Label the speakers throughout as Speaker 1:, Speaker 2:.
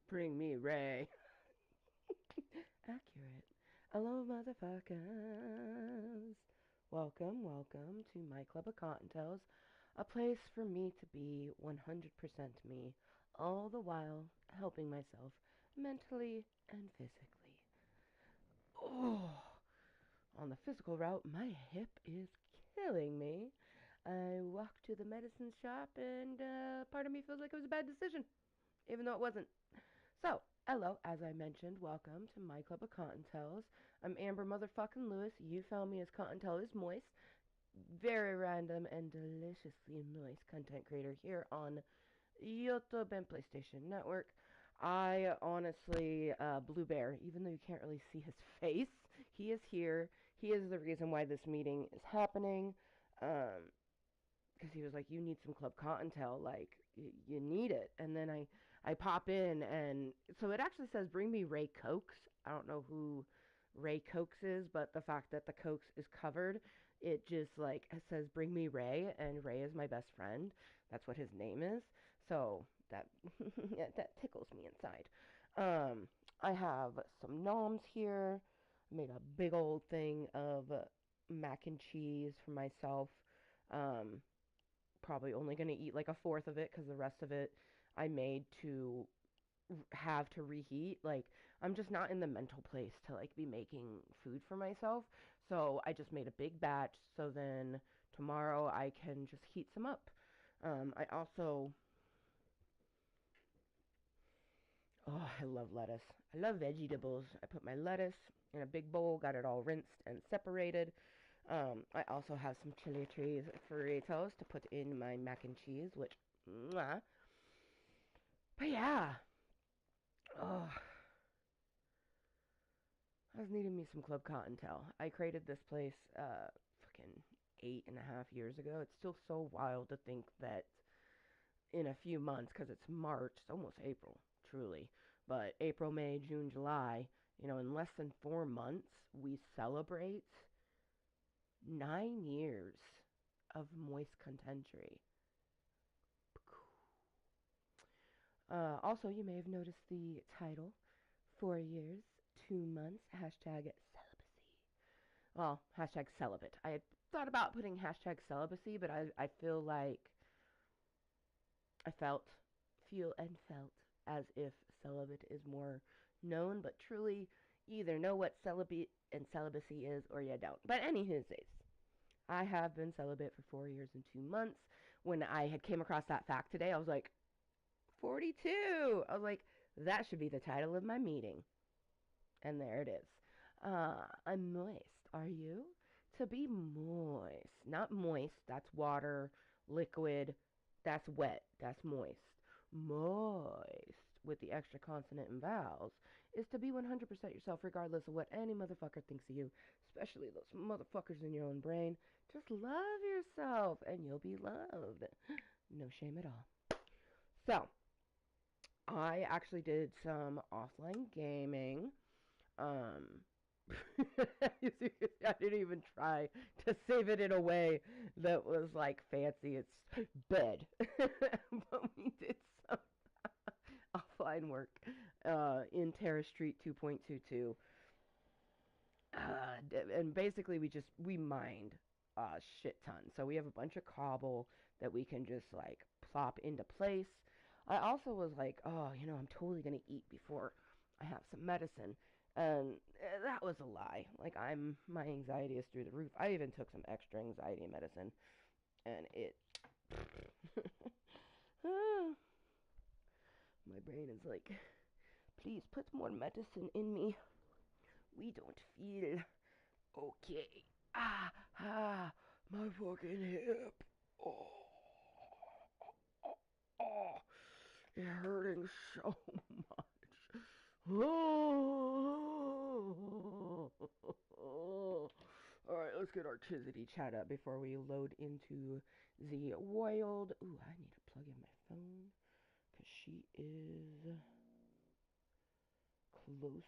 Speaker 1: Bring me Ray. Accurate. Hello, motherfuckers. Welcome to my club of Cottontales, a place for me to be 100% me, all the while helping myself mentally and physically. Oh, on the physical route, my hip is killing me. I walked to the medicine shop and part of me feels like it was a bad decision, even though it wasn't. So, hello, as I mentioned, welcome to my club of Kottontales. I'm Amber motherfucking Lewis. You found me as Kottontale is Mooiisstt. Very random and deliciously moist content creator here on YouTube and PlayStation Network. I honestly, Blue Bear, even though you can't really see his face, he is here. He is the reason why this meeting is happening. Because he was like, "You need some Club Kottontale, like you need it." And then I pop in, and so it actually says, "Bring me Ray Cokes." I don't know who Ray Cokes is, but the fact that the Cokes is covered, it just like it says, "Bring me Ray," and Ray is my best friend. That's what his name is. So that yeah, that tickles me inside. Um, I have some noms here. I made a big old thing of mac and cheese for myself. Um, Probably only going to eat like a fourth of it because the rest of it I made to have to reheat. Like, I'm just not in the mental place to like be making food for myself. So I just made a big batch so then tomorrow I can just heat some up. I also, oh, I love lettuce. I love vegetables. I put my lettuce in a big bowl, got it all rinsed and separated. I also have some chili trees Fritos to put in my mac and cheese, which, mwah. But yeah, oh, I was needing me some Club Kottontale. I created this place, fucking 8.5 years ago. It's still so wild to think that in a few months, because it's March, it's almost April, truly, but April, May, June, July, in less than 4 months, we celebrate 9 years of Mooiisstt Contentry. Also, you may have noticed the title 4 years, 2 months, hashtag celibacy. Well, hashtag celibate. I had thought about putting hashtag celibacy, but I feel like I feel and felt as if celibate is more known, but truly, you either know what celibate and celibacy is or you don't. But anywho's, I have been celibate for 4 years and 2 months. When I had came across that fact today, I was like, 42. I was like, that should be the title of my meeting. And there it is. I'm moist. Are you? To be moist. Not moist. That's water, liquid. That's wet. That's moist. Moist, with the extra consonant and vowels, is to be 100% yourself regardless of what any motherfucker thinks of you, especially those motherfuckers in your own brain. Just love yourself and you'll be loved. No shame at all. So, I actually did some offline gaming. Um, you see, I didn't even try to save it in a way that was like fancy. It's bed. But we did some offline work in Terrace Street 2.22. And basically we mined a shit ton. So we have a bunch of cobble that we can just like plop into place. I also was like, oh, I'm totally gonna eat before I have some medicine. And that was a lie. Like my anxiety is through the roof. I even took some extra anxiety medicine, and it, my brain is like, please put more medicine in me. We don't feel okay. My fucking hip. Oh, oh, it's hurting so much. Oh. Alright, let's get our Chizity chat up before we load into the wild. Ooh, I need to plug in my phone because she is close.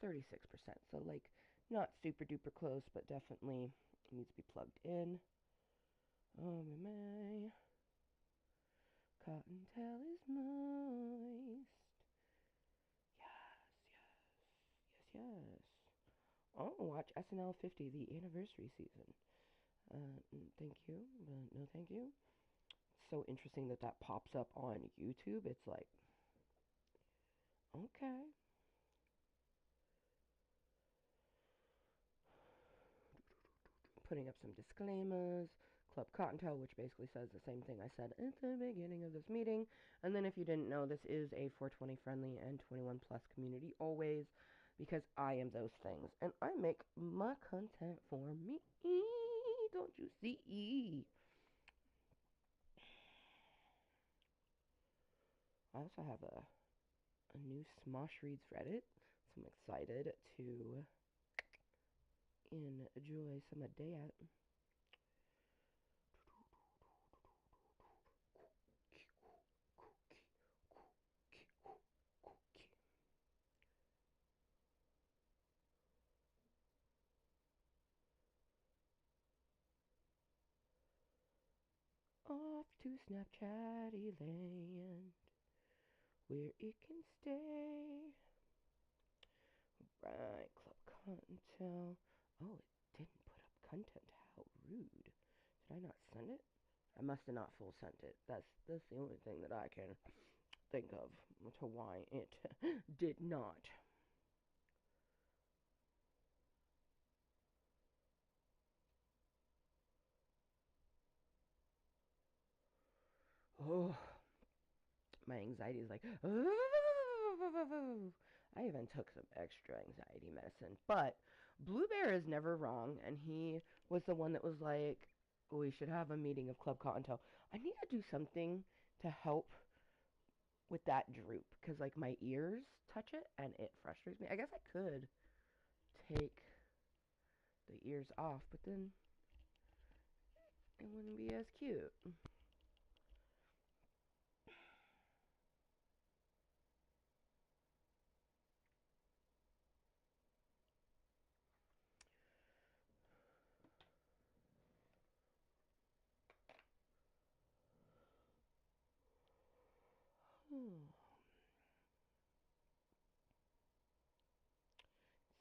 Speaker 1: 36%. So, like, not super duper close, but definitely needs to be plugged in. Oh, my. Kottontale is moist. don't watch SNL 50, the anniversary season. Thank you, but no thank you. So interesting that that pops up on YouTube. It's like, okay. Putting up some disclaimers. Club Kottontale, which basically says the same thing I said at the beginning of this meeting. And then if you didn't know, this is a 420 friendly and 21 plus community always, because I am those things. And I make my content for me. Don't you see? I also have a new Smosh Reads Reddit, so I'm excited to enjoy some of that. Off to Snapchatty land, where it can stay. Right, Club Kottontale. Oh, it didn't put up content. How rude. Did I not send it? I must have not full sent it. That's the only thing that I can think of to why it did not. Oh, my anxiety is like, I even took some extra anxiety medicine. But Blue Bear is never wrong, and he was the one that was like, we should have a meeting of Club Kottontale. I need to do something to help with that droop, because like my ears touch it and it frustrates me. I guess I could take the ears off, but then it wouldn't be as cute. Hmm.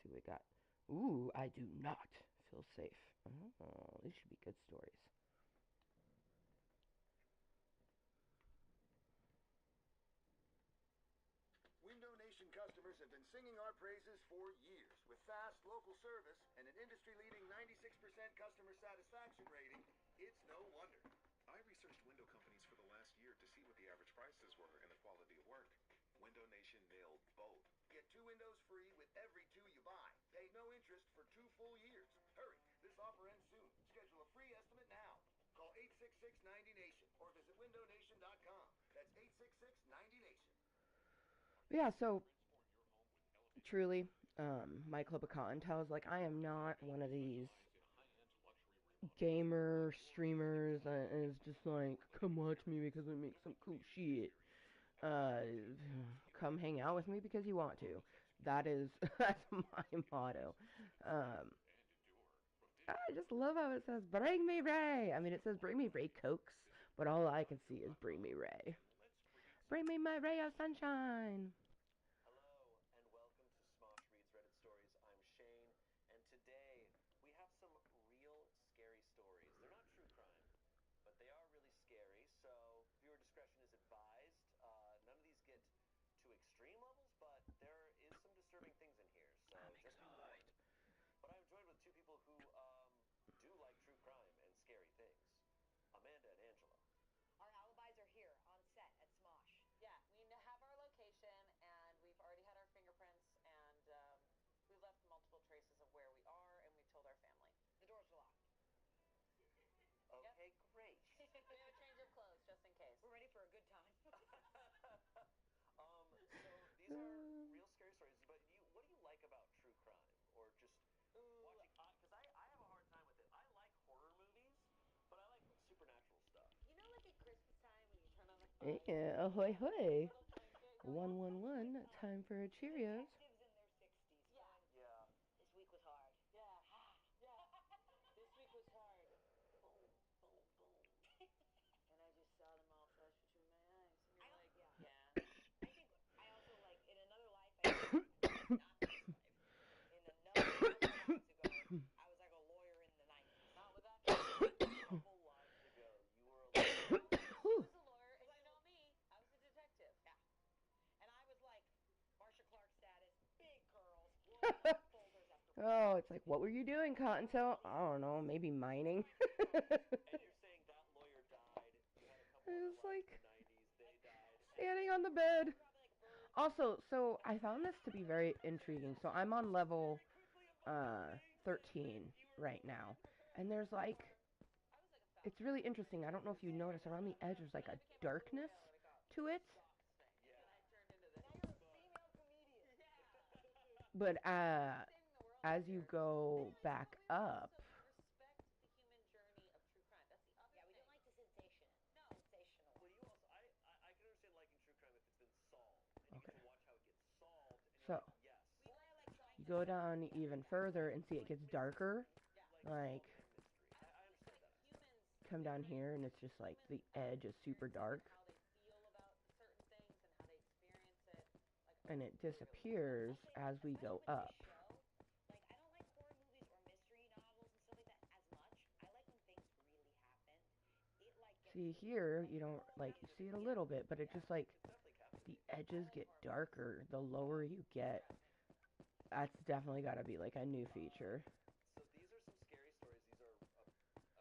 Speaker 1: See what we got. Ooh, I do not feel safe. Oh, these should be good stories.
Speaker 2: Window Nation customers have been singing our praises for years. With fast local service and an industry-leading 96% customer satisfaction rating, it's no wonder.
Speaker 3: I researched window companies for the last year to see what the average prices were and the quality of work. Window Nation nailed both.
Speaker 2: Get 2 windows free with every 2 you buy. Pay no interest for 2 full years. Hurry, this offer ends soon. Schedule a free estimate now. Call 866-90NATION or visit windownation.com. That's 866-90NATION.
Speaker 1: Yeah, so truly, my Club of Kottontale is like, I am not one of these gamer streamers that is just like, come watch me because I make some cool shit. Uh, Come hang out with me because you want to. That is that's my motto. Um, I just love how it says "Bring me Ray." I mean, it says "Bring me Ray Cokes," but all I can see is "Bring me Ray." Bring me my ray of sunshine.
Speaker 4: Hello and welcome to Smosh Reads Reddit Stories. I'm Shane, and today we have some real scary stories. They're not true crime, but they are really scary, so viewer discretion is advised. None of these get to extreme levels, but there is some disturbing things in here, so just be warned. But I'm joined with 2 people who do like true crime and scary things. Amanda and Angela.
Speaker 5: Our alibis are here on set at Smosh.
Speaker 6: Yeah, we have our location, and we've already had our fingerprints, and we left multiple traces of where we are, and we told our family.
Speaker 5: The doors are locked.
Speaker 4: Okay, great.
Speaker 6: We have a change of clothes, just in case.
Speaker 5: We're ready for a good time.
Speaker 4: So these are real scary stories, but what do you like about true crime? Or just watching, because I have a hard time with it. I like horror movies, but I like supernatural stuff.
Speaker 6: You know, like at Christmas time when you turn on the fire,
Speaker 1: Yeah, ahoy hoy.
Speaker 6: little blanket going,
Speaker 1: 111. Time for a Cheerios.
Speaker 5: Detectives in their 60s.
Speaker 6: Yeah.
Speaker 4: Yeah.
Speaker 5: This week was hard.
Speaker 6: Yeah. Yeah. This week was hard. Boom, boom, boom. And I just saw them all flash between my eyes. And you're like,
Speaker 5: yeah.
Speaker 6: yeah.
Speaker 5: I think I also like in another life, I not this life. In another life, it Folders after
Speaker 1: Oh, it's like, what were you doing, Cottontail? I don't know, maybe mining.
Speaker 4: And you're saying that lawyer died. You had a couple
Speaker 1: It
Speaker 4: other
Speaker 1: was
Speaker 4: lives
Speaker 1: like
Speaker 4: in the 90s. They died.
Speaker 1: standing on the bed.
Speaker 5: probably like birds.
Speaker 1: Also, so I found this to be very intriguing. So I'm on level 13 right now, and there's like,
Speaker 6: I was like a
Speaker 1: it's really interesting. I don't know if you notice around the edge there's like a darkness to it,
Speaker 4: Yeah.
Speaker 6: And I turned into this.
Speaker 5: Now you're a female comedian.
Speaker 1: but
Speaker 6: Saving the world
Speaker 1: as
Speaker 6: out
Speaker 1: you
Speaker 6: here.
Speaker 1: go
Speaker 6: Anyways,
Speaker 1: back
Speaker 6: but we
Speaker 1: up,
Speaker 6: also respect the human journey of true crime. That's the other
Speaker 5: Yeah, we
Speaker 6: thing.
Speaker 5: don't like the sensation.
Speaker 6: No.
Speaker 5: Sensational.
Speaker 4: Well, you also, I can understand liking true crime if it's been solved, and you
Speaker 1: Okay.
Speaker 4: get to watch how it gets solved, and
Speaker 1: So
Speaker 4: you're like, yes.
Speaker 6: We
Speaker 5: Or I like trying
Speaker 1: you
Speaker 5: to
Speaker 1: go
Speaker 5: solve
Speaker 1: down
Speaker 5: it.
Speaker 1: even further and see it gets darker.
Speaker 6: Yeah.
Speaker 4: You
Speaker 1: Like,
Speaker 4: solving a mystery. I
Speaker 6: I think
Speaker 4: understand
Speaker 6: like
Speaker 4: that.
Speaker 6: humans
Speaker 1: come down here and it's just like the edge is super dark,
Speaker 6: how they feel about certain things and how they experience it. Like
Speaker 1: and it
Speaker 6: really
Speaker 1: disappears
Speaker 5: I'll say,
Speaker 1: as we
Speaker 5: especially
Speaker 1: go
Speaker 5: with
Speaker 1: up.
Speaker 5: this show, like I don't like horror movies or mystery novels and stuff like that as much. I like when things really happen. It like gets
Speaker 1: See here, you don't like you see it a little bit, but it just like
Speaker 4: It's definitely
Speaker 1: the
Speaker 4: captivating.
Speaker 1: edges get darker the lower you get. That's definitely got to be like a new feature.
Speaker 4: So these are some scary stories. These are,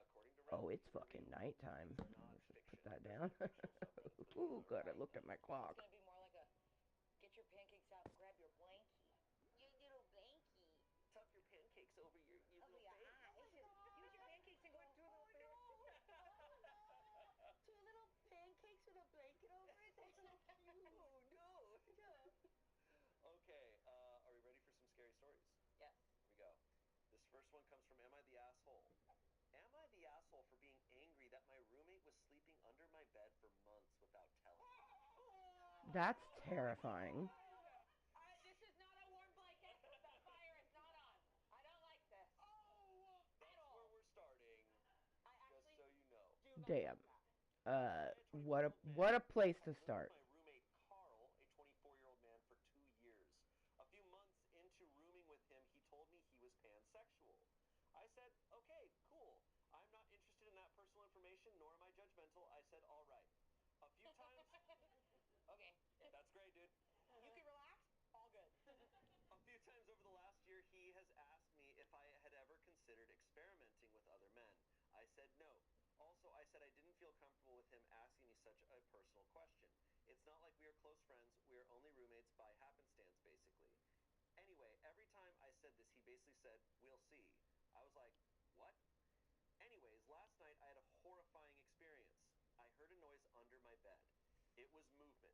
Speaker 4: according to
Speaker 1: Oh,
Speaker 4: Reddit,
Speaker 1: it's
Speaker 4: these are
Speaker 1: fucking
Speaker 4: real.
Speaker 1: nighttime.
Speaker 4: These are
Speaker 1: I
Speaker 4: not
Speaker 1: should
Speaker 4: fiction.
Speaker 1: put that
Speaker 4: There's
Speaker 1: down.
Speaker 4: no fictional stuff that was put in
Speaker 1: Ooh,
Speaker 4: these
Speaker 1: gotta
Speaker 4: articles.
Speaker 1: look at my
Speaker 5: It's
Speaker 1: clock.
Speaker 5: gonna be more like a get your pancakes out and grab your blankie. Your little blankie.
Speaker 4: Tuck your pancakes over your
Speaker 5: Over
Speaker 4: little
Speaker 5: your
Speaker 4: face.
Speaker 5: eyes. Use your pancakes and go. Oh no! Two little pancakes with a blanket over it. That's so cute.
Speaker 4: Oh no! Okay, are we ready for some scary stories?
Speaker 6: Yes.
Speaker 4: Here we go. This first one comes from Am I the Asshole? Am I the asshole for being angry that my roommate was sleeping under my bed for months without telling me?
Speaker 1: That's terrifying.
Speaker 6: This is not a warm blanket. The fire is not on. I don't like this.
Speaker 4: That's where we're starting,
Speaker 6: I
Speaker 4: just
Speaker 6: actually
Speaker 4: so you know.
Speaker 6: do not
Speaker 1: Damn.
Speaker 6: like that.
Speaker 1: What a place to
Speaker 4: Lived
Speaker 1: start.
Speaker 4: with my roommate Carl, a 24-year-old man, for 2 years. A few months into rooming with him, he told me he was pansexual. I said, okay, cool. I'm not interested in that personal information, nor am I judgmental. I said, all right. A few times...
Speaker 6: Okay.
Speaker 4: That's great, dude.
Speaker 6: You can relax. All good.
Speaker 4: A few times over the last year, he has asked me if I had ever considered experimenting with other men. I said no. Also, I said I didn't feel comfortable with him asking me such a personal question. It's not like we are close friends. We are only roommates by happenstance, basically. Anyway, every time I said this, he basically said, we'll see. I was like, what? Anyways, last night I had a horrifying experience. I heard a noise under my bed. It was movement.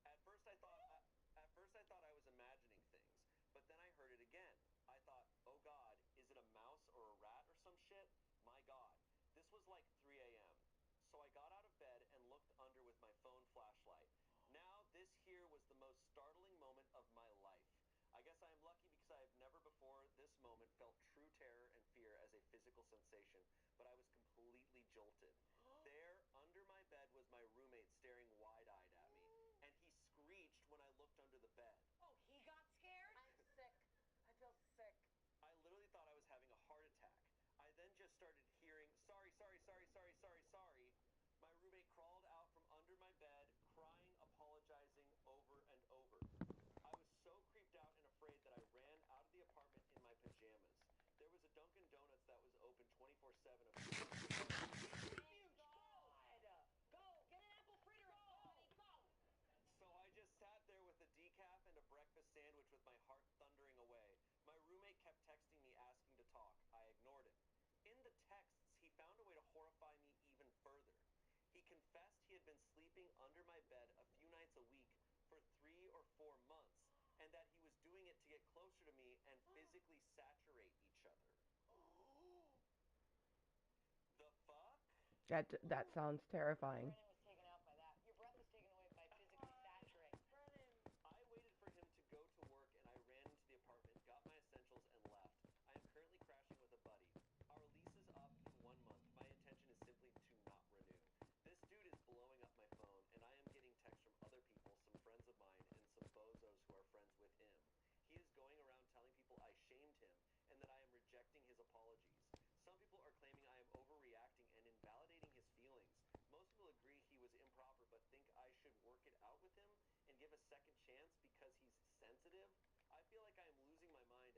Speaker 4: At first I thought I was imagining things, but then I heard it again. I thought, oh God, is it a mouse or a rat or some shit? My God. This was like 3 a.m. So I got out of bed and looked under with my phone flashlight. Now, this here was the most startling moment of my life. I guess I am lucky because I have never before this moment felt true terror and fear as a physical sensation, but I was completely jolted. There, under my bed, was my roommate staring wide-eyed at me, and he screeched when I looked under the bed.
Speaker 5: Oh, he got scared.
Speaker 6: I'm sick. I feel sick.
Speaker 4: I literally thought I was having a heart attack. I then just started hearing, sorry, sorry, sorry, sorry, sorry, sorry. My roommate crawled out from under my bed, crying, apologizing over and over. I was so creeped out and afraid that I ran out of the apartment in my pajamas. There was a Dunkin' Donuts that was open 24/7.
Speaker 5: Go, get an apple fritter, buddy, go.
Speaker 4: So I just sat there with a decaf and a breakfast sandwich with my heart thundering away. My roommate kept texting me asking to talk. I ignored him. In the texts, he found a way to horrify me even further. He confessed he had been sleeping under my bed a few nights a week for 3 or 4 months, and that he was doing it to get closer to me and physically saturate each other. The fuck?
Speaker 1: That sounds terrifying.
Speaker 5: Brennan was taken out by that. Your breath was taken away by physically saturating.
Speaker 6: Brennan.
Speaker 4: I waited for him to go to work, and I ran into the apartment, got my essentials, and left. I am currently crashing with a buddy. Our lease is up in 1 month. My intention is simply to not renew. This dude is blowing up my phone, and I am getting texts from other people, some friends of mine, and some bozos who are friends with him. He is going around telling people I shamed him and that I am rejecting his apologies. Some people are claiming I am overreacting and invalidating his feelings. Most people agree he was improper, but think I should work it out with him and give a second chance because he's sensitive. I feel like I am losing my mind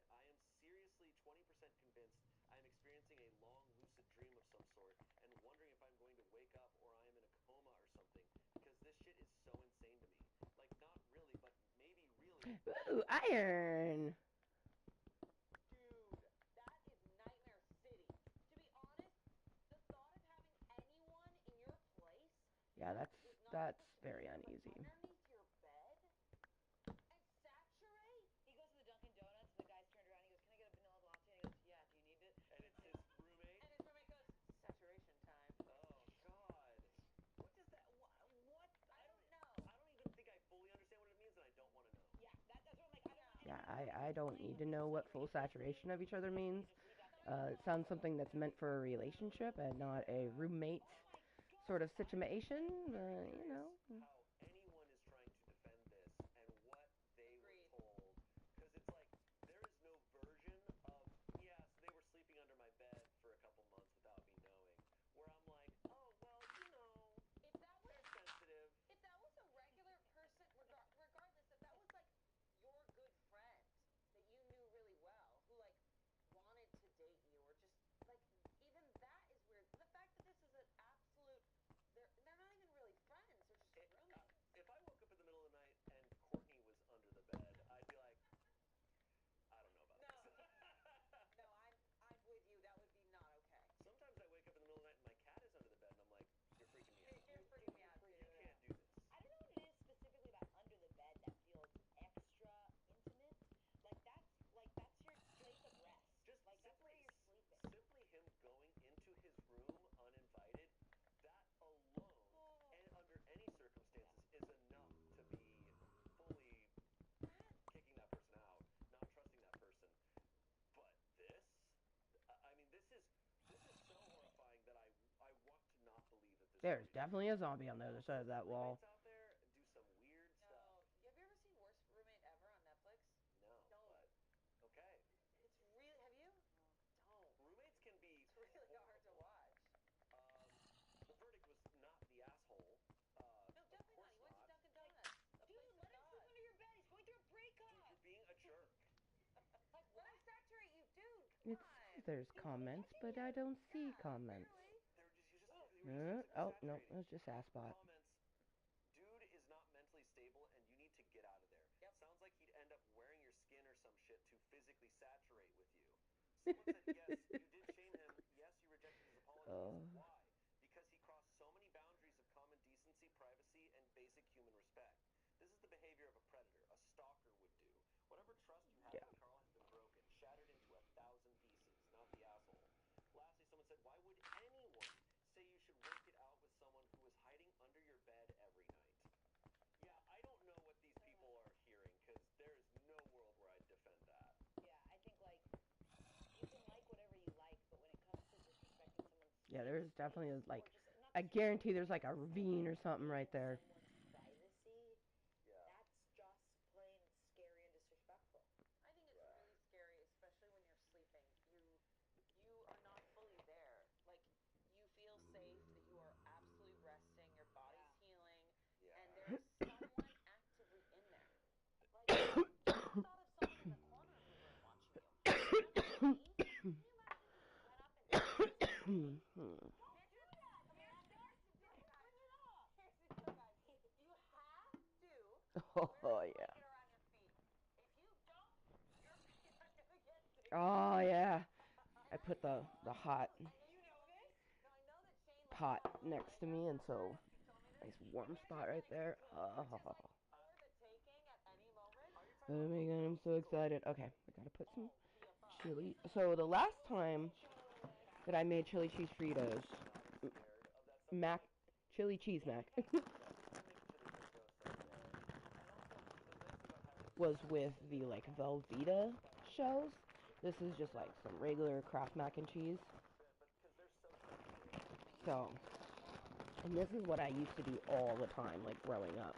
Speaker 4: 20% convinced I am experiencing a long lucid dream of some sort and wondering if I'm going to wake up or I am in a coma or something because this shit is so insane to me. Like, not really, but maybe really.
Speaker 1: Ooh, iron.
Speaker 6: Dude, that is Nightmare City. To be honest, the thought of having anyone in your place
Speaker 1: Yeah,
Speaker 6: that is not
Speaker 1: that's
Speaker 6: supposed to be
Speaker 1: very
Speaker 6: there, but
Speaker 1: uneasy.
Speaker 6: underneath your bed and saturate.
Speaker 5: He goes to the Dunkin' Donuts, and the guy's turned around. He goes, "Can I get a vanilla latte?" And he goes, "Yeah. Do you need it?"
Speaker 4: And it's his roommate.
Speaker 6: And his roommate goes, saturation time.
Speaker 4: Oh, God. What does that... What?
Speaker 6: I don't know.
Speaker 4: I don't even think I fully understand what it means, and I don't want to know.
Speaker 5: Yeah, that's what I'm like. I don't want
Speaker 1: Yeah,
Speaker 5: anyone
Speaker 1: I don't need to know what full saturation of each other means. It sounds something that's meant for a relationship and not a roommate sort of situation. You know.
Speaker 4: How anyone is trying to defend this and what they
Speaker 6: Agreed.
Speaker 4: were told. Because it's like, there is no version of, yeah, so they were sleeping under my bed for a couple months without me knowing. Where I'm like, oh, well, you know,
Speaker 6: If that was
Speaker 4: they're sensitive.
Speaker 6: if that was a regular person, regardless, if that was like your good friend that you knew really well, who like wanted to date you, or just like even that is weird. The fact that this is an absolute, they're not even really friends, they're just roommates.
Speaker 4: If I woke up in the middle of the night and Courtney was under the bed, I'd be like, I don't know about
Speaker 6: No.
Speaker 4: this.
Speaker 6: No, I'm with you. That would be not okay.
Speaker 4: Sometimes I wake up in the middle of the night and my cat is under the bed, and I'm like, you're freaking me out.
Speaker 6: You're freaking me out,
Speaker 4: You
Speaker 6: dude.
Speaker 4: can't do this.
Speaker 5: I don't know what it is specifically about under the bed that feels extra intimate. Like that's your place of rest.
Speaker 4: Just
Speaker 5: Like that's where you're sleeping.
Speaker 4: Simply him going into his room uninvited, that alone, and under any circumstances, is enough to be fully kicking that person out, not trusting that person. But this, I mean, this is so horrifying that I want to not believe that this.
Speaker 1: There's definitely a zombie on the other side of that wall.
Speaker 4: Roommates out there do some weird stuff.
Speaker 6: No. Have you ever seen Worst Roommate Ever on Netflix?
Speaker 4: No,
Speaker 6: Don't.
Speaker 4: but okay.
Speaker 6: It's really. Have you? Don't.
Speaker 4: Roommates can be.
Speaker 6: It's really hard to watch.
Speaker 4: The verdict was not the asshole.
Speaker 6: No,
Speaker 4: Of
Speaker 6: definitely not.
Speaker 4: course
Speaker 6: He went to
Speaker 4: not.
Speaker 6: Dunkin' Donuts. A
Speaker 5: Dude,
Speaker 6: place of
Speaker 5: let him sleep
Speaker 6: God.
Speaker 5: under your bed. He's going through a breakup.
Speaker 4: Dude, you're being a jerk.
Speaker 6: Like, let him saturate you, dude.
Speaker 1: It
Speaker 6: Come on.
Speaker 1: says there's comments, but I don't see comments.
Speaker 6: Barely.
Speaker 4: They were just
Speaker 1: Oh, no,
Speaker 4: saturating.
Speaker 1: it was just Assbot.
Speaker 4: Comments. Dude is not mentally stable, and you need to get out of there.
Speaker 6: Yep.
Speaker 4: Sounds like he'd end up wearing your skin or some shit to physically saturate with you. Someone said, yes, you did shame him. Yes, you rejected his apologies. Why? Because he crossed so many boundaries of common decency, privacy, and basic human respect. This is the behavior of a predator, a stalker would do. Whatever trust you have in Carl has been broken, shattered into 1,000 pieces, not the asshole. Lastly, someone said, why would anyone say you should work it out with someone who is hiding under your bed every night? Yeah, I don't know what these people are hearing, because there is no world where I'd defend that.
Speaker 5: Yeah, I think like you can like whatever you like, but when it comes to disrespecting someone's
Speaker 1: Yeah, there's definitely
Speaker 5: space,
Speaker 1: like,
Speaker 5: or just, not
Speaker 1: I guarantee there's like a ravine or something right there.
Speaker 5: someone's privacy,
Speaker 4: Yeah.
Speaker 5: that's just plain scary and disrespectful.
Speaker 6: I think it's really scary, especially when you're sleeping. You are not fully there. Like, you feel safe, that you are absolutely resting, your body's healing,
Speaker 4: Yeah.
Speaker 6: and there is someone actively in there.
Speaker 5: Like, just the thought of someone in the corner of your room watching you. Can you imagine if you went up and
Speaker 1: Hmm.
Speaker 5: Don't do that! Here's the deal, guys.
Speaker 6: Here's the deal, guys. You have to
Speaker 1: Oh,
Speaker 6: wear a
Speaker 1: yeah.
Speaker 6: blanket around your feet. If you don't, your feet are gonna get sick.
Speaker 1: Oh, yeah. I put the hot
Speaker 6: I know you know this. No, I know that Shane
Speaker 1: pot
Speaker 6: loves
Speaker 1: next to me, and so nice warm spot right there. Oh,
Speaker 6: for the taking at any moment.
Speaker 1: oh my god, I'm so excited. Okay, I gotta put some chili. So the last time that I made chili cheese Fritos, mac, chili cheese mac, was with the like Velveeta shells. This is just like some regular Kraft mac and cheese. So, and this is what I used to do all the time, like growing up.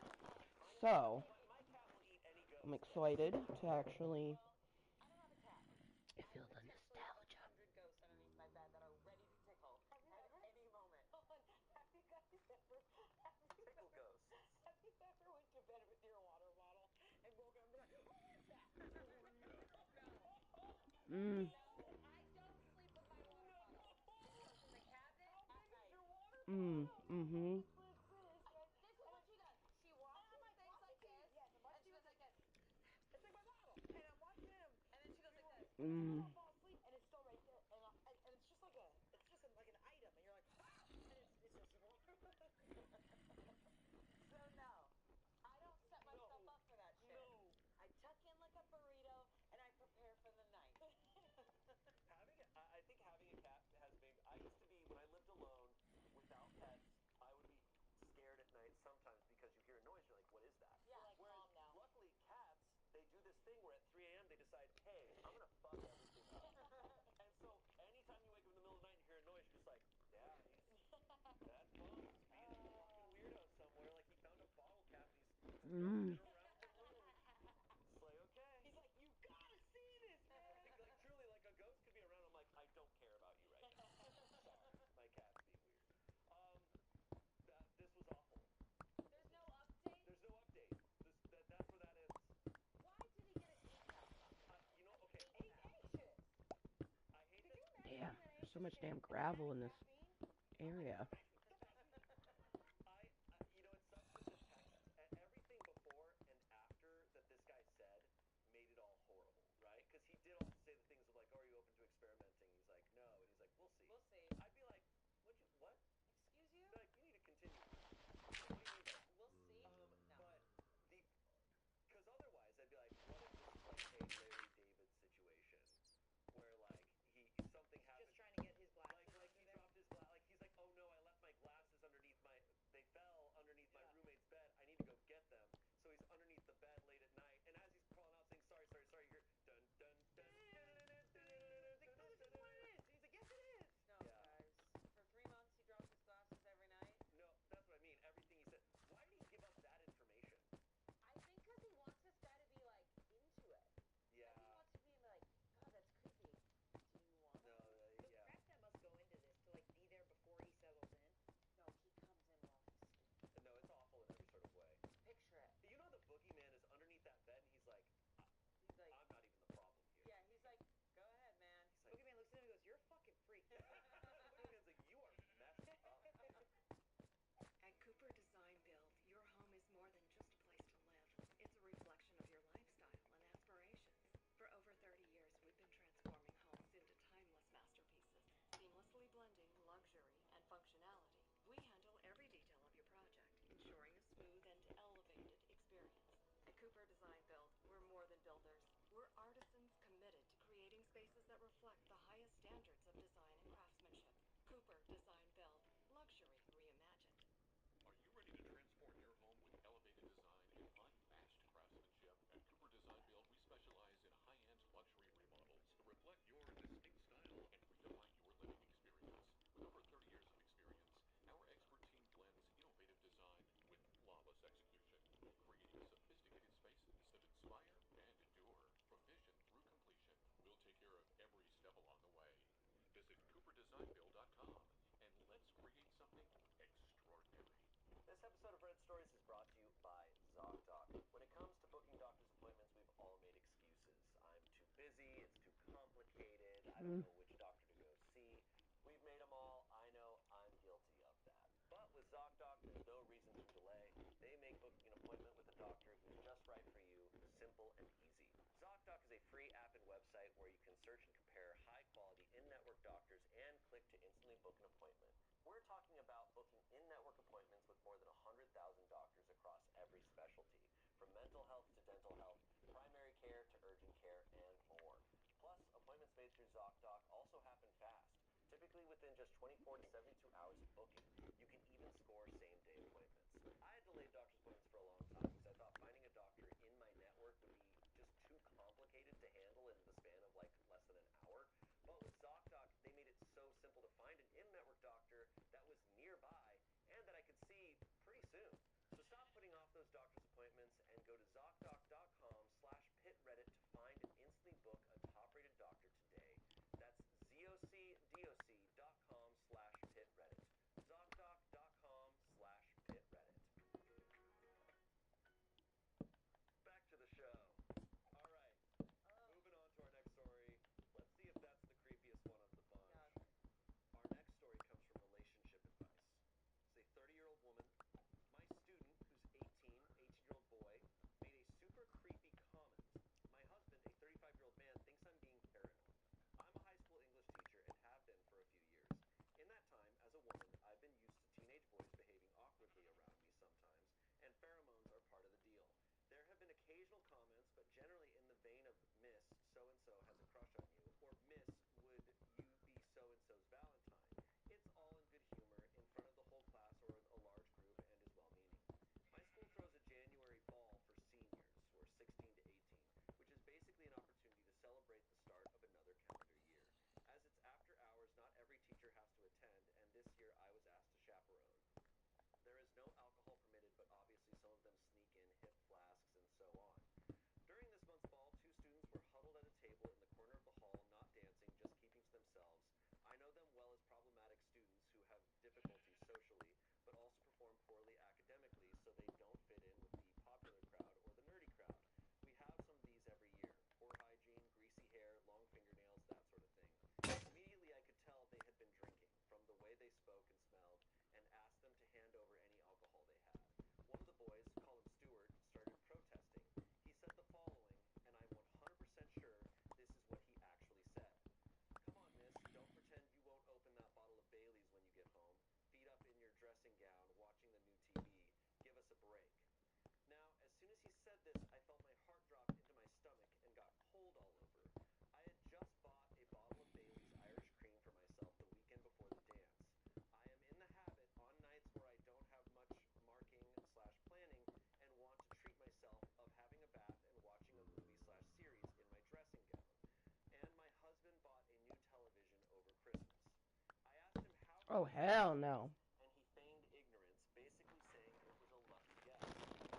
Speaker 1: So, I'm excited to actually feel the nostalgia.
Speaker 6: 100 ghosts underneath my bed that are ready to tickle at any moment.
Speaker 5: Have you guys ever
Speaker 4: Tickle ghosts.
Speaker 5: have you ever went to bed with your water bottle and woke up and be like, who is that?
Speaker 1: Mmm. Mm-hmm.
Speaker 6: This is what she does. She walks with things like this,
Speaker 5: Yeah, the
Speaker 6: and she goes like this,
Speaker 5: it's like my bottle, and I'm watching him.
Speaker 6: and then she goes like this.
Speaker 1: Mm.
Speaker 5: I'll fall asleep, and it's still right there, and it's just like like an item, and you're like, and it's just warm. So no, I don't set myself up for that shit.
Speaker 4: No.
Speaker 5: I tuck in like a burrito, and I prepare for the night.
Speaker 4: I think having a cat has made. I used to be when I lived alone without pets. I would be scared at night sometimes because you hear a noise. You're like, what is that?
Speaker 5: Yeah, like,
Speaker 4: Whereas
Speaker 5: calm now.
Speaker 4: luckily cats, they do this thing where at 3 a.m. they decide, hey, I'm gonna fuck everything up. And so anytime you wake up in the middle of the night and hear a noise, you're just like, yeah, that Bones being a fucking weirdo somewhere. Like he found a bottle cap and he's
Speaker 1: Mm.
Speaker 4: it around the room. It's like, okay.
Speaker 5: He's like, you gotta see this, man.
Speaker 4: Like truly, like a ghost could be around. I'm like, I don't care about you right now. Sorry, my cat's being weird. This was awful.
Speaker 6: There's no update.
Speaker 4: There's no update. That's where that ends.
Speaker 6: Why did he get a decal?
Speaker 4: You know, okay.
Speaker 5: He's anxious.
Speaker 4: I hate
Speaker 5: Could
Speaker 4: that.
Speaker 5: you imagine
Speaker 1: Yeah,
Speaker 5: being an
Speaker 1: there's so
Speaker 5: anxious
Speaker 1: much
Speaker 5: shit
Speaker 1: damn
Speaker 5: and
Speaker 1: gravel
Speaker 5: having
Speaker 1: in this
Speaker 5: caffeine?
Speaker 1: area.
Speaker 4: You know, it sucks that the text, everything before and after that this guy said made it all horrible, right? Because he did also say the things of like, oh, are you open to experimenting? He's like, no. And he's like, we'll see.
Speaker 6: We'll see.
Speaker 4: I'd be like, what?
Speaker 6: Excuse you?
Speaker 4: Like, you need to continue. What do you mean by that?
Speaker 6: We'll see. No.
Speaker 4: But because otherwise I'd be like, what if this is like a Larry David situation where like something happened,
Speaker 5: Just trying to get his glasses.
Speaker 4: like he dropped his glass, like he's like, oh no, I left my glasses underneath they fell underneath my roommate's bed. I need to go get them. So he's underneath the bed late at night, and as he's crawling out saying sorry, you hear dun dun dun.
Speaker 5: He's like, no, this is what it is. He's like, yes, it is.
Speaker 6: No,
Speaker 4: Yeah.
Speaker 6: guys. For 3 months, he dropped his glasses every night.
Speaker 4: No, that's what I mean. Everything he said. Why did he give us that information?
Speaker 6: I think because he wants this guy to be like into it.
Speaker 4: Yeah.
Speaker 6: Like, he wants to be like, God, that's creepy. Do you want?
Speaker 4: No.
Speaker 5: The
Speaker 4: Yeah.
Speaker 5: prep that must go into this to like be there before he settles in.
Speaker 6: No, he comes in while he's sleeping.
Speaker 4: No, it's awful in every sort of way.
Speaker 6: Picture it.
Speaker 4: You know the boogeyman is underneath that bed, and he's like,
Speaker 6: He's like,
Speaker 4: I'm not even the problem here.
Speaker 6: yeah, he's like, go ahead, man.
Speaker 4: He's like,
Speaker 5: Boogeyman looks at him and goes, you're a fucking freak.
Speaker 4: boogeyman's like, you are messed up.
Speaker 7: At Cooper Design Build, your home is more than just a place to live. It's a reflection of your lifestyle and aspirations. For over 30 years, we've been transforming homes into timeless masterpieces, seamlessly blending luxury and functionality. We handle every detail of your project, ensuring a smooth and elevated experience. At Cooper Design Build, we're more than builders. We're artisans committed to creating spaces that reflect the highest standards of design and craftsmanship. Cooper Design Build, luxury reimagined.
Speaker 8: Are you ready to transform your home with elevated design and unmatched craftsmanship? At Cooper Design Build, we specialize in high-end luxury remodels that reflect your distinct style and redefine your living experience. With over 30 years of experience, our expert team blends innovative design with flawless execution, creating sophisticated spaces that inspire and endure from vision through completion. We'll take care of every step along the way. Visit CooperDesignBuild.com and let's create something extraordinary.
Speaker 4: This episode of Red Stories is brought to you by ZocDoc. When it comes to booking doctor's appointments, we've all made excuses. I'm too busy, it's too complicated, I don't know which doctor to go see. We've made them all. I know I'm guilty of that. But with ZocDoc, there's no reason to delay. They make booking an appointment with a doctor who's just right for you simple and easy. ZocDoc is a free app and website where you can search and compare high-quality in-network doctors and click to instantly book an appointment. We're talking about booking in-network appointments with more than 100,000 doctors across every specialty, from mental health to dental health, primary care to urgent care, and more. Plus, appointments made through ZocDoc also happen fast, typically within just 24 to 72 hours of booking. You can even score same-day appointments. I had delayed doctor's appointments for a long time because I thought finding a doctor in my network would be just too complicated to handle in the span of like less than an hour. But with ZocDoc, they made it so simple to find an in-network doctor that was nearby and that I could see pretty soon. So stop putting off those doctor's appointments and go to ZocDoc.com/pitreddit to find and instantly book a top-rated doctor today. That's ZocDoc.com/pitreddit. ZocDoc.com/pitreddit.
Speaker 1: Oh, hell no.
Speaker 4: And he feigned ignorance, basically saying it was a lucky guess.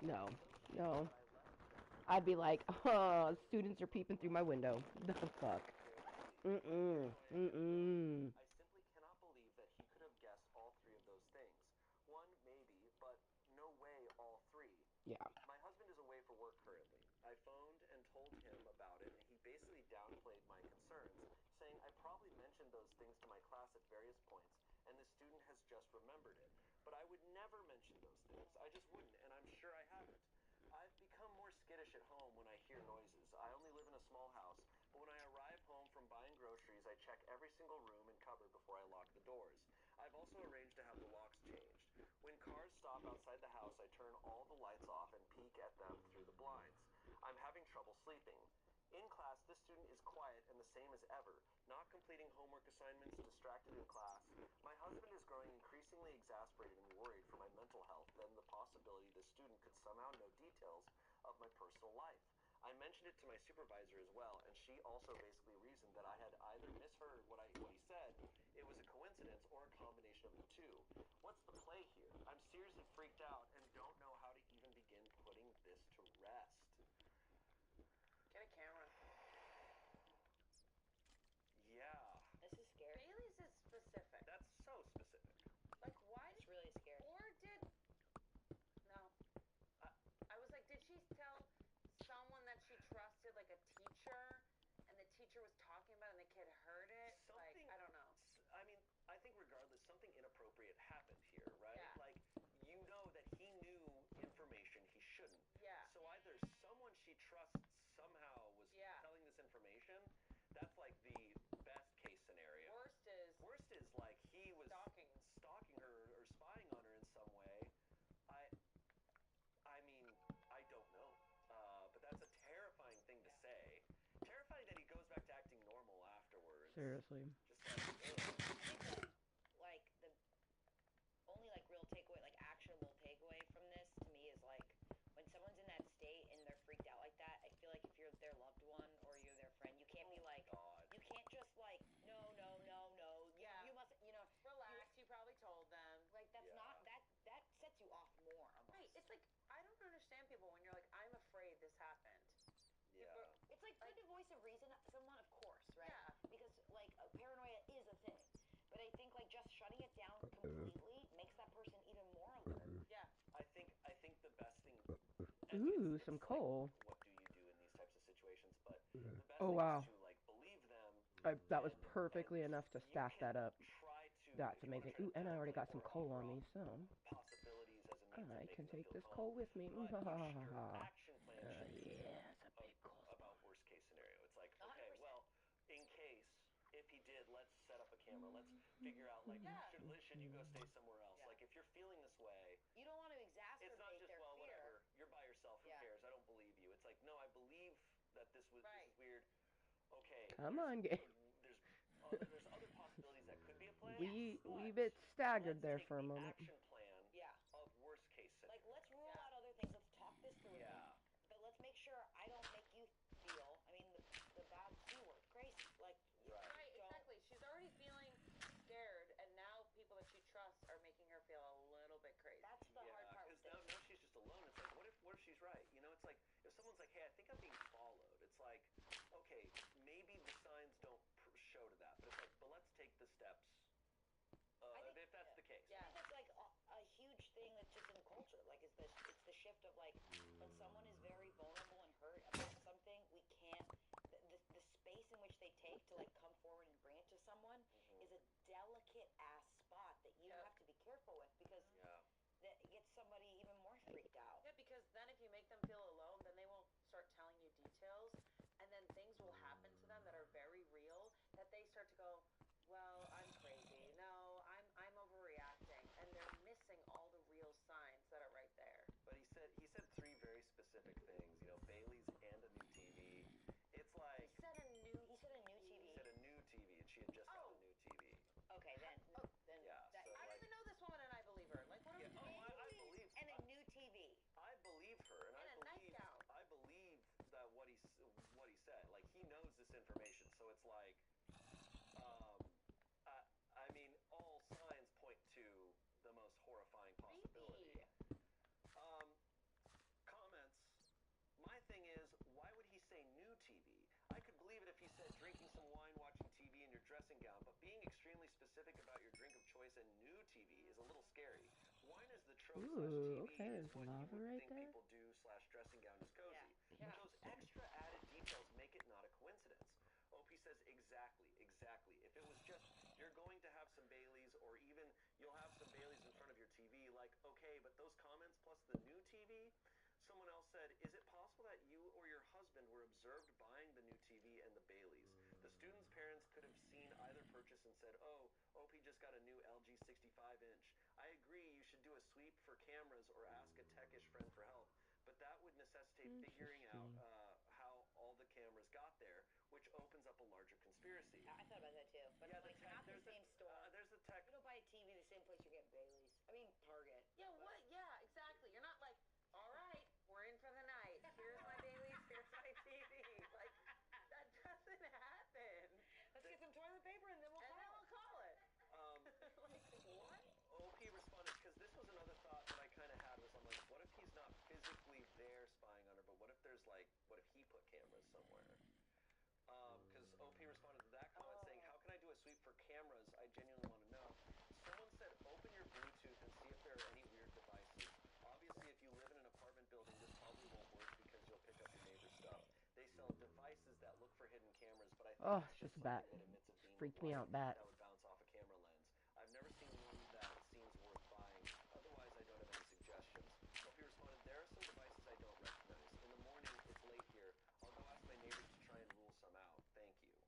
Speaker 1: No.
Speaker 4: So shocked
Speaker 1: No.
Speaker 4: that I left them.
Speaker 1: I'd be like, oh, students are peeping through my window. The fuck? Mm-mm. Mm-mm.
Speaker 4: I simply cannot believe that he could have guessed all three of those things. One, maybe, but no way all three.
Speaker 1: Yeah.
Speaker 4: My husband is away for work currently. I phoned and told him about it, and he basically downplayed my concerns, saying I probably mentioned those things to my class at various points, and the student has just remembered it. But I would never mention those things. I just wouldn't, and I'm sure I haven't. I've become more skittish at home when I hear noises. I only live in a small house, but when I arrive home from buying groceries, I check every single room and cupboard before I lock the doors. I've also arranged to have the locks changed. When cars stop outside the house, I turn all the lights off and peek at them through the blinds. I'm having trouble sleeping. In class, this student is quiet and the same as ever, not completing homework assignments, distracted in class. My husband is growing increasingly exasperated and worried for my mental health and the possibility this student could somehow know details of my personal life. I mentioned it to my supervisor as well, and she also basically reasoned that I had either misheard what he said, it was a coincidence, or a combination of the two. What's the play here? I'm seriously freaked out and don't know how to even begin putting this to rest.
Speaker 6: Get a camera.
Speaker 4: Yeah,
Speaker 5: This is scary.
Speaker 6: Bailey's is specific.
Speaker 4: that's so specific.
Speaker 6: Like, why
Speaker 5: It's
Speaker 6: did...
Speaker 5: really scary.
Speaker 6: Or did... No. I was like, did she tell someone that she trusted, like a teacher, and the teacher was talking about it and the kid heard it? Like,
Speaker 4: Something-
Speaker 6: I don't know.
Speaker 4: I mean, I think regardless, something inappropriate happened here, right?
Speaker 6: Yeah.
Speaker 4: Like, you know that he knew information he shouldn't.
Speaker 6: Yeah.
Speaker 4: So either someone she trusts somehow was
Speaker 6: Yeah.
Speaker 4: telling this information. That's like the best case scenario.
Speaker 6: Worst is
Speaker 4: like he was
Speaker 6: stalking.
Speaker 4: stalking her or spying on her in some way. I mean, I don't know. But that's a terrifying thing to say. Terrifying that he goes back to acting normal afterwards.
Speaker 1: Seriously.
Speaker 4: Just like, ugh.
Speaker 5: I think that, like, the only, like, real takeaway, like, actionable takeaway from this to me is, like, when someone's in that state and they're freaked out like that, I feel like if you're their loved one or you're their friend, you can't be like,
Speaker 4: God.
Speaker 5: you can't just, like, no.
Speaker 6: Yeah.
Speaker 5: You must,
Speaker 6: Relax, you probably told them.
Speaker 5: like, that's
Speaker 4: Yeah.
Speaker 5: not, that sets you off more, almost.
Speaker 6: Right, it's like, I don't understand people when you're like, I'm afraid this happened.
Speaker 4: Yeah.
Speaker 5: It's like, could the voice of reason someone, of course, right?
Speaker 6: Yeah.
Speaker 5: Because, like, paranoia is a thing. But I think, like, just shutting it down completely makes that person even more alert.
Speaker 6: Yeah.
Speaker 4: I think the best thing.
Speaker 1: Ooh,
Speaker 4: it's
Speaker 1: some
Speaker 4: like,
Speaker 1: coal.
Speaker 4: what do you do in these types of situations? But the best
Speaker 1: Oh,
Speaker 4: thing
Speaker 1: wow.
Speaker 4: is to like believe them.
Speaker 1: That was
Speaker 4: and
Speaker 1: perfectly enough to
Speaker 4: you
Speaker 1: staff
Speaker 4: can
Speaker 1: that up.
Speaker 4: Try to
Speaker 1: That's
Speaker 4: if you wanna
Speaker 1: amazing.
Speaker 4: try to
Speaker 1: Ooh, and I already got
Speaker 4: downplay
Speaker 1: some
Speaker 4: or
Speaker 1: coal on
Speaker 4: offer
Speaker 1: me,
Speaker 4: up
Speaker 1: so
Speaker 4: possibilities as a means of
Speaker 1: I
Speaker 4: making
Speaker 1: can
Speaker 4: them
Speaker 1: take
Speaker 4: feel
Speaker 1: this
Speaker 4: calm.
Speaker 1: coal with me.
Speaker 4: But your
Speaker 1: Ah,
Speaker 4: action plan should be
Speaker 1: yes, a big coal
Speaker 4: about worst case scenario. It's like,
Speaker 5: 100%.
Speaker 4: okay, well, in case if he did, let's set up a camera. Let's figure out like
Speaker 6: Yeah.
Speaker 4: should you go stay somewhere else?
Speaker 6: Yeah.
Speaker 4: Like if you're feeling this way,
Speaker 5: You don't want to exacerbate
Speaker 4: it's not just
Speaker 5: their
Speaker 4: well,
Speaker 5: fear.
Speaker 4: whatever. You're by yourself. Who
Speaker 5: Yeah.
Speaker 4: cares? I don't believe you. It's like no, I believe that this
Speaker 6: Right.
Speaker 4: is weird. Okay.
Speaker 1: come on, game.
Speaker 4: There's other possibilities that could be a play.
Speaker 1: We bit staggered there
Speaker 4: Let's
Speaker 1: for a
Speaker 4: take the
Speaker 1: moment.
Speaker 4: action plan
Speaker 5: Yeah.
Speaker 4: of worst case
Speaker 5: Like,
Speaker 4: scenario.
Speaker 5: let's rule
Speaker 6: Yeah.
Speaker 5: out other things. Let's talk this through.
Speaker 4: Yeah.
Speaker 5: But let's make sure I don't make you feel, I mean, the bad C word, crazy. Like,
Speaker 4: Right.
Speaker 6: Right,
Speaker 5: don't-
Speaker 6: exactly. She's already feeling scared, and now people that she trusts are making her feel a little bit crazy.
Speaker 5: That's the hard part with
Speaker 4: because
Speaker 5: this.
Speaker 4: now she's just alone. It's like, what if she's right? You know, it's like if someone's like, hey, I think I'm being followed. It's like, okay, maybe the signs don't show to that, but it's like, but let's take the steps.
Speaker 5: I think-
Speaker 4: If that's the case.
Speaker 5: I think that's like a huge thing that's just in culture. Like, it's the shift of like when someone is very vulnerable and hurt about something, we can't. The space in which they take to like come forward and bring it to someone is a delicate ass spot that you
Speaker 6: Yeah.
Speaker 5: have to be careful with because
Speaker 4: Yeah.
Speaker 5: that gets somebody even more freaked out.
Speaker 6: Yeah, because then if you make them feel alone, then they won't start telling you details, and then things will happen to them that are very real, that they start to go, well, I'm crazy. No, I'm overreacting, and they're missing all the real signs that are right there.
Speaker 4: But he said three very specific things. specific about your drink of choice and new TV is a little scary. Wine is the trope
Speaker 1: Ooh,
Speaker 4: slash
Speaker 1: okay,
Speaker 4: TV is
Speaker 1: there's
Speaker 4: what you
Speaker 1: lava
Speaker 4: would
Speaker 1: right
Speaker 4: think
Speaker 1: there.
Speaker 4: people do slash dressing gown is cozy.
Speaker 5: Yeah.
Speaker 4: But those extra added details make it not a coincidence. OP says exactly. If it was just you're going to have some Baileys or even you'll have some Baileys in front of your TV, like, okay, but those comments plus the new TV? Someone else said, is it possible that you or your husband were observed buying the new TV and the Baileys? The students' parents could have seen either purchase and said, oh, OP just got a new LG 65-inch. I agree you should do a sweep for cameras or ask a techish friend for help, but that would necessitate figuring out how all the cameras got there, which opens up a larger conspiracy.
Speaker 5: I thought about that too. But
Speaker 4: Yeah,
Speaker 5: like, not the same store.
Speaker 4: There's a tech.
Speaker 5: You don't buy a TV the same place you're getting Bailey's. I mean, Target.
Speaker 6: Yeah, what? Yeah, exactly. You're not like, all right, we're in for the night. Here's my Bailey's, here's my TV. Like, that doesn't happen.
Speaker 5: Let's get some toilet paper and then we'll
Speaker 6: And
Speaker 5: call
Speaker 6: then
Speaker 5: it.
Speaker 6: we'll call it.
Speaker 4: Like, what? OP responded, because this was another thought that I kind of had, was I'm like, what if he's not physically there spying on her, but what if there's like, what if he put cameras somewhere? Because OP responded to that comment saying, how can I do a sweep for cameras? I genuinely want to know. Someone said, open your Bluetooth and see if there are any weird devices. Obviously, if you live in an apartment building, this probably won't work because you'll pick up your neighbor's stuff. They sell devices that look for hidden cameras, but I think it's just
Speaker 1: a bat.
Speaker 4: something that emits a beam
Speaker 1: Freaked
Speaker 4: of
Speaker 1: me
Speaker 4: light
Speaker 1: out, bat.
Speaker 4: that would bounce off a camera lens. I've never seen one that seems worth buying. Otherwise, I don't have any suggestions. OP responded, there are some devices I don't recognize. In the morning, it's late here. I'll go ask my neighbors to try and rule some out. Thank you.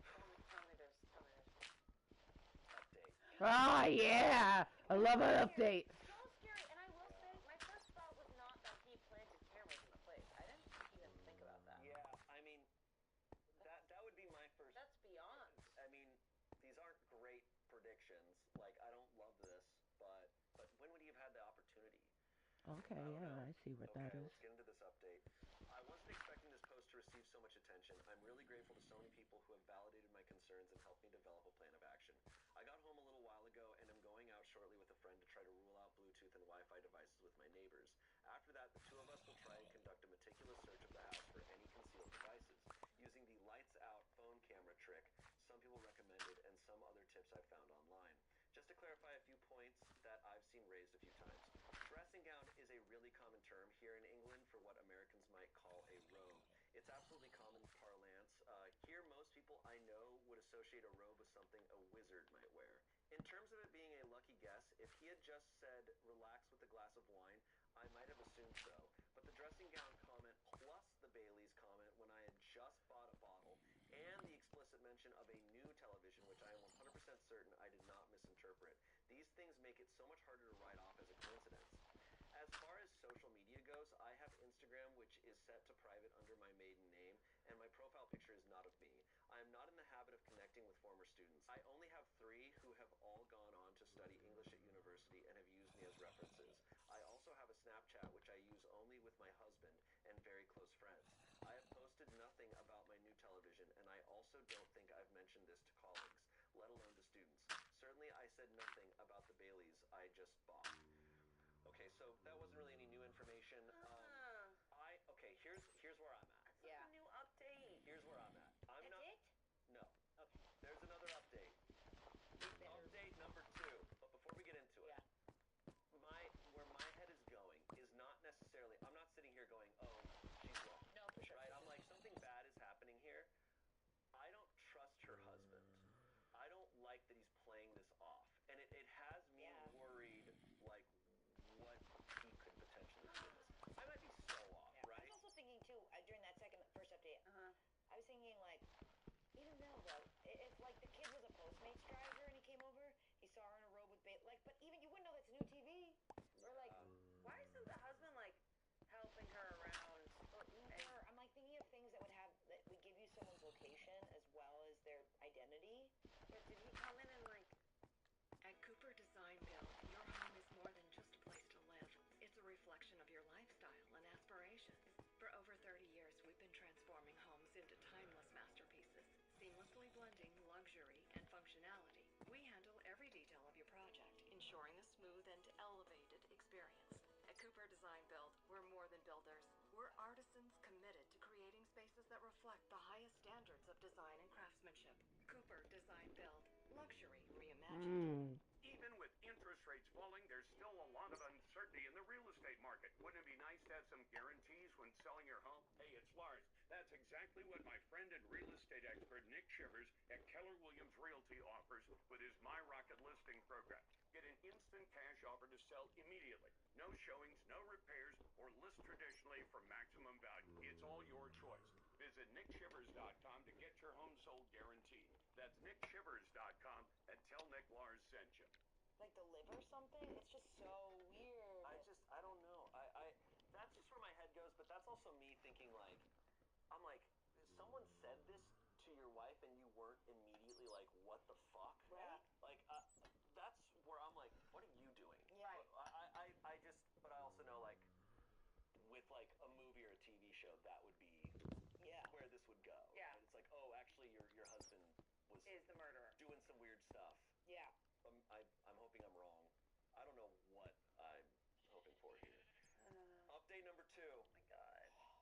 Speaker 6: Tell me there's
Speaker 4: Update.
Speaker 1: Ah, yeah! I love an update.
Speaker 6: so scary. And I will say, my first thought was not that he planted cameras in the place. I didn't even think about that.
Speaker 4: Yeah, I mean, that would be my first.
Speaker 6: That's beyond.
Speaker 4: I mean, these aren't great predictions. Like, I don't love this, but when would he have had the opportunity?
Speaker 1: Okay,
Speaker 4: I don't know.
Speaker 1: yeah, I see what that is.
Speaker 4: Let's get into this update. I wasn't expecting this post to receive so much attention. I'm really grateful to so many people who have validated my concerns and helped me develop a plan of action. I got home a little while ago and am going out shortly with a friend to try to rule out Bluetooth and Wi-Fi devices with my neighbors. After that, the two of us will try and conduct a meticulous search of the house for any concealed devices, using the lights out phone camera trick some people recommended and some other tips I've found online. Just to clarify a few points that I've seen raised a few times. Dressing gown is a really common term here in England for what Americans might call a robe. It's absolutely common parlance. Here, most people I know would associate a robe with something a wizard might wear. In terms of it being a lucky guess, if he had just said, relax with a glass of wine, I might have assumed so. But the dressing gown comment plus the Bailey's comment when I had just bought a bottle and the explicit mention of a new television, which I am 100% certain I did not misinterpret. These things make it so much harder to write off as a coincidence. As far as social media goes, I have Instagram, which is set to private under my maiden name, and my profile picture is not of me. I am not in the habit of connecting with former students. I only have 3 who have all gone on to study English at university and have used me as references. I also have a Snapchat, which I use only with my husband and very close friends. I have posted nothing about my new television, and I also don't think I've mentioned this to colleagues, let alone to students. Certainly, I said nothing about the Baileys I just bought. Okay, so that wasn't really any new information. Here's where I'm at.
Speaker 6: That's a new update.
Speaker 4: Here's where I'm at. I'm
Speaker 5: That's
Speaker 4: not.
Speaker 5: it?
Speaker 4: No.
Speaker 5: Okay.
Speaker 4: There's another update. Update number 2. But before we get into it, where my head is going is not necessarily. I'm not sitting here going, oh, she's wrong.
Speaker 5: No, for sure.
Speaker 4: Right? I'm like, something bad is happening here. I don't trust her husband. I don't like that he's playing this off, and it has me worried, like, what he could potentially do in this. I might be so off,
Speaker 5: Yeah.
Speaker 4: right?
Speaker 5: I was also thinking too during that first update. I was thinking like, even though if like the kid was a Postmates driver and he came over, he saw her in a robe with like, but even you wouldn't know that's a new TV. Or like,
Speaker 6: Why isn't the husband like helping her around?
Speaker 5: or Uber. I'm like thinking of things that would give you someone's location as well as their identity.
Speaker 6: But did he come in and like?
Speaker 7: At Cooper Design Build, your home is more than just a place to live. It's a reflection of your lifestyle and aspirations. For over 30 years, we've been transforming homes into timeless masterpieces, seamlessly blending luxury and functionality. We handle every detail of your project, ensuring a smooth and elevated experience. At Cooper Design Build, we're more than builders. We're artisans committed to creating spaces that reflect the highest standards of design and craftsmanship. Cooper Design Build. Luxury reimagined.
Speaker 9: Even with interest rates falling, there's still a lot of uncertainty in the real estate market. Wouldn't it be nice to have some guarantees when selling your home? Hey, it's Lars. That's exactly what my friend and real estate expert Nick Shivers at Keller Williams Realty offers with his My Rocket listing program. Get an instant cash offer to sell immediately. No showings, no repairs, or list traditionally for maximum value. It's all your choice. Visit nickshivers.com to get your home sold guaranteed. That's nickshivers.com and tell Nick Lars sent you.
Speaker 5: Like deliver something? It's just so weird.
Speaker 4: I don't know. That's just where my head goes, but that's also me thinking like, I'm like, someone said this to your wife and you weren't immediately like, what the fuck?
Speaker 5: Right.
Speaker 4: Like, that's where I'm like, what are you doing?
Speaker 5: Yeah.
Speaker 4: But I also know like, with like a movie or a TV show, that would be where this would go.
Speaker 6: Yeah.
Speaker 4: And it's like, oh, actually, your husband
Speaker 6: Is the murderer.
Speaker 4: doing some weird stuff.
Speaker 5: Yeah.
Speaker 4: I'm hoping I'm wrong. I don't know what I'm hoping for here. Update number 2.
Speaker 6: Oh my god.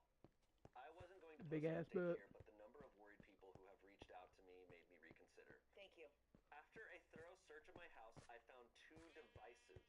Speaker 4: I wasn't going to
Speaker 1: Big
Speaker 4: post an
Speaker 1: ass
Speaker 4: update
Speaker 1: book.
Speaker 4: here, but the number of worried people who have reached out to me made me reconsider.
Speaker 5: Thank you.
Speaker 4: After a thorough search of my house, I found 2 devices.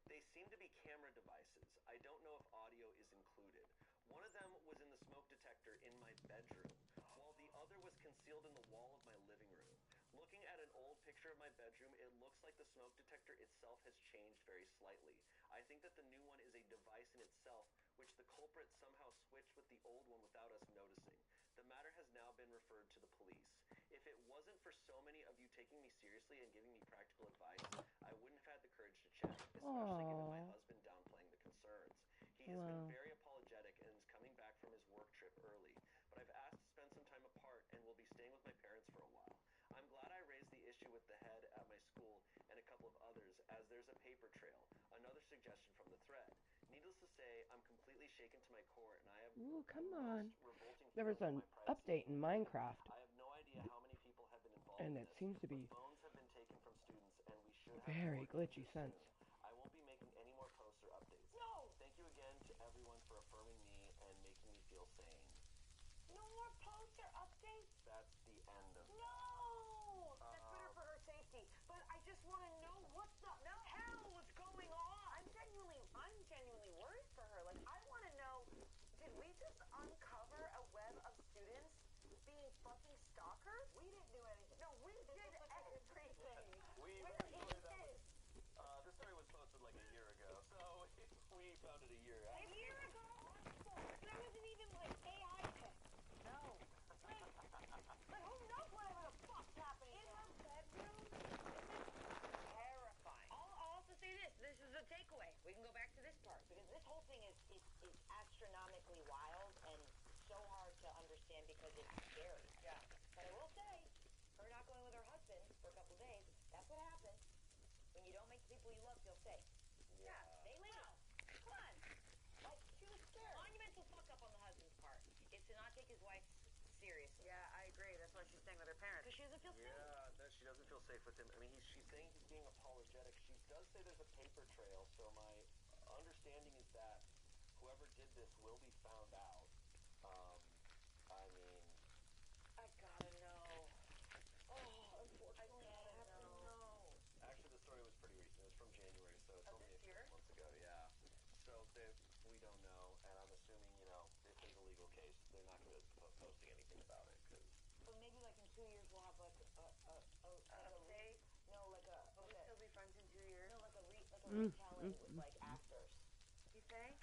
Speaker 4: They seem to be camera devices. I don't know if audio is included. One of them was in the smoke detector in my bedroom, while the other was concealed in the wall of my living room. Looking at an old picture of my bedroom, it looks like the smoke detector itself has changed very slightly. I think that the new one is a device in itself, which the culprit somehow switched with the old one without us noticing. The matter has now been referred to the police. If it wasn't for so many of you taking me seriously and giving me practical advice, I wouldn't have had the courage to check, especially given my husband downplaying the concerns. He has been very apologetic and is coming back from his work trip early, but I've asked to spend some time apart and will be staying with my parents for a while. I'm glad I raised the issue with the head at my school and a couple of others, as there's a paper trail, another suggestion from the thread. Needless to say, I'm completely shaken to my core, and I have
Speaker 1: come
Speaker 4: the
Speaker 1: on.
Speaker 4: most revolting
Speaker 1: There was
Speaker 4: feeling
Speaker 1: an
Speaker 4: in my privacy.
Speaker 1: update in Minecraft,
Speaker 4: I have no idea how many people have been involved
Speaker 1: and
Speaker 4: in
Speaker 1: it
Speaker 4: this,
Speaker 1: seems to
Speaker 4: but
Speaker 1: be
Speaker 4: phones have been taken from students, and we should have
Speaker 1: very
Speaker 4: more
Speaker 1: glitchy
Speaker 4: images
Speaker 1: sense.
Speaker 4: soon. I won't be making any more posts or updates.
Speaker 5: No!
Speaker 4: Thank you again to everyone for affirming me and making me feel sane.
Speaker 5: No more posts or updates?
Speaker 4: That's the end of
Speaker 5: No!
Speaker 6: That's better for her safety. But I just want to know what the hell was going on. I'm genuinely worried for her. Like, I want to know, did we just uncover a web of students being fucking stalkers? We didn't do anything. No, we did everything. Where is this?
Speaker 4: This story was posted like a year ago, so we found it a year
Speaker 5: A
Speaker 4: after.
Speaker 5: year ago? There wasn't even like AI tech.
Speaker 6: No. Like, who knows whatever the fuck's happening
Speaker 5: In
Speaker 6: in
Speaker 5: her bedroom?
Speaker 6: Terrifying.
Speaker 5: I'll also say this. This is a takeaway. We can go back to this part because this whole thing is astronomically wild and so hard to understand because it's scary.
Speaker 6: Yeah.
Speaker 5: But I will say, her not going with her husband for a couple of days, that's what happens when you don't make the people you love feel safe.
Speaker 6: Yeah.
Speaker 5: They leave. Come on. Like, she was scared. Monumental fuck up on the husband's part is to not take his wife seriously.
Speaker 6: Yeah, I agree. That's why she's staying with her parents.
Speaker 5: Because she doesn't feel safe.
Speaker 4: Yeah, no, she doesn't feel safe with him. I mean, she's saying he's being apologetic. She does say there's a paper trail, so my understanding is that whoever did this will be found out. I mean,
Speaker 5: I gotta know. Oh, unfortunately, I have to know.
Speaker 4: actually, the story was pretty recent. It was from January, so it's
Speaker 6: Of
Speaker 4: only
Speaker 6: this
Speaker 4: a
Speaker 6: year?
Speaker 4: couple months ago. Yeah. So we don't know, and I'm assuming, if there's a legal case, they're not going to be posting anything about it.
Speaker 5: So maybe like in 2 years we'll have like
Speaker 6: Update?
Speaker 5: no, like a
Speaker 6: Will we still be friends in 2 years?
Speaker 5: no, like a retelling with like actors.
Speaker 6: You think?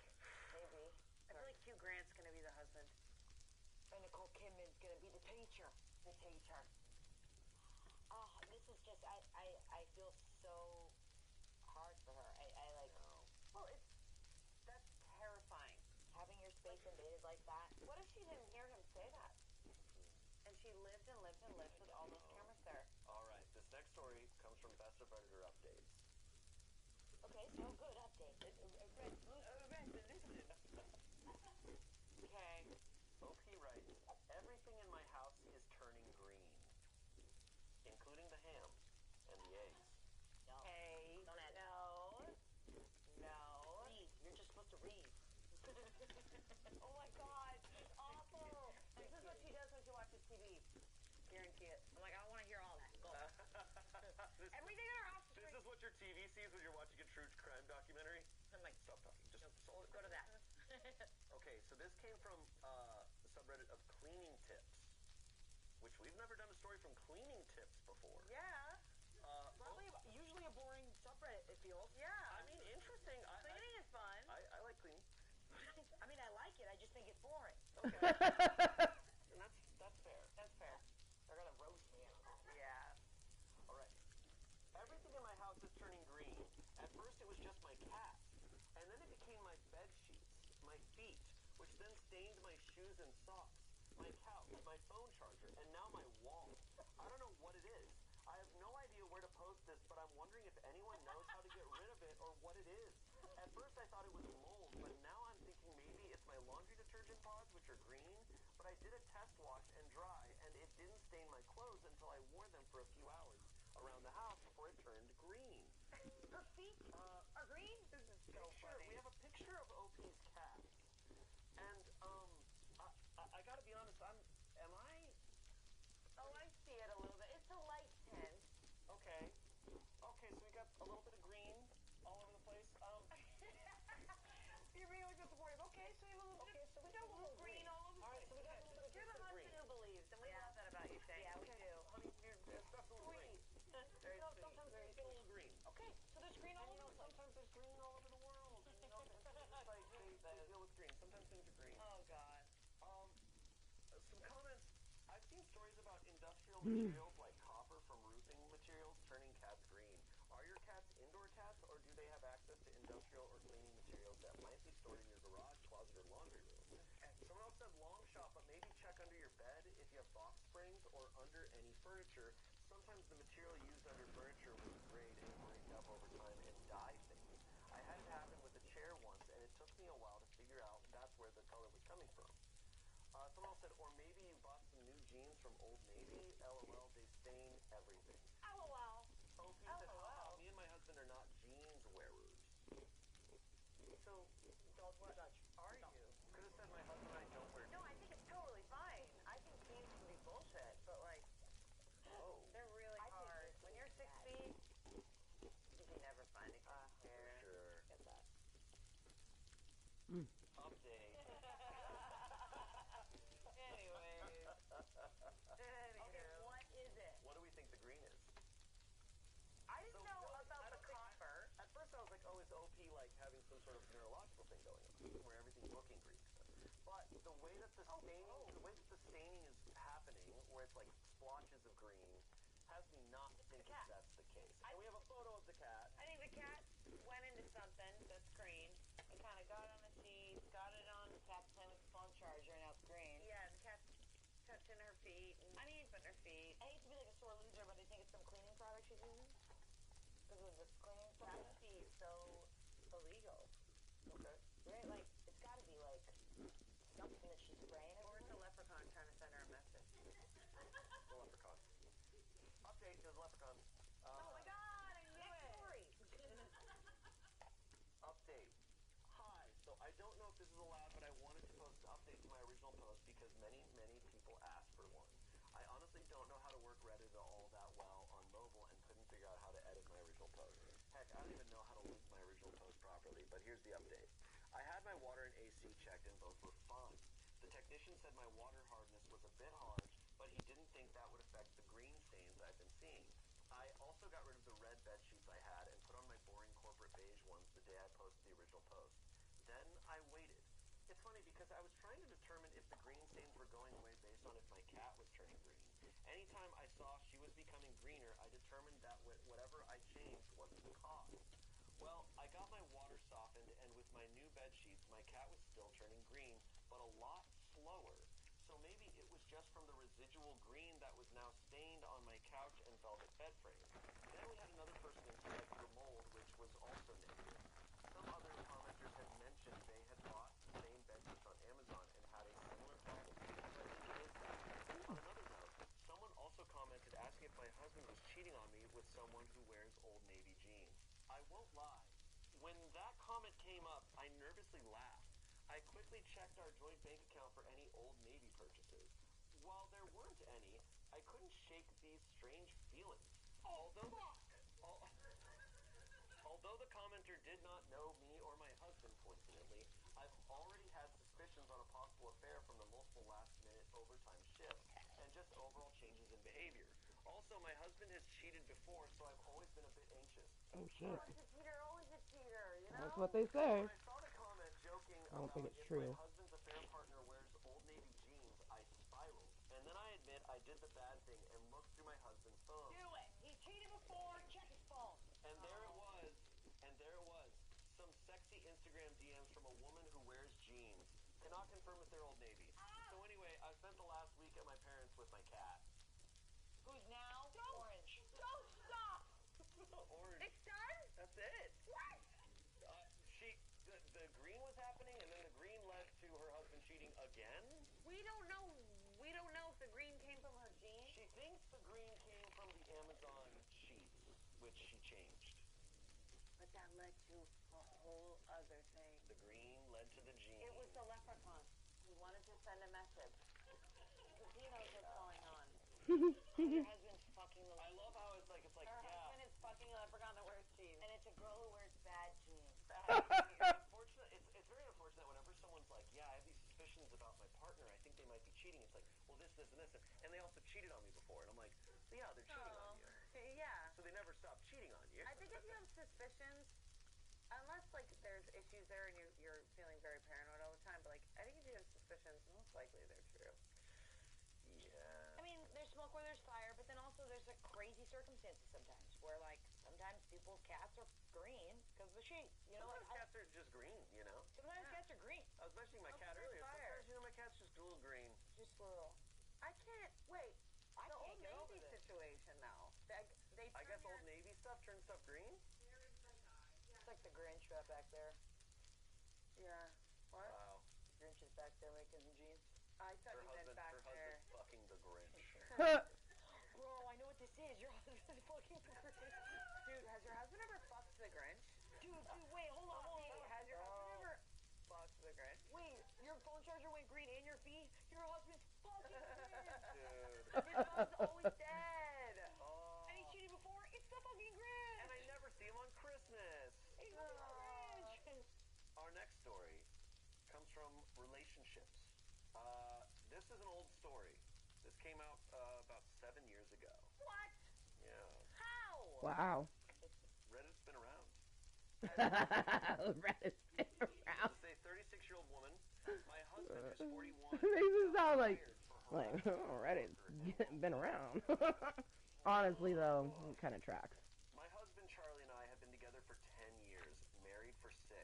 Speaker 5: Maybe.
Speaker 6: I feel like Hugh Grant's gonna be the husband.
Speaker 5: And Nicole Kidman's gonna be the teacher. The teacher. Oh, this is just I feel so hard for her. I like
Speaker 6: Well, that's terrifying.
Speaker 5: having your space invaded like that.
Speaker 6: What if she didn't hear him say that? And she lived and lived and lived with all those cameras there.
Speaker 4: All right, this next story comes from Best of Predator Updates.
Speaker 5: Okay, so good update.
Speaker 6: Okay.
Speaker 4: OP writes, everything in my house is turning green, including the ham and the eggs.
Speaker 5: No.
Speaker 6: Hey.
Speaker 5: Don't add
Speaker 6: No.
Speaker 5: Read. You're just supposed to read. Oh my god, it's awful. TV. Guarantee it. I'm like, I want to hear all that. Go. Everything in our house is
Speaker 4: This is what your TV sees when you're watching a true crime documentary?
Speaker 5: I'm like,
Speaker 4: Stop talking. Just
Speaker 5: go to that.
Speaker 4: Okay, so this came from the subreddit of cleaning tips, which we've never done a story from cleaning tips before.
Speaker 5: Yeah.
Speaker 4: Probably
Speaker 5: Usually a boring subreddit, it feels. Yeah.
Speaker 4: I mean, interesting.
Speaker 5: Cleaning is fun.
Speaker 4: I like cleaning.
Speaker 5: I mean, I like it. I just think it's boring.
Speaker 4: Okay. And that's fair.
Speaker 5: That's fair.
Speaker 4: They're gonna roast me.
Speaker 5: Yeah.
Speaker 4: All right. Everything in my house is turning green. At first, it was just my cat, and then it became my bed sheets, my feet, which then stained my shoes and socks, my couch, my phone charger, and now my wall. I don't know what it is. I have no idea where to post this, but I'm wondering if anyone knows how to get rid of it or what it is. At first, I thought it was mold, but now I'm thinking maybe it's my laundry detergent pods, which are green. But I did a test wash and dry, and it didn't stain my clothes until I wore them for a few hours around the house before it turned green.
Speaker 5: Her feet are green? This is so funny.
Speaker 4: We have a picture of OP's cat, and I gotta be honest. Am I?
Speaker 5: Oh, I see it a little bit. It's a light tint.
Speaker 4: Okay. Okay, so we got a little bit of green all over the place.
Speaker 5: You're being like disappointed. Okay, so we have a little bit. So we got a little green all over the
Speaker 4: All right,
Speaker 5: place.
Speaker 4: so we got a little bit of
Speaker 5: You're the
Speaker 4: green.
Speaker 5: husband who believes, and we love that about you, Shane. Yeah, we do.
Speaker 4: Honey, it's definitely green.
Speaker 5: Very
Speaker 4: No,
Speaker 5: sweet.
Speaker 4: sometimes
Speaker 5: Very
Speaker 4: there's a little green.
Speaker 5: Okay, so there's green all
Speaker 4: And,
Speaker 5: over the place.
Speaker 4: sometimes there's green all over the world. You know, it's like they deal with green. Sometimes things are green.
Speaker 5: Oh, God.
Speaker 4: Some comments. I've seen stories about industrial materials like copper from roofing materials turning cats green. Are your cats indoor cats, or do they have access to industrial or cleaning materials that might be stored in your garage, closet, or laundry room? Someone else said long shot, but maybe check under your bed if you have box springs or under any furniture. Sometimes the material used under furniture will degrade and break up over time and dye things. I had it happen with a chair once, and it took me a while to figure out that's where the color was coming from. Someone else said, or maybe you bought some new jeans from Old Navy. LOL, they stain everything.
Speaker 5: LOL.
Speaker 4: OP said, haha, me and my husband are not jeans wearers. So,
Speaker 5: Don't what are you?
Speaker 4: could have said my husband and I don't wear
Speaker 5: No, I think it's totally fine. I think jeans can be bullshit, but like,
Speaker 4: Oh.
Speaker 5: they're really hard. When you're 6 feet, you can never find a good pair.
Speaker 4: Sure.
Speaker 5: Get that.
Speaker 4: Update.
Speaker 5: Anyways. Okay, what is it?
Speaker 4: What do we think the green is?
Speaker 5: I didn't know about the copper.
Speaker 4: At first I was like, oh, is OP like having some sort of neurological thing going on, where everything's looking green? But the way that the staining is happening, where it's like splotches of green, has me not thinking that's the case. And we have a photo of the cat.
Speaker 5: I think the cat went into something that's green and kind of got on the sheets, got it on the cat's playing with the phone charger, and now it's green. Yeah, the cat's touching her feet. And, putting her feet. I hate to be like a sore loser, but I think it's some cleaning product she's using. Because it was this cleaning product. That would be so illegal.
Speaker 4: Okay.
Speaker 5: Right? Like, it's got to be like something that she's spraying. Or it's a leprechaun trying to send her a message.
Speaker 4: The leprechaun. Update, there's a leprechaun.
Speaker 5: Oh my God, I knew it. Story.
Speaker 4: Update. Hi. So I don't know if this is allowed, but I wanted to post an update to my original post because many people asked for one. I honestly don't know how to work Reddit all that well on mobile and couldn't figure out how to edit my original post. Heck, I don't even know how to link my original post properly, but here's the update. I had my water and AC checked and both were fine. The technician said my water hardness was a bit harsh, but he didn't think that would affect the green stains I've been seeing. I also got rid of the red bed sheets I had and put on my boring corporate beige ones the day I posted the original post. Then I waited. It's funny because I was trying to determine if the green stains were going away based on if my cat was turning green. Anytime I saw she was becoming greener, I determined that whatever I changed wasn't the cause. Well, I got my water softened, and with my new bed sheets, my cat was still turning green, but a lot slower. So maybe it was just from the residual green that was now stained on my couch and velvet bed frame. Then we had another person inspect the mold, which was also negative. Some other commenters had mentioned they had bought the same bed sheets on Amazon and had a similar problem. So I think it is that. On another note, someone also commented asking if my husband was cheating on me with someone who wears Old Navy jeans. I won't lie. When that comment came up, I nervously laughed. I quickly checked our joint bank account for any Old Navy purchases. while there weren't any, I couldn't shake these strange feelings. Although Although the commenter did not know me or my husband, coincidentally, I've already had suspicions on a possible affair from the multiple last-minute overtime shifts and just overall changes in behavior. Also, my husband has cheated before, so I've always been a bit anxious.
Speaker 1: Oh, shit.
Speaker 6: Once a cheater, always a cheater, you know?
Speaker 1: That's what they say.
Speaker 4: When I saw the comment joking
Speaker 1: I don't think
Speaker 4: about
Speaker 1: it's
Speaker 4: if
Speaker 1: true.
Speaker 4: my husband's affair partner wears Old Navy jeans, I spiraled. And then I admit I did the bad thing and looked through my husband's phone.
Speaker 5: Do it. He cheated before. Check his phone.
Speaker 4: And there it was. Some sexy Instagram DMs from a woman who wears jeans. Cannot confirm if they're Old Navy. So anyway, I spent the last week at my parents' with my cat.
Speaker 5: Who's now orange?
Speaker 6: Don't stop!
Speaker 4: Orange.
Speaker 6: It's done?
Speaker 4: That's it.
Speaker 6: What?
Speaker 4: The green was happening, and then the green led to her husband cheating again.
Speaker 6: We don't know. We don't know if the green came from her jeans.
Speaker 4: She thinks the green came from the Amazon sheets, which she changed.
Speaker 6: But that led to a whole other thing.
Speaker 4: The green led to the jeans.
Speaker 6: It was the leprechaun. He wanted to send a message. Because he knows what's going on.
Speaker 5: Your husband's fucking the
Speaker 4: I love how it's like
Speaker 6: Her husband is fucking a leprechaun that wears jeans.
Speaker 5: and it's a girl who wears bad jeans.
Speaker 4: It's very unfortunate whenever someone's like, yeah, I have these suspicions about my partner. I think they might be cheating. It's like, well, this, and this, and they also cheated on me before. And I'm like, yeah, they're cheating on you.
Speaker 6: Yeah.
Speaker 4: So they never stop cheating on you.
Speaker 6: I think if you have suspicions, unless like there's issues there and you're feeling very paranoid all the time, but like I think if you have suspicions, most likely they're true.
Speaker 4: Yeah.
Speaker 5: I mean, there's smoke where there's fire, but then also there's like crazy circumstances sometimes where like sometimes people's cats are green because of the sheets. You know,
Speaker 4: Sometimes
Speaker 5: like
Speaker 4: cats are just green, you know?
Speaker 5: sometimes cats are green.
Speaker 4: I was mentioning my
Speaker 6: Oh,
Speaker 4: cat
Speaker 6: there's
Speaker 4: earlier.
Speaker 6: fire.
Speaker 4: Sometimes, my cat's just a little green.
Speaker 5: Just a little.
Speaker 6: I can't wait.
Speaker 5: I
Speaker 6: The
Speaker 5: can't
Speaker 6: Old
Speaker 5: get over
Speaker 6: Navy
Speaker 5: this.
Speaker 6: situation though. They
Speaker 4: I guess
Speaker 6: turn
Speaker 4: Old Navy stuff turns stuff green?
Speaker 5: It's like the Grinch up back there.
Speaker 6: Yeah. What?
Speaker 4: Wow.
Speaker 5: Grinch is back there making jeans.
Speaker 6: I thought you meant back
Speaker 4: Her
Speaker 6: there.
Speaker 4: husband's fucking the Grinch.
Speaker 5: Bro, I know what this is. Your husband's fucking the Grinch.
Speaker 6: Dude, has your husband ever fucked the Grinch?
Speaker 5: Dude, wait, hold on.
Speaker 6: Hey, has your husband ever fucked the Grinch?
Speaker 5: Wait, your phone charger went green and your feet? Your husband's fucking Grinch.
Speaker 4: Dude.
Speaker 6: His mom's always dead.
Speaker 4: Oh.
Speaker 5: And he cheated before? It's the fucking Grinch.
Speaker 4: And I never see him on Christmas.
Speaker 5: He's the Grinch.
Speaker 4: Our next story comes from relationships. This is an old story. This came out about 7 years ago.
Speaker 6: What?
Speaker 4: Yeah.
Speaker 6: How?
Speaker 1: Wow.
Speaker 4: Reddit's been around.
Speaker 1: Reddit's been around.
Speaker 4: This is a 36-year-old woman. My husband is 41.
Speaker 1: Makes it sound like,
Speaker 4: fired for
Speaker 1: oh, Reddit's been around. Honestly, though, it kind of tracks.
Speaker 4: My husband Charlie and I have been together for 10 years, married for 6.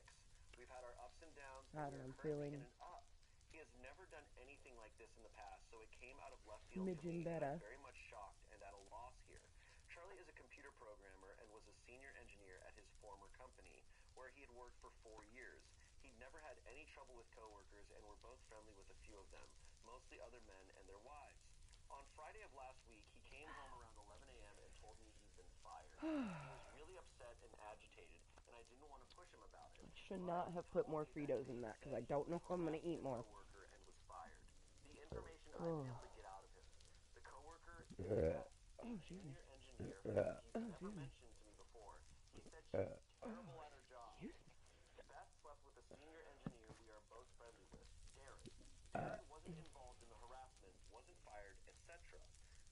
Speaker 4: We've had our ups and downs,
Speaker 1: I
Speaker 4: and
Speaker 1: don't
Speaker 4: we're
Speaker 1: know,
Speaker 4: currently
Speaker 1: feeling
Speaker 4: in an up. He has never done anything like this in the past, so it came out of left field for
Speaker 1: smidgen
Speaker 4: me, and
Speaker 1: better.
Speaker 4: I'm very much shocked and at a loss here. Charlie is a computer programmer and was a senior engineer at his former company, where he had worked for 4 years. He'd never had any trouble with coworkers, and were both friendly with a few of them, mostly other men and their wives. On Friday of last week, he came home around 11 a.m. and told me he'd been fired. He was really upset and agitated, and I didn't want to push him about it.
Speaker 1: Should not have put more Fritos in that, because I don't know if I'm going to eat more.
Speaker 4: Coworker and was fired. The information I
Speaker 1: Oh.
Speaker 4: was able to get out of him. The coworker is a
Speaker 1: Oh, excuse me.
Speaker 4: senior engineer who he's never mentioned to me before. He said she's terrible at her job. Beth slept with a senior engineer we are both friendly with, Darren. Darren wasn't involved in the harassment, wasn't fired, etc.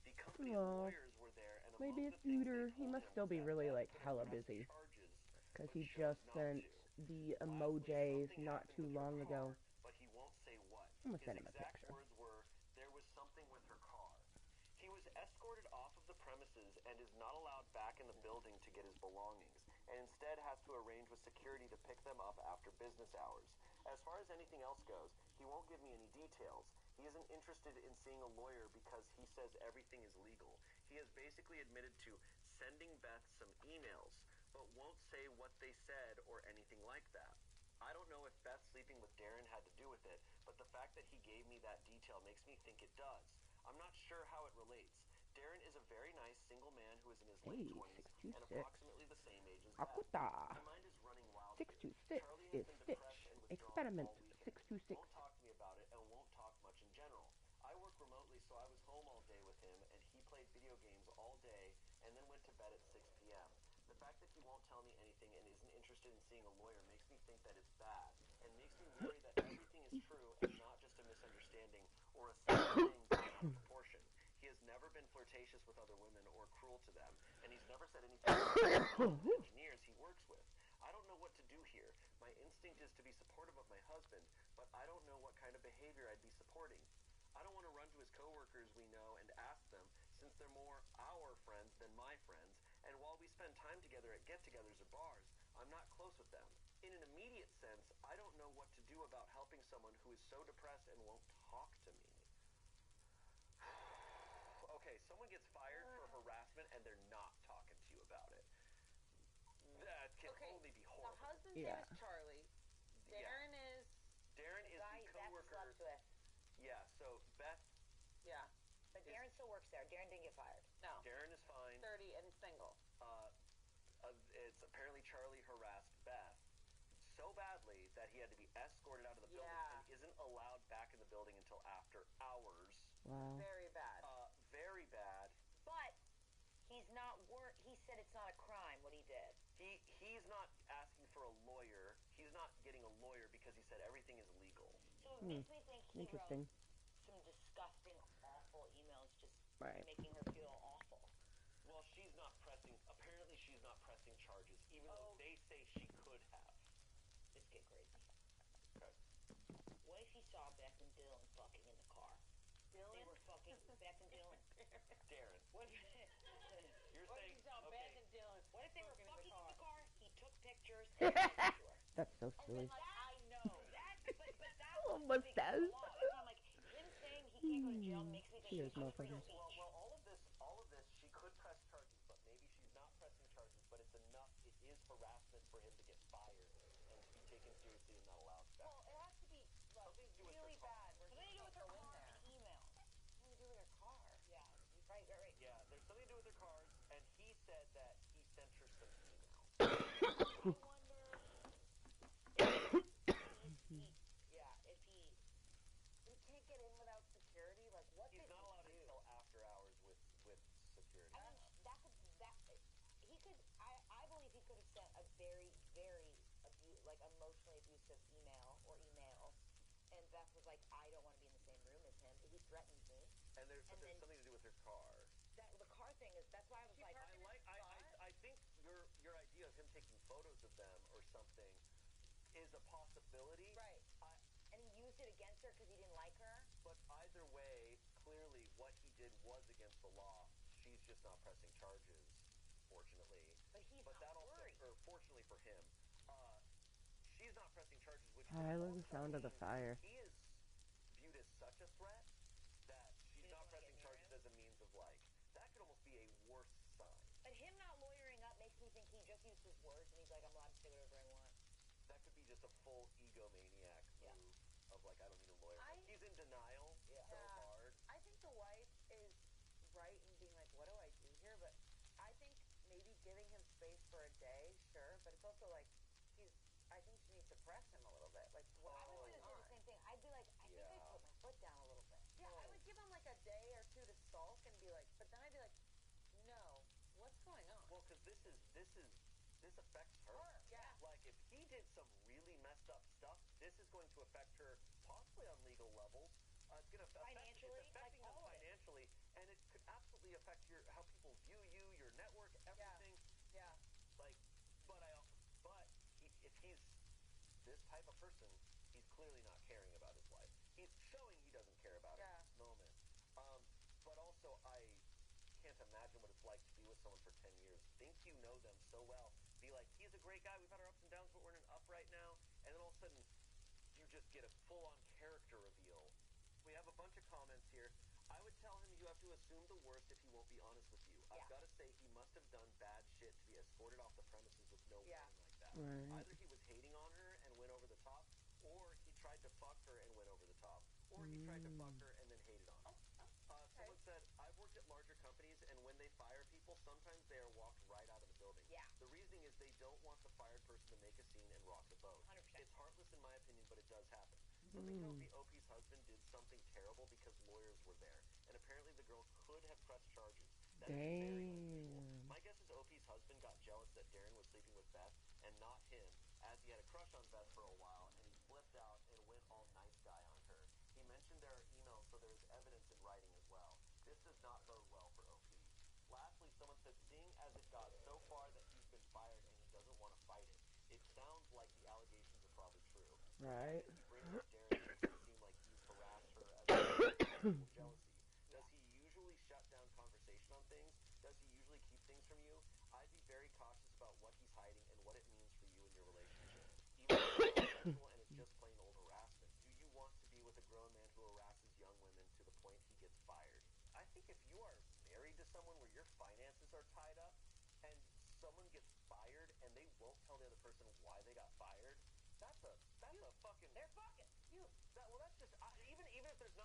Speaker 4: The company's
Speaker 1: Aw.
Speaker 4: lawyers were there, and
Speaker 1: Maybe
Speaker 4: among
Speaker 1: a
Speaker 4: the things they
Speaker 1: tutor. He
Speaker 4: told
Speaker 1: must
Speaker 4: him
Speaker 1: still be
Speaker 4: was
Speaker 1: really,
Speaker 4: that
Speaker 1: like,
Speaker 4: Beth
Speaker 1: hella
Speaker 4: could press
Speaker 1: busy.
Speaker 4: charges,
Speaker 1: Because
Speaker 4: but
Speaker 1: he
Speaker 4: chose
Speaker 1: just
Speaker 4: not
Speaker 1: sent
Speaker 4: to.
Speaker 1: the
Speaker 4: Lastly,
Speaker 1: emojis
Speaker 4: something
Speaker 1: not
Speaker 4: happened
Speaker 1: too
Speaker 4: with her
Speaker 1: long ago.
Speaker 4: car, but he won't say what.
Speaker 1: I'm gonna
Speaker 4: His
Speaker 1: send him a
Speaker 4: exact
Speaker 1: picture.
Speaker 4: words were, there was something with her car. He was escorted off of the premises and is not allowed back in the building to get his belongings, and instead has to arrange with security to pick them up after business hours. As far as anything else goes, he won't give me any details. He isn't interested in seeing a lawyer because he says everything is legal. He has basically admitted to sending Beth some emails, but won't say what they said or anything like that. I don't know if Beth sleeping with Darren had to do with it, but the fact that he gave me that detail makes me think it does. I'm not sure how it relates. Darren is a very nice single man who is in his late
Speaker 1: Hey,
Speaker 4: 20s and
Speaker 1: 626.
Speaker 4: approximately the same age as Beth.
Speaker 1: Akuta.
Speaker 4: My mind is running wild here.
Speaker 1: 626
Speaker 4: Charlie
Speaker 1: is
Speaker 4: has been
Speaker 1: Stitch.
Speaker 4: depressed and withdrawn
Speaker 1: Experiment
Speaker 4: all weekend.
Speaker 1: 626.
Speaker 4: Won't talk to me about it and won't talk much in general. I work remotely, so I was home all day with him, and he played video games all day, and then went to bed at 6 p.m. The fact that he won't tell me anything and isn't interested in seeing a lawyer makes me think that it's bad, and makes me worry that everything is true and not just a misunderstanding or a thing blown out of proportion. He has never been flirtatious with other women or cruel to them, and he's never said anything to the engineers he works with. I don't know what to do here. My instinct is to be supportive of my husband, but I don't know what kind of behavior I'd be supporting. I don't want to run to his coworkers we know and ask them, since they're more our friends than my friends, and while we spend time together at get-togethers or bars, I'm not close with them. In an immediate sense, I don't know what to do about helping someone who is so depressed and won't talk to me. Okay, someone gets fired for harassment and they're not talking to you about it. That can only be
Speaker 6: The
Speaker 4: horrible.
Speaker 6: husband's
Speaker 1: Yeah.
Speaker 6: name is Charlie.
Speaker 4: Yeah.
Speaker 6: Darren is
Speaker 4: Darren is
Speaker 5: Guy
Speaker 4: the
Speaker 5: Beth
Speaker 4: coworker.
Speaker 5: slept with.
Speaker 4: Yeah, so Beth,
Speaker 6: yeah.
Speaker 5: But Darren still works there. Darren didn't get fired.
Speaker 6: No.
Speaker 4: Darren is fine.
Speaker 6: 30 and single.
Speaker 4: It's apparently Charlie harassed Beth so badly that he had to be escorted out of the building
Speaker 6: Yeah.
Speaker 4: and isn't allowed back in the building until after hours.
Speaker 1: Wow.
Speaker 6: Very bad.
Speaker 4: Very bad.
Speaker 5: But he's not he said it's not a crime what he did.
Speaker 4: He's not asking for a lawyer. He's not getting a lawyer because he said everything is legal.
Speaker 5: So it makes me think he wrote
Speaker 1: Interesting.
Speaker 5: some disgusting, awful emails just
Speaker 1: Right.
Speaker 5: making her feel awful.
Speaker 4: Well, apparently she's not pressing charges, even though they say she could have.
Speaker 5: Just get crazy.
Speaker 4: Okay.
Speaker 5: What if he saw Beth and Dylan fucking in the car?
Speaker 6: Dylan?
Speaker 5: They were fucking Beth and Dylan.
Speaker 4: Darren,
Speaker 5: What if,
Speaker 4: you're
Speaker 6: What if
Speaker 4: saying,
Speaker 6: you saw
Speaker 4: okay,
Speaker 6: Beth and Dylan?
Speaker 5: what if they were
Speaker 6: Fucking
Speaker 5: fucking
Speaker 6: in the
Speaker 5: in the car? He took pictures and sent it to her.
Speaker 1: That's so
Speaker 5: Oh,
Speaker 1: silly.
Speaker 5: but I know that, but that's
Speaker 1: Almost
Speaker 5: the
Speaker 1: does.
Speaker 5: law. That's why I'm like, him saying he can't go to jail makes me think
Speaker 1: Cheers,
Speaker 5: he's free
Speaker 1: motherfuckers.
Speaker 5: speech.
Speaker 4: well, all of this, she could press charges, but maybe she's not pressing charges, but it's enough. It is harassment for him to get fired and to be taken seriously and not allowed back.
Speaker 6: Well, it has to be
Speaker 4: Something to do with
Speaker 6: really
Speaker 4: her car.
Speaker 6: bad. Where
Speaker 5: Something to do with her
Speaker 6: go in
Speaker 5: car
Speaker 6: there.
Speaker 5: and emails.
Speaker 6: Something to do with her car.
Speaker 5: Yeah, right.
Speaker 4: Yeah, there's something to do with her cars, and he said that he sent her some emails.
Speaker 5: I wonder if he can't get in without security. Like, what
Speaker 4: He's
Speaker 5: did
Speaker 4: not allowed
Speaker 5: he do?
Speaker 4: until after hours with security.
Speaker 5: I mean, he could. I believe he could have sent a very, very emotionally abusive email or emails, and Beth was like, I don't want to be in the same room as him. He threatened me.
Speaker 4: And there's
Speaker 5: and then-
Speaker 4: something to do with her car.
Speaker 5: The car thing is. That's why I was like,
Speaker 4: I think your idea of him taking photos of them or something is a possibility.
Speaker 5: right. And he used it against her because he didn't like her.
Speaker 4: But either way, clearly what he did was against the law. She's just not pressing charges, fortunately.
Speaker 5: But he's
Speaker 4: But
Speaker 5: not
Speaker 4: that also,
Speaker 5: worried.
Speaker 4: or fortunately for him, she's not pressing charges, which
Speaker 1: I love the
Speaker 4: also
Speaker 1: sound of the
Speaker 4: means
Speaker 1: fire.
Speaker 4: He is viewed as such a threat that she's
Speaker 5: Didn't
Speaker 4: not
Speaker 5: wanna
Speaker 4: pressing
Speaker 5: get near
Speaker 4: charges as a means of that could almost be a worse sign.
Speaker 5: But him not lawyering up makes me think he just used his words and he's like, I'm allowed to say whatever I want.
Speaker 4: That could be just a full egomaniac
Speaker 5: Yeah.
Speaker 4: move of I don't need a lawyer. He's in denial so hard.
Speaker 6: I think the wife is right in being like, what do I do here? But I think maybe giving him space for a day, sure. But it's also like I think she needs to press him a little bit. Like,
Speaker 5: Well, I was
Speaker 6: going
Speaker 5: gonna say
Speaker 6: on?
Speaker 5: the same thing. I'd be like, I think I put my foot down a little bit.
Speaker 6: Yeah, I would give him like a day or two to sulk and be like, but then I'd be like, no, what's going on?
Speaker 4: Well, because this affects her.
Speaker 6: Yeah.
Speaker 4: Like if he did some really messed up stuff, this is going to affect her possibly on legal levels. It's going to
Speaker 5: Financially,
Speaker 4: it's affecting
Speaker 5: like
Speaker 4: them
Speaker 5: all of it.
Speaker 4: financially, and it could absolutely affect how people view you, your network, everything.
Speaker 6: Yeah.
Speaker 4: Like, if he's this type of person, he's clearly not caring about his life. He's showing he doesn't care about it at this moment. But also, I can't imagine what it's like to be with someone for 10 years. Think you know them so well. Be like, he's a great guy. We've had our ups and downs, but we're in an up right now. And then all of a sudden, you just get a full-on character reveal. We have a bunch of comments here. I would tell him you have to assume the worst if he won't be honest with you. I've got to say he must have done bad shit to be escorted off the premises with no warning like that.
Speaker 1: Right.
Speaker 4: Either he was hating on her and went over the top, or he tried to fuck her and went over the top, or he tried to fuck her and then hated on her. Someone said, I've worked at larger companies, and when they fire people, sometimes they are walked right out of the building.
Speaker 5: Yeah.
Speaker 4: The reasoning is they don't want the fired person to make a scene and rock the boat.
Speaker 5: 100%.
Speaker 4: It's heartless in my opinion, but it does happen. Something tells me Opie's husband did something terrible because lawyers were there.
Speaker 1: Damn.
Speaker 4: My guess is OP's husband got jealous that Darren was sleeping with Beth and not him, as he had a crush on Beth for a while, and he flipped out and went all nice guy on her. He mentioned there are emails, so there is evidence in writing as well. This does not bode well for OP. Lastly, someone said, seeing as it got so far that he's been fired and he doesn't want to fight it sounds like the allegations are probably true.
Speaker 1: Right.
Speaker 4: He brings up Darren makes it seem like he's harassed her as a result of sexual jealousy. Does he usually shut down conversation on things? Does he usually keep things from you? I'd be very cautious about what he's hiding and what it means for you and your relationship. Even if it's not sexual and it's just plain old harassment. Do you want to be with a grown man who harasses young women to the point he gets fired? I think if you are married to someone where your finances are tied up and someone gets fired and they won't tell the other person why they got fired, that's a fucking,
Speaker 5: They're fucking.
Speaker 4: that's just even if there's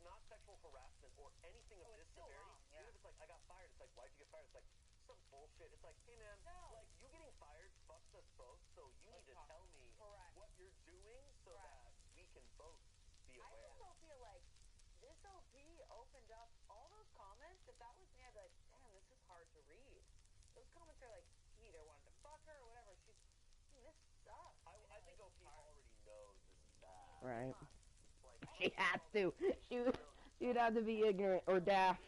Speaker 4: not sexual harassment or anything of this
Speaker 5: still
Speaker 4: severity,
Speaker 5: wrong, yeah.
Speaker 4: even if it's like I got fired, it's like why'd you get fired? It's like some bullshit. It's like, hey man,
Speaker 5: No.
Speaker 4: like you getting fired fucks us both, so you need to tell me
Speaker 5: Correct.
Speaker 4: what you're doing so
Speaker 5: Correct.
Speaker 4: that we can both be
Speaker 6: I
Speaker 4: aware.
Speaker 6: also feel like this OP opened up all those comments. If that was me, I'd be like, damn, this is hard to read. Those comments are like, he either wanted to fuck her or whatever. This sucks.
Speaker 4: I think OP already knows this is bad.
Speaker 1: Right.
Speaker 4: Like,
Speaker 1: She has to. She'd have to be ignorant or daft.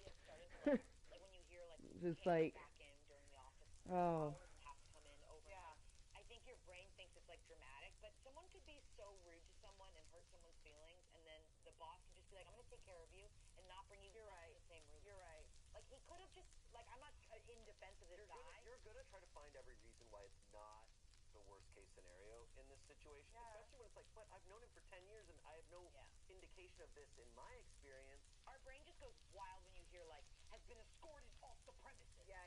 Speaker 5: Like when you hear like you
Speaker 1: Just
Speaker 5: can't
Speaker 1: like,
Speaker 5: get back in during the office
Speaker 1: oh.
Speaker 5: hours and have to come in over.
Speaker 6: Yeah.
Speaker 5: I think your brain thinks it's like dramatic, but someone could be so rude to someone and hurt someone's feelings, and then the boss can just be like, "I'm going to take care of you," and not bring you
Speaker 6: You're
Speaker 5: back
Speaker 6: right.
Speaker 5: to the same room.
Speaker 6: You're right.
Speaker 5: Like he could have just like I'm not in defense of this guy.
Speaker 4: You're gonna try to find every reason why it's not the worst case scenario in this situation,
Speaker 6: Yeah.
Speaker 4: especially when it's like, but I've known him for 10 years and I have no indication of this in my experience.
Speaker 5: Our brain just goes wild when you hear like has been escorted off the premises.
Speaker 6: Yeah.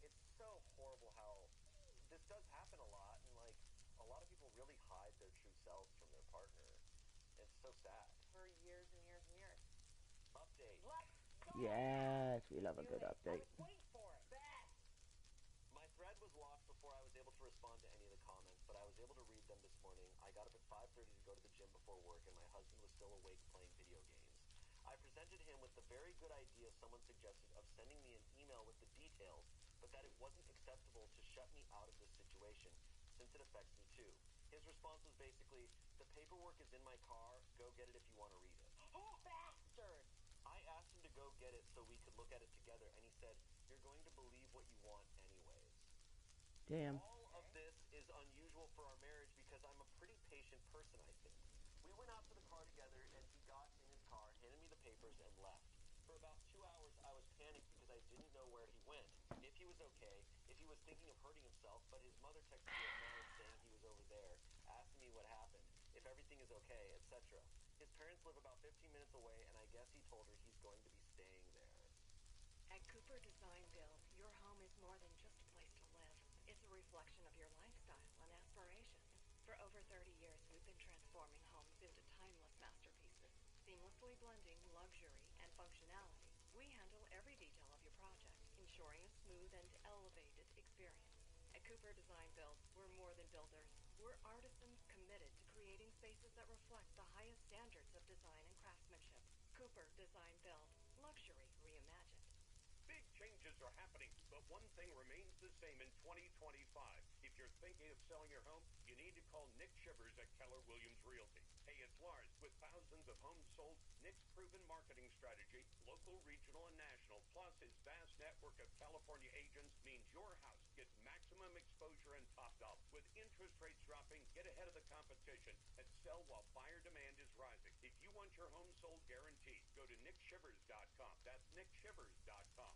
Speaker 4: It's so horrible how this does happen a lot, and like a lot of people really hide their true selves from their partner. It's so sad.
Speaker 6: For years and years and years.
Speaker 4: Update.
Speaker 5: Let's go.
Speaker 1: Yes, we love a good
Speaker 5: I
Speaker 1: update.
Speaker 5: was waiting for it. Beth.
Speaker 4: My thread was locked before I was able to respond to any of the comments, but I was able to read them this morning. I got up at 5:30 to go to the gym before work, and my husband was still awake playing video games. I presented him with the very good idea someone suggested of sending me an email with the details, but that it wasn't acceptable to shut me out of this situation, since it affects me too. His response was basically, the paperwork is in my car, go get it if you want to read it.
Speaker 5: Oh, bastard.
Speaker 4: I asked him to go get it so we could look at it together, and he said, you're going to believe what you want anyways.
Speaker 1: Damn.
Speaker 4: All of this is unusual for our marriage because I'm a pretty patient person, I think. We went out to the car together, and he got in his car, handed me the papers, and left. For about 2 hours, I was panicked because I didn't know where he went, if he was okay, if he was thinking of hurting himself, but his mother texted me at 9 saying he was over there, asking me what happened, if everything is okay, etc. His parents live about 15 minutes away, and I guess he told her he's going to be staying there.
Speaker 7: At Cooper Design Build, your home is more than just a place to live. It's a reflection of your lifestyle and aspirations. For over 30 years, we've been transforming homes into timeless masterpieces, seamlessly blending luxury and functionality. We handle every detail of your project, ensuring a smooth and elevated experience. At Cooper Design Build, we're more than builders. We're artisans committed to creating spaces that reflect the highest standards of design and craftsmanship. Cooper Design Build, luxury reimagined.
Speaker 9: Big changes are happening, but one thing remains the same in 2025. If you're thinking of selling your home, you need to call Nick Shivers at Keller Williams Realty. Hey, it's Lars. With thousands of homes sold, Nick's proven marketing strategy, local, regional, and national, plus his vast network of California agents means your house gets maximum exposure and top dollar. With interest rates dropping, get ahead of the competition and sell while buyer demand is rising. If you want your home sold guaranteed, go to nickshivers.com. That's nickshivers.com.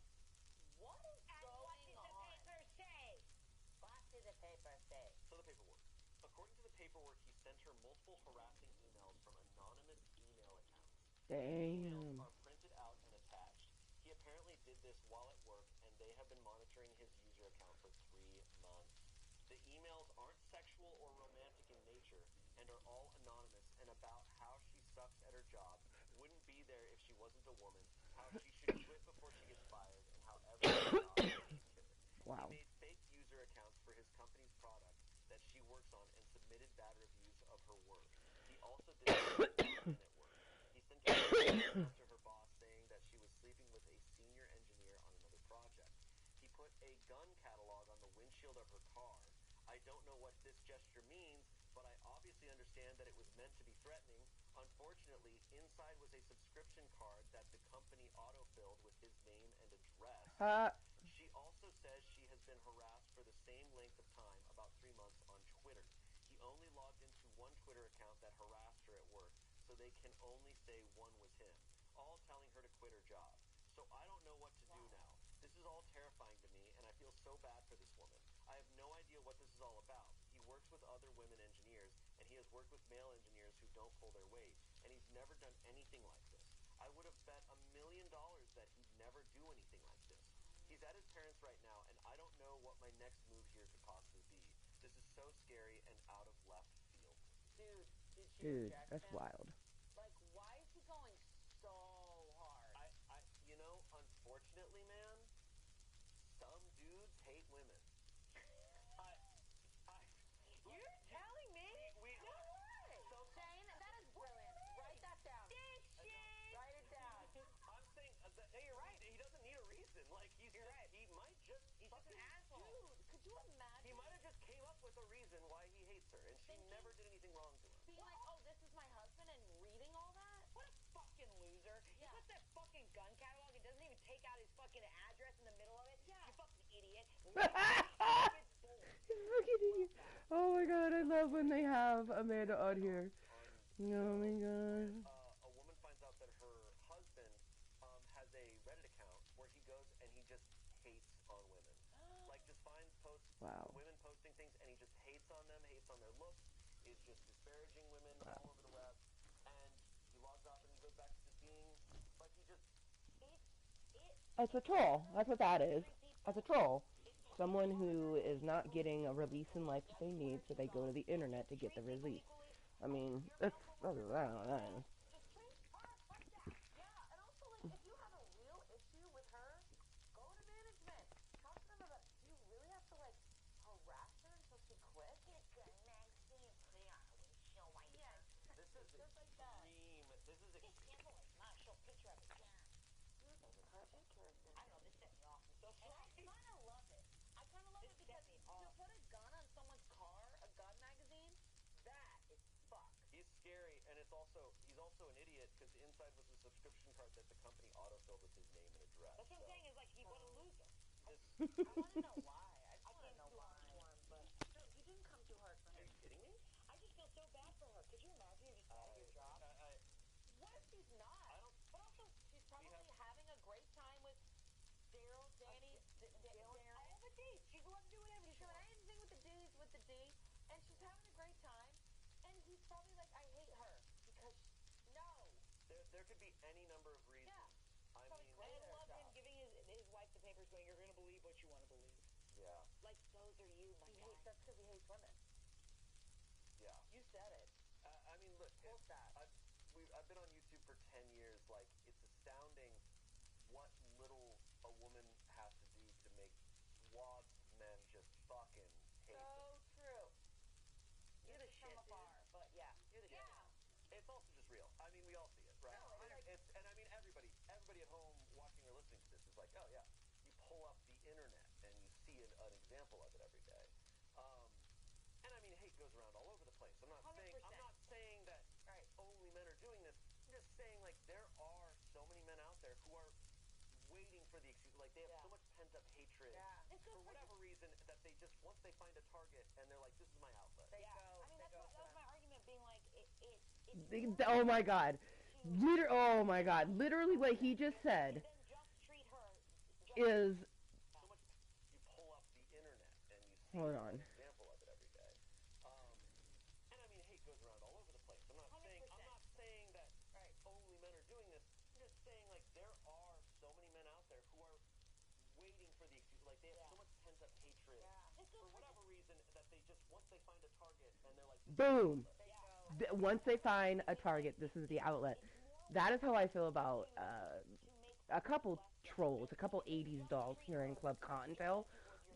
Speaker 5: What is going on? What did the paper say?
Speaker 6: What did the paper say?
Speaker 4: So the paperwork. According to the paperwork, he sent her multiple harassing emails from anonymous email accounts. Emails
Speaker 1: Damn.
Speaker 4: are printed out and attached. He apparently did this while at work, and they have been monitoring his user account for 3 months. The emails aren't sexual or romantic in nature and are all anonymous and about how she sucks at her job, wouldn't be there if she wasn't a woman, how she should quit before she gets fired, and how every job takes care.
Speaker 1: Wow.
Speaker 4: He made fake user accounts for his company's product that she works on and submitted bad reviews of her work. He also did this at work. He sent a email to her boss saying that she was sleeping with a senior engineer windshield of her car. I don't know what this gesture means, but I obviously understand that it was meant to be threatening. Unfortunately, inside was a subscription card that the company autofilled with his name and address. She also says she has been harassed for the same length of time, about 3 months, on Twitter. He only logged into one Twitter account that harassed her at work, so they can only say one was him, all telling her to quit her job. So I don't know what to do now. This is all terrifying to me, and I feel so bad for this woman. I have no idea what this is all about. He works with other women engineers, and he has worked with male engineers who don't pull their weight, and he's never done anything like this. I would have bet $1,000,000 that he'd never do anything like this. He's at his parents right now, and I don't know what my next move here could possibly be. This is so scary and out of left field.
Speaker 6: Dude, did she
Speaker 1: Dude,
Speaker 6: reject
Speaker 1: that's
Speaker 6: him?
Speaker 1: wild.
Speaker 6: Like, why is he going so hard?
Speaker 4: Unfortunately, man, some dudes hate women.
Speaker 5: You're telling me? No way.
Speaker 6: Shane, that is brilliant. Write that down.
Speaker 5: Thanks, Shane.
Speaker 6: Write it down.
Speaker 4: I'm saying, hey, you're right. He doesn't need a reason. Like, he might just,
Speaker 5: He's just an asshole.
Speaker 6: Dude, could you imagine?
Speaker 4: he might have just came up with a reason why he hates her, and she never did anything wrong to him.
Speaker 6: Being like, oh, this is my husband, and reading all that?
Speaker 5: What a fucking loser.
Speaker 6: Yeah.
Speaker 5: He puts that fucking gun catalog and doesn't even take out his fucking address in the middle of it.
Speaker 6: Yeah.
Speaker 5: You fucking idiot.
Speaker 1: Oh my god, I love when they have Amanda on here. Oh my god.
Speaker 4: A woman finds out that her husband has a Reddit account where he goes and he just hates on women. Like, just finds posts,
Speaker 1: Wow.
Speaker 4: women posting things, and he just hates on them, hates on their looks, is just disparaging women all over the web, and he logs off and he goes back to just being, like, he just...
Speaker 1: It's a troll. That's what that is. That's a troll. Someone who is not getting a release in life that they need, so they go to the internet to get the release. I mean, I don't know.
Speaker 6: Just treat her like that. Yeah, and also, like, if you have a real issue with her, go to management. Talk to them about, do you really have to, like, harass her until she quits?
Speaker 5: Get the magazine clear on the windshield wiper.
Speaker 6: Yeah.
Speaker 4: This is
Speaker 6: Just like that.
Speaker 4: extreme. This is
Speaker 5: This sample is not show a picture of it. Yeah.
Speaker 6: You're like a cartoon character.
Speaker 5: I don't know, this set me off. I'm so
Speaker 6: And I
Speaker 5: sorry.
Speaker 6: kind of love it. I kind of love
Speaker 5: This
Speaker 6: it because
Speaker 5: set me
Speaker 6: to
Speaker 5: off.
Speaker 6: put a gun on someone's car, a gun magazine, that is fuck.
Speaker 4: He's scary, and he's also an idiot because inside was a subscription card that the company autofilled with his name and address.
Speaker 5: That's what I'm saying is like, what a loser.
Speaker 4: This,
Speaker 6: I want to know why. I just want to
Speaker 5: can't
Speaker 6: know
Speaker 5: do
Speaker 6: why.
Speaker 5: it for him, but
Speaker 6: Dude, you didn't come too hard for
Speaker 4: are
Speaker 6: him.
Speaker 4: you kidding me?
Speaker 5: I just feel so bad for her. Could you imagine you're just out of your job?
Speaker 6: What if she's not?
Speaker 4: I don't-
Speaker 6: But also, she's probably having a great time with Daryl, Danny, Darren.
Speaker 5: All the dates. She's allowed to do whatever
Speaker 6: She's
Speaker 5: she
Speaker 6: doing
Speaker 5: wants.
Speaker 6: anything with the D's, with the D, and she's having a great time. And he's probably like, I hate her because no.
Speaker 4: There could be any number of reasons.
Speaker 6: Yeah.
Speaker 4: I
Speaker 6: Probably
Speaker 4: mean,
Speaker 6: great
Speaker 5: I
Speaker 6: at her
Speaker 5: love him
Speaker 6: job.
Speaker 5: giving his wife the papers going, you're going to believe what you want to believe.
Speaker 4: yeah,
Speaker 5: Like, those are you, my
Speaker 6: He
Speaker 5: guy.
Speaker 6: hates, that's because he hates women.
Speaker 4: yeah.
Speaker 6: You said it.
Speaker 4: I mean, look,
Speaker 6: Quote that.
Speaker 4: I've been on YouTube for 10 years. Like, it's astounding what little a woman has to do to make swaths of men just fucking hate
Speaker 6: So
Speaker 4: them.
Speaker 6: true.
Speaker 5: You're the
Speaker 6: From
Speaker 5: shit,
Speaker 6: afar,
Speaker 5: dude.
Speaker 6: but yeah.
Speaker 5: You're the
Speaker 6: Yeah.
Speaker 5: shit.
Speaker 4: It's also just real. I mean, we all see it, right?
Speaker 6: No, it's like-
Speaker 4: and I mean, everybody at home watching or listening to this is like, oh yeah, you pull up the internet and you see an example of it every day. And I mean, hate goes around all over the place. I'm not
Speaker 5: 100%.
Speaker 4: saying that
Speaker 6: Right.
Speaker 4: only men are doing this. I'm just saying, like, there are so many men out there who are waiting for the excuse. Like, they have
Speaker 6: Yeah.
Speaker 4: so much pent up hatred
Speaker 6: Yeah.
Speaker 5: It's
Speaker 4: for
Speaker 5: good for
Speaker 4: whatever reason that they just, once they find a target and they're like, this is my outlet.
Speaker 6: They
Speaker 5: Yeah.
Speaker 6: go.
Speaker 5: I mean,
Speaker 6: They
Speaker 5: that
Speaker 6: go
Speaker 5: was
Speaker 6: for
Speaker 5: my
Speaker 6: them.
Speaker 5: argument, being like,
Speaker 1: Oh my god. Oh my god. Literally what he just said
Speaker 5: then just treat her
Speaker 1: is...
Speaker 4: So much, you pull up the internet and you see
Speaker 1: Hold on.
Speaker 4: an example of it every day. And I mean, hate goes around all over the place. I'm not saying that only men are doing this. I'm just saying, like, there are so many men out there who are waiting for the excuse. Like, they have so much pent up hatred for whatever reason that they just, once they find a target and they're like, this is my
Speaker 1: Boom.
Speaker 4: outlet.
Speaker 1: Once they find a target, this is the outlet. That is how I feel about a couple trolls, a couple 80s dolls here in Club Kottontale.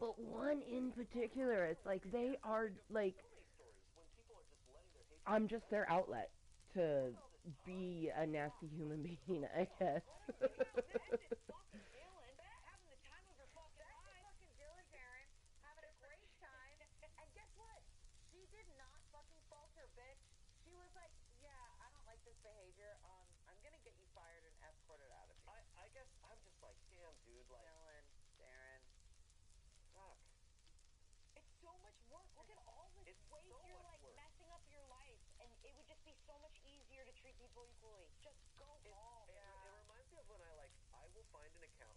Speaker 1: But one in particular, it's like they are like,
Speaker 4: So many stories when people are just letting their hatred
Speaker 1: I'm just their outlet to be a nasty human being, I guess.
Speaker 5: fucking Dylan having the time of her fucking life.
Speaker 6: Fucking Dylan Darren having a great
Speaker 5: it would just be so much easier to treat people equally. Just go home.
Speaker 4: It reminds me of when I will find an account,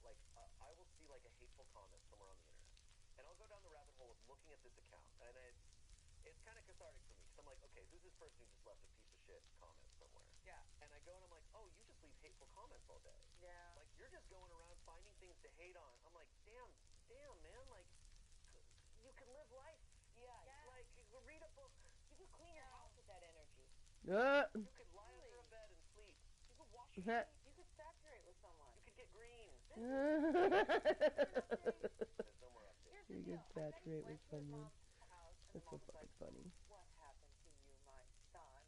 Speaker 4: I will see like a hateful comment somewhere on the internet, and I'll go down the rabbit hole of looking at this account, and it's kind of cathartic for me because I'm like, okay, who's this person who just left a piece of shit comment somewhere?
Speaker 6: Yeah.
Speaker 4: And I go and I'm like, oh, you just leave hateful comments all day.
Speaker 6: Yeah.
Speaker 4: Like you're just going around finding things to hate on. I'm like, damn, man, like you can live life.
Speaker 5: Yeah.
Speaker 4: Like read a book.
Speaker 5: You could clean your house with that energy.
Speaker 4: You could lie under a bed and sleep.
Speaker 5: You could wash your feet.
Speaker 6: You could saturate with someone.
Speaker 4: You could get green.
Speaker 1: You
Speaker 4: There's no more updates.
Speaker 6: Here's the
Speaker 1: can
Speaker 6: deal.
Speaker 1: saturate with
Speaker 6: Went to his
Speaker 1: someone.
Speaker 6: mom's house, and
Speaker 1: That's
Speaker 6: the
Speaker 1: so
Speaker 6: mom was
Speaker 1: fucking
Speaker 6: like,
Speaker 1: funny.
Speaker 6: what happened to you, my son?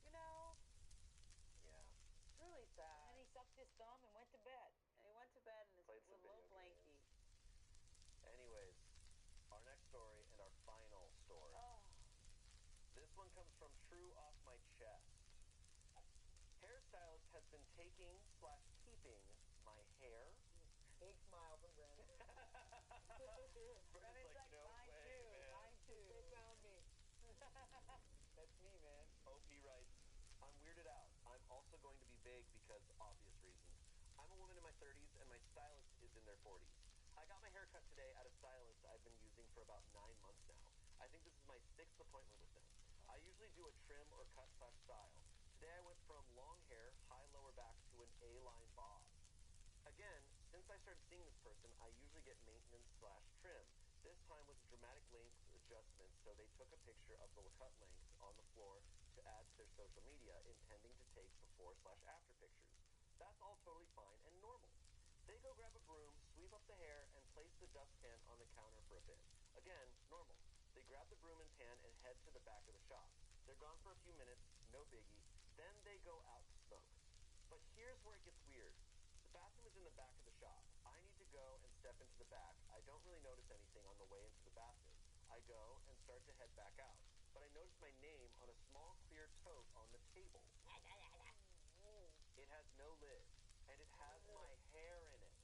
Speaker 6: You know,
Speaker 4: Yeah.
Speaker 6: it's really
Speaker 5: And
Speaker 6: sad.
Speaker 5: then he sucked his thumb and went to bed.
Speaker 6: And he went to bed in his
Speaker 4: Played some
Speaker 6: little
Speaker 4: video
Speaker 6: blankie.
Speaker 4: Anyways, our next story and our final story.
Speaker 6: Oh,
Speaker 4: This one comes from True Off My Chest. Hairstylist has been taking / keeping my hair.
Speaker 6: big smile from Brandon.
Speaker 4: Brandon's like, no
Speaker 6: mine
Speaker 4: way,
Speaker 6: too,
Speaker 4: man.
Speaker 6: mine too. They found me.
Speaker 4: That's me, man. OP writes, I'm weirded out. I'm also going to be vague because obvious reasons. I'm a woman in my 30s and my stylist is in their 40s. I got my hair cut today at a stylist I've been using for about 9 months now. I think this is my 6th appointment with them. I usually do a trim or cut / style. Today I went from long hair, high lower back to an A-line bob. Again, since I started seeing this person, I usually get maintenance / trim. This time was a dramatic length adjustment, so they took a picture of the cut length on the floor to add to their social media, intending to take before / after pictures. That's all totally fine and normal. They go grab a broom, sweep up the hair, and place the dustpan on the counter for a bit. Again, normal. They grab the broom and pan and head to the back of the shop. They're gone for a few minutes, no biggie. Then they go out to smoke. But here's where it gets weird. The bathroom is in the back of the shop. I need to go and step into the back. I don't really notice anything on the way into the bathroom. I go and start to head back out. But I notice my name on a small clear tote on the table. It has no lid, and it has my hair in it.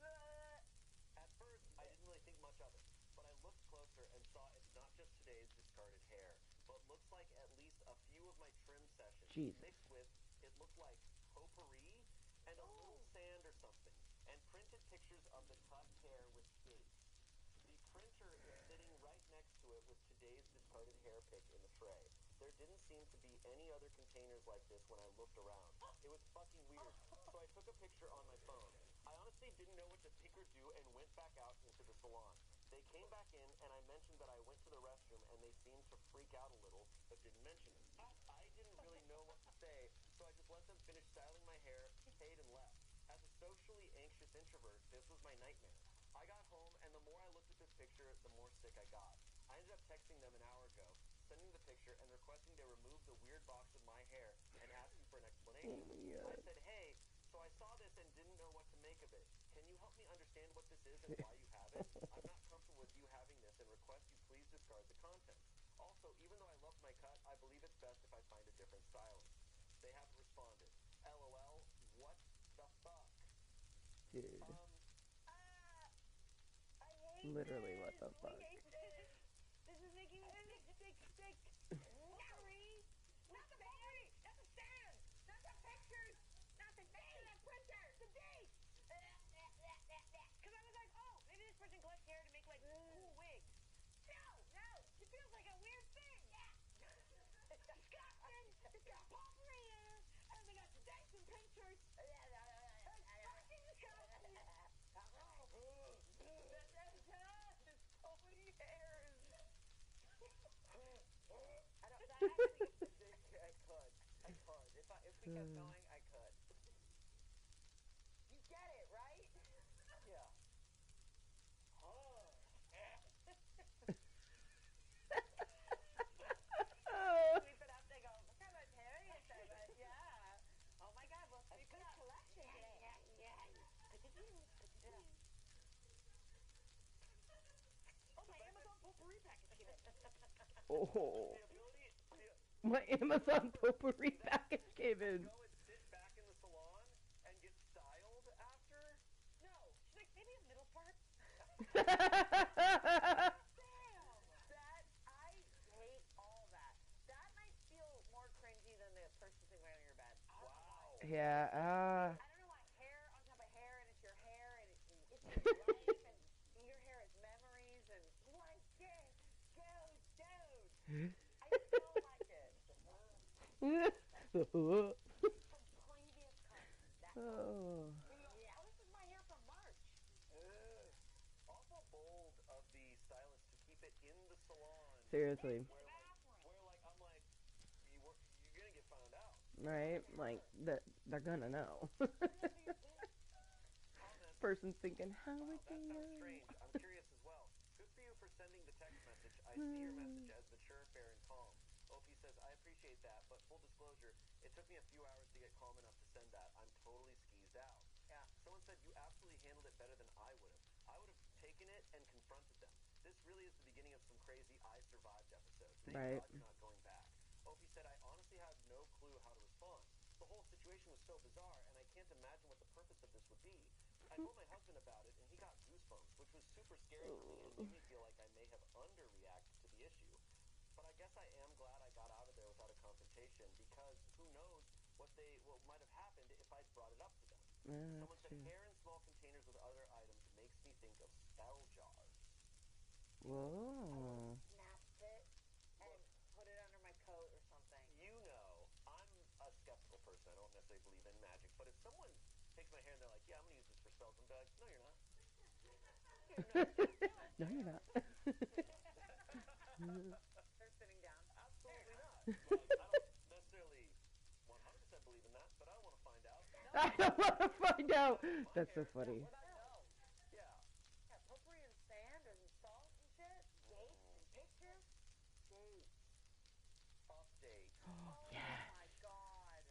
Speaker 4: At first, I didn't really think much of it, but I looked closer and saw it's not just today's discarded hair, but looks like at least a few of my trim sessions
Speaker 1: Jesus.
Speaker 4: mixed with, it looked like potpourri and a little sand or something, and printed pictures of the cut hair with dates. The printer is sitting right next to it with today's discarded hair pick in the tray. There didn't seem to be any other containers like this when I looked around. It was fucking weird, so I took a picture on my phone. I honestly didn't know what to think or do and went back out into the salon. They came back in and I mentioned that I went to the restroom and they seemed to freak out a little, but didn't mention it. I didn't really know what to say, so I just let them finish styling my hair, paid and left. As a socially anxious introvert, this was my nightmare. I got home and the more I looked at this picture, the more sick I got. I ended up texting them an hour ago, sending the picture and requesting they remove the weird box of my hair and asking for an explanation.
Speaker 1: Oh my
Speaker 4: I
Speaker 1: God.
Speaker 4: said, hey, so I saw this and didn't know what to make of it. Can you help me understand what this is and why you have it? I'm not comfortable with you having this and request you please discard the contents. Also, even though I love my cut, I believe it's best if I find a different stylist. They haven't responded. LOL, what the fuck?
Speaker 1: Dude.
Speaker 5: I hate
Speaker 1: Literally, what
Speaker 5: this.
Speaker 1: the fuck?
Speaker 5: We hate this. This is making me sick. Potpourri? Not the potpourri. Not the sand. Not the pictures. Not the date. Not the printer. The date. Because I was like, oh, maybe this person collects hair to make like cool wigs. No. It feels like a weird thing. It's disgusting. It's got potpourri in it. And they got the dates and pictures. It's fucking disgusting.
Speaker 6: There's so many hairs.
Speaker 5: I don't. That actually.
Speaker 4: I could. If we kept going, I could.
Speaker 5: You get it, right?
Speaker 4: Yeah.
Speaker 5: Sweep it up. They go, look how much hair you said, but yeah. Oh my God, well, sweep it up. Collection today. Oh, my Amazon potpourri package came in.
Speaker 1: Oh.
Speaker 4: The ability to
Speaker 1: My Amazon potpourri package came in.
Speaker 4: go and sit back in the salon and get styled after.
Speaker 5: No, she's like, maybe a middle part.
Speaker 1: Damn.
Speaker 5: Damn. That, I hate all that. That might feel more cringy than the
Speaker 1: Yeah,
Speaker 6: I don't know why hair on top of hair, and it's your hair, and it's your life, and your hair is memories, and like this, dude. I still like it. From previous cuts. That
Speaker 1: Oh.
Speaker 6: yeah. Oh, this is my hair from March.
Speaker 4: Awful bold of the stylist to keep it in the salon.
Speaker 1: Seriously.
Speaker 6: The bathroom.
Speaker 4: Where like I'm like, you're gonna get found out.
Speaker 1: Right? Like, they're gonna know.
Speaker 4: Comments.
Speaker 1: Person's thinking, how
Speaker 4: Wow,
Speaker 1: would
Speaker 4: that
Speaker 1: they
Speaker 4: sounds
Speaker 1: know?
Speaker 4: strange. I'm curious as well. Good for you for sending the text message. I see your message as mature, fair, and calm. OP says, I appreciate that, but full disclosure, it took me a few hours to get calm enough to send that. I'm totally skeezed out. Yeah. Someone said you absolutely handled it better than I would have. I would have taken it and confronted them. This really is the beginning of some crazy I survived episodes. Thank
Speaker 1: Right.
Speaker 4: God you're not going back. OP said, I honestly had no clue how to respond. The whole situation was so bizarre, and I can't imagine what the purpose of this would be. I told my husband about it, and he got goosebumps, which was super scary for me and made me feel like I may have underreacted to the issue. But I guess I am glad I got out of there without a confrontation, because who knows what might have happened if I'd brought it up to them. Someone said, hair in small containers with other items makes me think of spell jars.
Speaker 1: Whoa.
Speaker 6: Snapped it and put it under my coat or something.
Speaker 4: You know, I'm a skeptical person. I don't necessarily believe in magic, but if someone takes my hair and they're like, yeah, I'm going to use this for spells, I'm going to be like, no, you're not.
Speaker 1: No, you're not.
Speaker 6: They're sitting down.
Speaker 4: Absolutely not. Like, I don't necessarily 100% believe in that, but I don't want to find out.
Speaker 1: I don't want to find out. That's so funny.
Speaker 6: What about no?
Speaker 4: Yeah.
Speaker 6: Yeah, potpourri and sand and salt and shit. Dates and pictures. Dates.
Speaker 4: Update.
Speaker 6: Oh
Speaker 1: Yes.
Speaker 6: my god.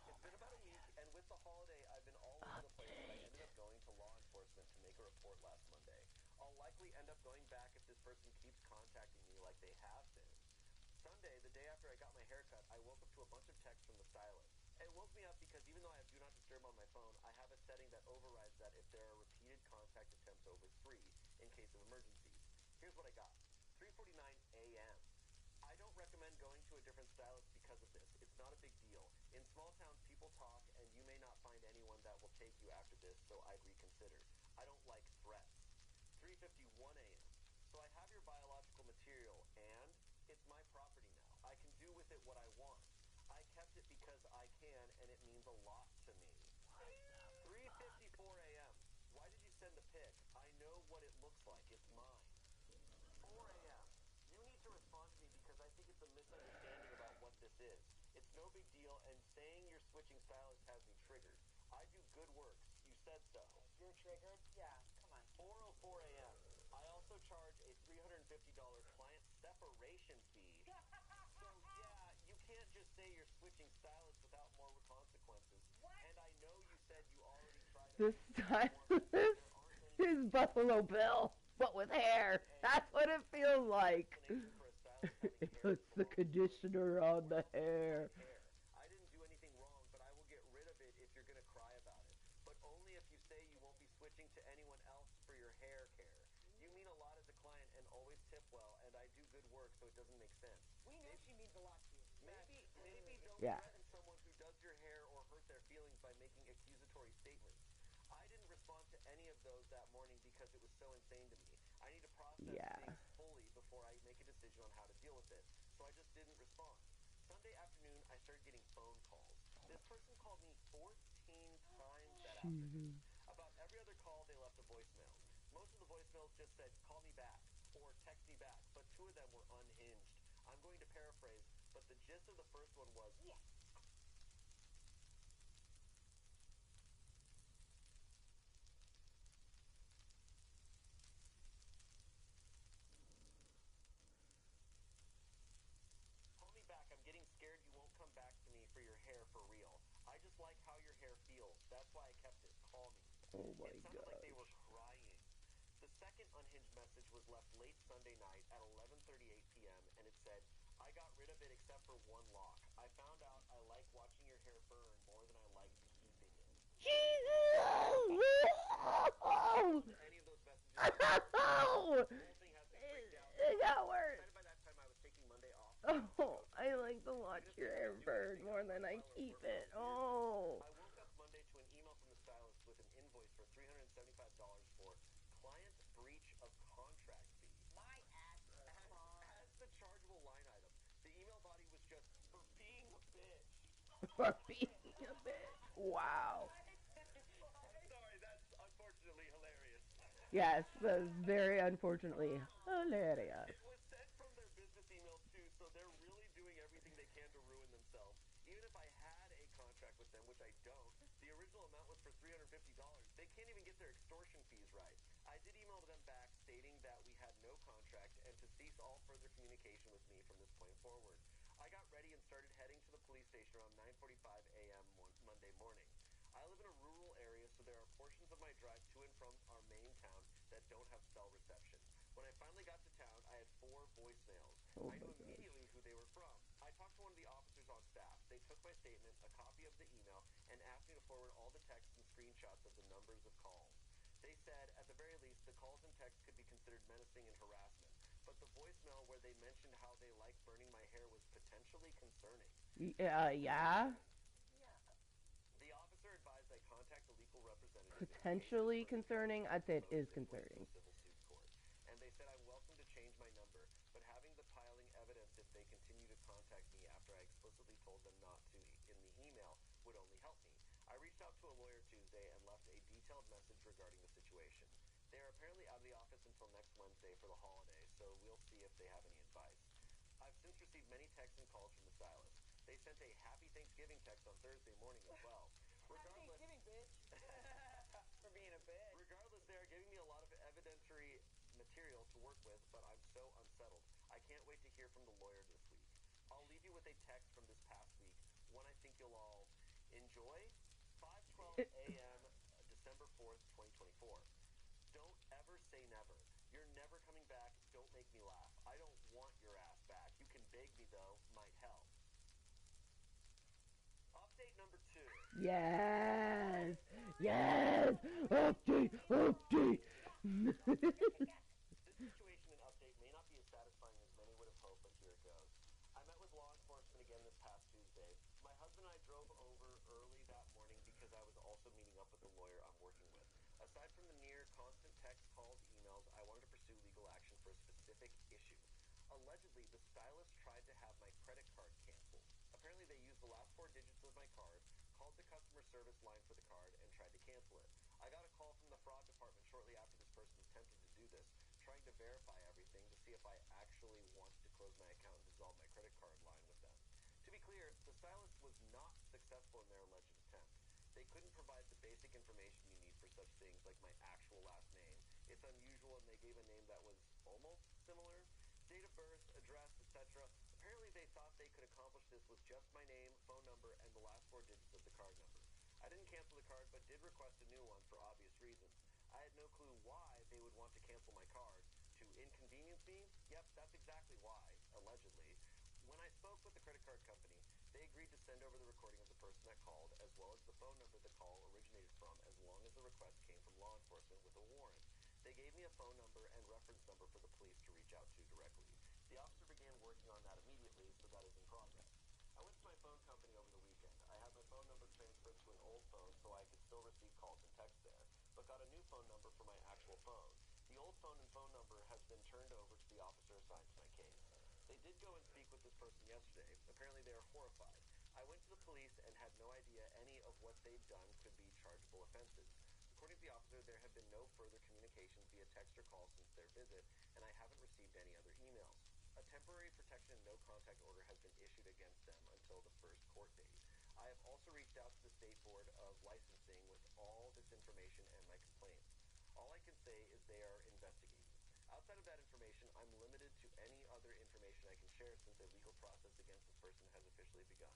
Speaker 4: It's been about a week, and with the holiday, I've been all over the place, but I ended up going to law enforcement to make a report last Monday. I'll likely end up going back if this person keeps contacting me like they have been. Sunday, the day after I got my haircut, I woke up to a bunch of texts from the stylist. It woke me up because even though I have Do Not Disturb on my phone, I have a setting that overrides that if there are repeated contact attempts over 3 in case of emergencies. Here's what I got. 3:49 a.m. I don't recommend going to a different stylist because of this. It's not a big deal. In small towns, people talk, and you may not find anyone that will take you after this, so I'd reconsider. I don't like threats. 3:51 a.m. So I have your biological material, and it's my property now. I can do with it what I want. I kept it because I can, and it means a lot to me. 3:54 a.m. Why did you send the pic? I know what it looks like. It's mine. 4 a.m. You need to respond to me because I think it's a misunderstanding about what this is. It's no big deal, and saying you're switching stylists has me triggered. I do good works. You said so.
Speaker 6: You're triggered? Yeah, come on.
Speaker 4: 4:04 a.m. I also charge a $350 client separation fee. So yeah, you can't just say you're switching stylists without more consequences.
Speaker 6: What?
Speaker 4: And I know you said you already tried
Speaker 1: This stylist is Buffalo Bill, but with hair. That's what it feels like. It puts the conditioner on the hair.
Speaker 4: I didn't do anything wrong, but I will get rid of it if you're going to cry about it. But only if you say you won't be switching to anyone else for your hair care. You mean a lot as a client and always tip well, and I do good work, so it doesn't make sense.
Speaker 6: We know she means a lot to you.
Speaker 4: Maybe don't
Speaker 1: Yeah.
Speaker 4: threaten someone who does your hair or hurt their feelings by making accusatory statements. I didn't respond to any of those that morning because it was so insane to me. I need to process
Speaker 1: Yeah.
Speaker 4: things fully before I make a decision on how to deal with it. So I just didn't respond. Sunday afternoon, I started getting phone calls. This person called me 14 times that afternoon. About every other call, they left a voicemail. Most of the voicemails just said, call me back, or text me back, but 2 of them were unhinged. I'm going to paraphrase, but the gist of the first one was,
Speaker 6: Yes.
Speaker 4: call me back, I'm getting scared you won't come back to me for your hair for real. I just like how your hair feels. That's why I kept it. Call me.
Speaker 1: Oh my
Speaker 4: It sounded like they were
Speaker 1: gosh.
Speaker 4: crying. The second unhinged message was left late Sunday night at 11:38 p.m. and it said, I got rid of it except for one lock. I found out I like watching your hair burn more than I like keeping it. Any of those messages? The whole thing has me freaked out.
Speaker 1: It got worse.
Speaker 4: Decided by that time I was taking Monday off.
Speaker 1: Oh, I like to watch your hair burn more than I keep it. Oh.
Speaker 4: I
Speaker 1: for being a bitch. Wow.
Speaker 4: Sorry, that's unfortunately hilarious.
Speaker 1: Yes, that is very unfortunately hilarious.
Speaker 4: It was sent from their business email too, so they're really doing everything they can to ruin themselves. Even if I had a contract with them, which I don't, the original amount was for $350. They can't even get their extortion fees right. I did email them back stating that we had no contract and to cease all further communication with me from this point forward. I got ready and started heading to the police station around 9:45 a.m. Monday morning. I live in a rural area, so there are portions of my drive to and from our main town that don't have cell reception. When I finally got to town, I had 4 voicemails.
Speaker 1: Oh
Speaker 4: I
Speaker 1: my
Speaker 4: knew
Speaker 1: gosh.
Speaker 4: immediately who they were from. I talked to one of the officers on staff. They took my statement, a copy of the email, and asked me to forward all the texts and screenshots of the numbers of calls. They said, at the very least, the calls and texts could be considered menacing and harassment. But the voicemail where they mentioned how they like burning my hair was potentially concerning.
Speaker 1: Yeah.
Speaker 4: The officer advised I contact a legal representative.
Speaker 1: Potentially concerning. I'd say it is concerning.
Speaker 4: Civil suit court. And they said I'm welcome to change my number, but having the piling evidence if they continue to contact me after I explicitly told them not to in the email would only help me. I reached out to a lawyer Tuesday and left a detailed message regarding the situation. They are apparently out of the office until next Wednesday for the holiday, so we'll see if they have any advice. I've since received many texts and calls from the stylist. They sent a happy Thanksgiving text on Thursday morning as well. Regardless,
Speaker 5: bitch. For being a bitch.
Speaker 4: regardless, they are giving me a lot of evidentiary material to work with, but I'm so unsettled. I can't wait to hear from the lawyer this week. I'll leave you with a text from this past week, one I think you'll all enjoy. 5:12 a.m. December 4th, 2024. Don't ever say never. You're never coming back. Don't make me laugh. I don't want your ass back. You can beg me, though. Might help. Update number 2.
Speaker 1: Yes. Yes. Update. Update.
Speaker 4: This situation and update may not be as satisfying as many would have hoped, but here it goes. I met with law enforcement again this past Tuesday. My husband and I drove over early that morning because I was also meeting up with the lawyer I'm working with. Aside from the near constant text, calls, emails, I wanted to pursue legal action for a specific issue. Allegedly, the stylist tried to have my credit card canceled. Apparently, they used the last 4 digits of my card, called the customer service line for the card, and tried to cancel it. I got a call from the fraud department shortly after this person attempted to do this, trying to verify everything to see if I actually wanted to close my account and dissolve my credit card line with them. To be clear, the stylist was not successful in their alleged attempt. They couldn't provide the basic information you need for such things like my actual last name. It's unusual, and they gave a name that was almost similar. Date of birth, address, etc. Apparently they thought they could accomplish this with just my name, phone number, and the last 4 digits of the card number. I didn't cancel the card, but did request a new one for obvious reasons. I had no clue why they would want to cancel my card. To inconvenience me? Yep, that's exactly why, allegedly. When I spoke with the credit card company, they agreed to send over the recording of the person that called, as well as the phone number the call originated from, as long as the request came from law enforcement with a warrant. They gave me a phone number and reference number for the police to reach out to directly. The officer began working on that immediately, so that is in progress. I went to my phone company over the weekend. I had my phone number transferred to an old phone so I could still receive calls and texts there, but got a new phone number for my actual phone. The old phone and phone number has been turned over to the officer assigned to my case. They did go and speak with this person yesterday. Apparently they are horrified. I went to the police and had no idea any of what they'd done could be chargeable offenses. According to the officer, there have been no further communications via text or call since their visit, and I haven't received any other emails. A temporary protection and no contact order has been issued against them until the first court date. I have also reached out to the State Board of Licensing with all this information and my complaints. All I can say is they are investigating. Outside of that information, I'm limited to any other information I can share since a legal process against this person has officially begun.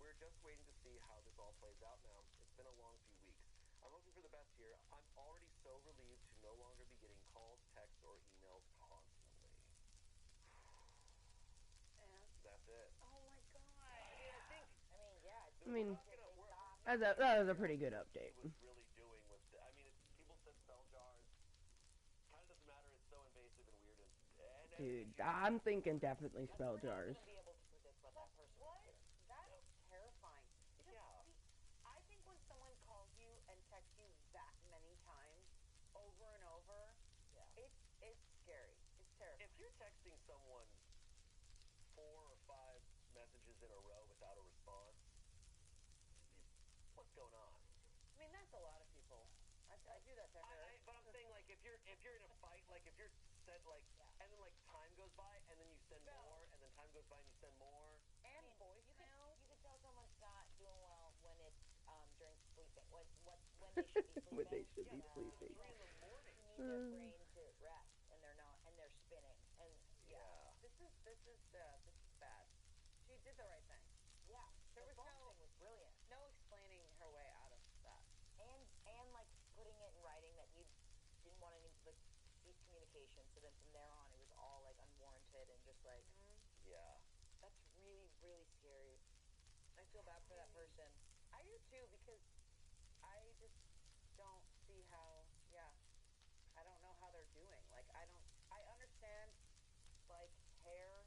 Speaker 4: We're just waiting to see how this all plays out now. It's been a long few weeks. I'm hoping for the best here. I'm already so relieved to no longer be getting calls, texts, or emails constantly.
Speaker 5: And
Speaker 4: That's it.
Speaker 5: oh my god.
Speaker 1: I mean,
Speaker 5: Stop.
Speaker 1: that was a pretty good update.
Speaker 4: Was really doing with I mean, people said spell jars. Kind of doesn't matter. It's so invasive and weird. And
Speaker 1: Dude, I'm thinking definitely spell jars.
Speaker 5: Be able to predict what that person
Speaker 6: What?
Speaker 5: is doing.
Speaker 6: That's terrifying. Just
Speaker 4: Yeah.
Speaker 6: I think when someone calls you and texts you that many times, over and over,
Speaker 5: Yeah.
Speaker 6: it's scary. It's terrifying.
Speaker 4: If you're texting someone 4 or 5 messages in a row without a response, if you're in a fight, like if you're set like, and then like time goes by, and then you send more, and then time goes by and you send more.
Speaker 5: I
Speaker 6: And
Speaker 5: mean,
Speaker 6: voicemails.
Speaker 5: you could tell someone's not doing well when it's during sleeping, when they should be sleeping.
Speaker 1: When they should
Speaker 4: Yeah,
Speaker 1: be sleeping.
Speaker 4: 3 in the morning.
Speaker 5: Need their brain to rest, and they're not, and they're spinning, and
Speaker 4: Yeah.
Speaker 6: This is bad. She did the right thing.
Speaker 5: yeah,
Speaker 6: There
Speaker 5: the
Speaker 6: was
Speaker 5: phone
Speaker 6: no
Speaker 5: thing was brilliant,
Speaker 6: no explaining her way out of that.
Speaker 5: and like putting it in writing that you didn't want any like cease communication. So then from there on, it was all like unwarranted and just like
Speaker 4: Yeah.
Speaker 5: that's really really scary.
Speaker 6: I feel bad for that person. I do too because I just don't see how. Yeah, I don't know how they're doing. Like I don't. I understand like hair.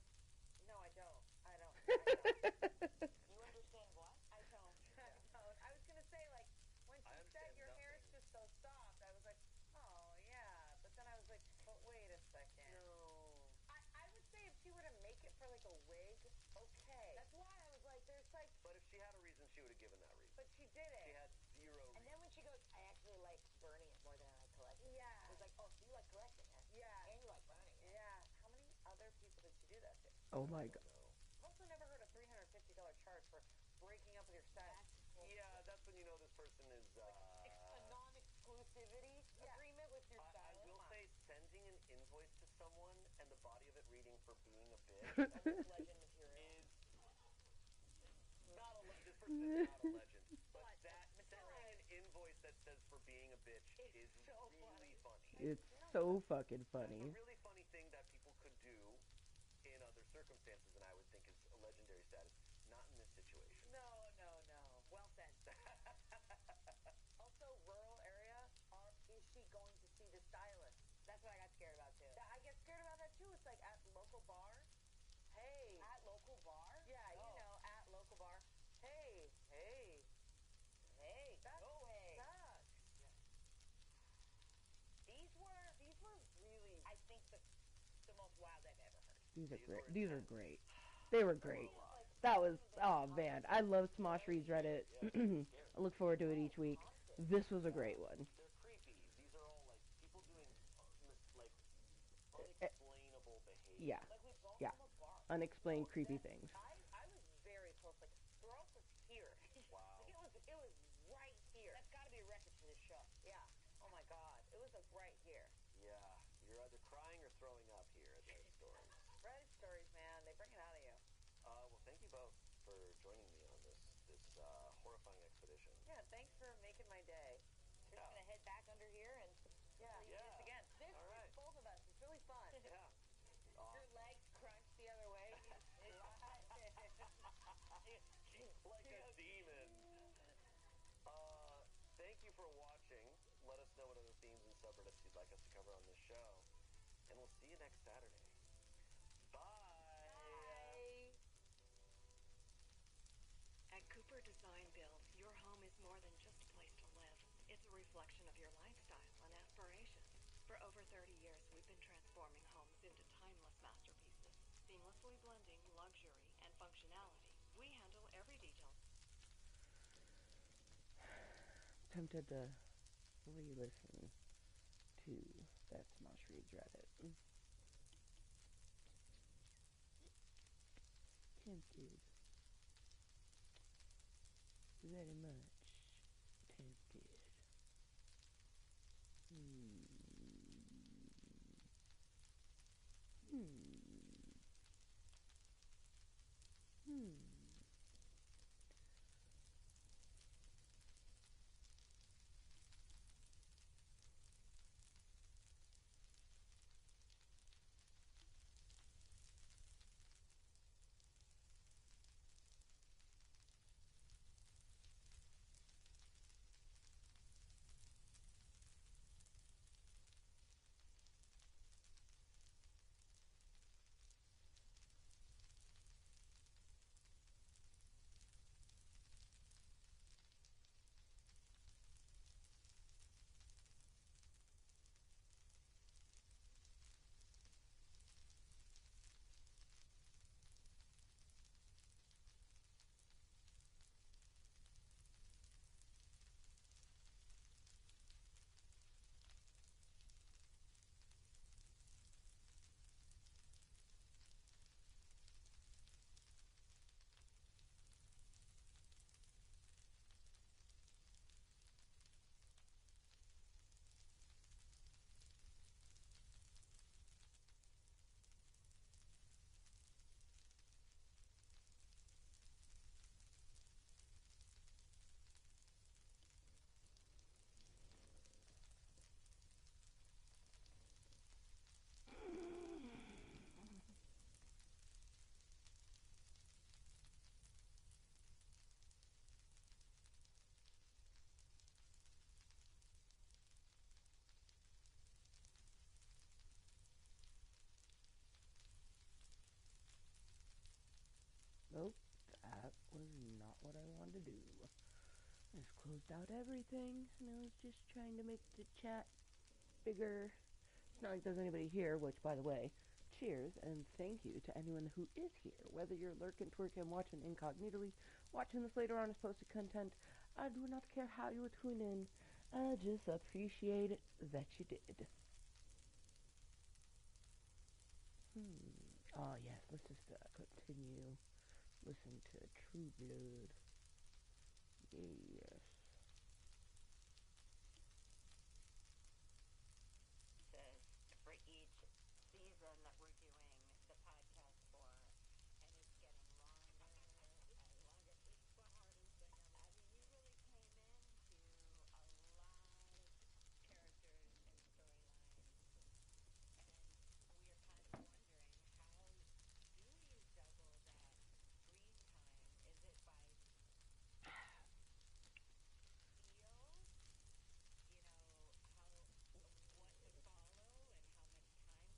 Speaker 6: No, I don't. I don't. I don't.
Speaker 5: You understand what?
Speaker 6: I don't. I don't. I was gonna say like when
Speaker 4: I
Speaker 6: she said
Speaker 4: understand
Speaker 6: your hair is
Speaker 4: nothing.
Speaker 6: just so soft, I was like, oh yeah. But then I was like, but wait a second.
Speaker 4: No.
Speaker 6: I would say if she were to make it for like a wig, okay. That's why I was like, there's like,
Speaker 4: But if she had a reason, she would have given that reason.
Speaker 6: but she did it.
Speaker 4: She had zero
Speaker 5: And
Speaker 4: reason.
Speaker 5: then when she goes, I actually like burning it more than I like collecting it.
Speaker 6: Yeah.
Speaker 5: It was like, oh, so you like collecting it,
Speaker 6: Yeah.
Speaker 5: and you like burning it.
Speaker 6: Yeah. How many other people did she do that to?
Speaker 1: Oh my
Speaker 4: I
Speaker 1: god.
Speaker 4: don't know.
Speaker 6: I've also never heard a $350 charge for breaking up with your set.
Speaker 4: Yeah, that's when you know this person is.
Speaker 5: A non-exclusivity agreement with your
Speaker 4: I
Speaker 5: stylist.
Speaker 4: will say sending an invoice to someone and the body of it reading for being a bitch
Speaker 5: Almost legend material.
Speaker 4: is not a this person is not a legend. But that sending an invoice that says for being a bitch is
Speaker 5: so
Speaker 4: really funny.
Speaker 1: It's so fucking
Speaker 4: That's a
Speaker 1: funny.
Speaker 4: really funny thing that people could do in other circumstances, and I would think is a legendary status. Not in this situation.
Speaker 6: No, no, no. Well said. Also, rural area. Is she going to see the stylist?
Speaker 5: That's what I got scared about too.
Speaker 6: I get scared about that too. It's like at local bar. Hey.
Speaker 5: At local bar?
Speaker 6: Yeah, you
Speaker 5: Oh.
Speaker 6: know, at local bar. Hey, hey.
Speaker 5: Hey,
Speaker 6: That
Speaker 5: no way.
Speaker 6: sucks.
Speaker 5: These were really, I think the most wild I've ever heard.
Speaker 1: These are
Speaker 4: These
Speaker 1: great.
Speaker 4: were
Speaker 1: These are
Speaker 4: intense.
Speaker 1: great. They were great. That was, oh man, I love Smosh Reads Reddit. I look forward to it each week. This was a great one.
Speaker 4: They're creepy. These are all like people doing like
Speaker 1: Eh,
Speaker 4: unexplainable behavior.
Speaker 1: Yeah,
Speaker 5: Like we both
Speaker 1: Yeah.
Speaker 5: from a bar.
Speaker 1: unexplained creepy things.
Speaker 6: I was very close. Like throat was here.
Speaker 4: Wow.
Speaker 6: It was right here.
Speaker 5: That's got to be a record for this show.
Speaker 6: Yeah. Oh my God. It was like right here.
Speaker 4: Yeah, you're either crying or throwing up here at those stories.
Speaker 6: Reddit stories, man. They bring it out of you.
Speaker 4: Well, thank you both for joining me on this horrifying expedition.
Speaker 6: Yeah. Thanks for making my day.
Speaker 5: We're just gonna head back under here and
Speaker 6: Yeah.
Speaker 5: do this again.
Speaker 6: This
Speaker 4: All right.
Speaker 6: is both of us. It's really fun.
Speaker 4: Yeah.
Speaker 5: Your legs crunch the other way.
Speaker 4: Like a demon. Thank you for watching. Let us know what other themes and subreddits you'd like us to cover on this show. And we'll see you next Saturday. Bye.
Speaker 6: Bye.
Speaker 7: At Cooper Design Build, your home is more than just a place to live. It's a reflection of your lifestyle and aspirations. For over 30 years, we've been transforming homes into timeless masterpieces, seamlessly blending luxury and functionality. We handle every detail.
Speaker 1: Tempted to re-listen to that Smosh Reads Reddit. Tempted. Very much tempted. Hmm. closed out everything, and I was just trying to make the chat bigger. It's not like there's anybody here, which, by the way, cheers, and thank you to anyone who is here. Whether you're lurking, twerking, watching incognitally, watching this later on as posted content, I do not care how you tune in. I just appreciate it that you did. Oh, yes, let's just continue. Listen to True Blood. Yes.
Speaker 5: Says for each season that we're doing the podcast for, and it's getting longer and longer. It's the hardest thing ever. I mean, you really came into a lot of characters and storylines, and we are kind of wondering, how do you juggle that screen time? Is it by feel? You know, how what to follow and how much time to spend on each one? And by the time I got there, Alan had an entire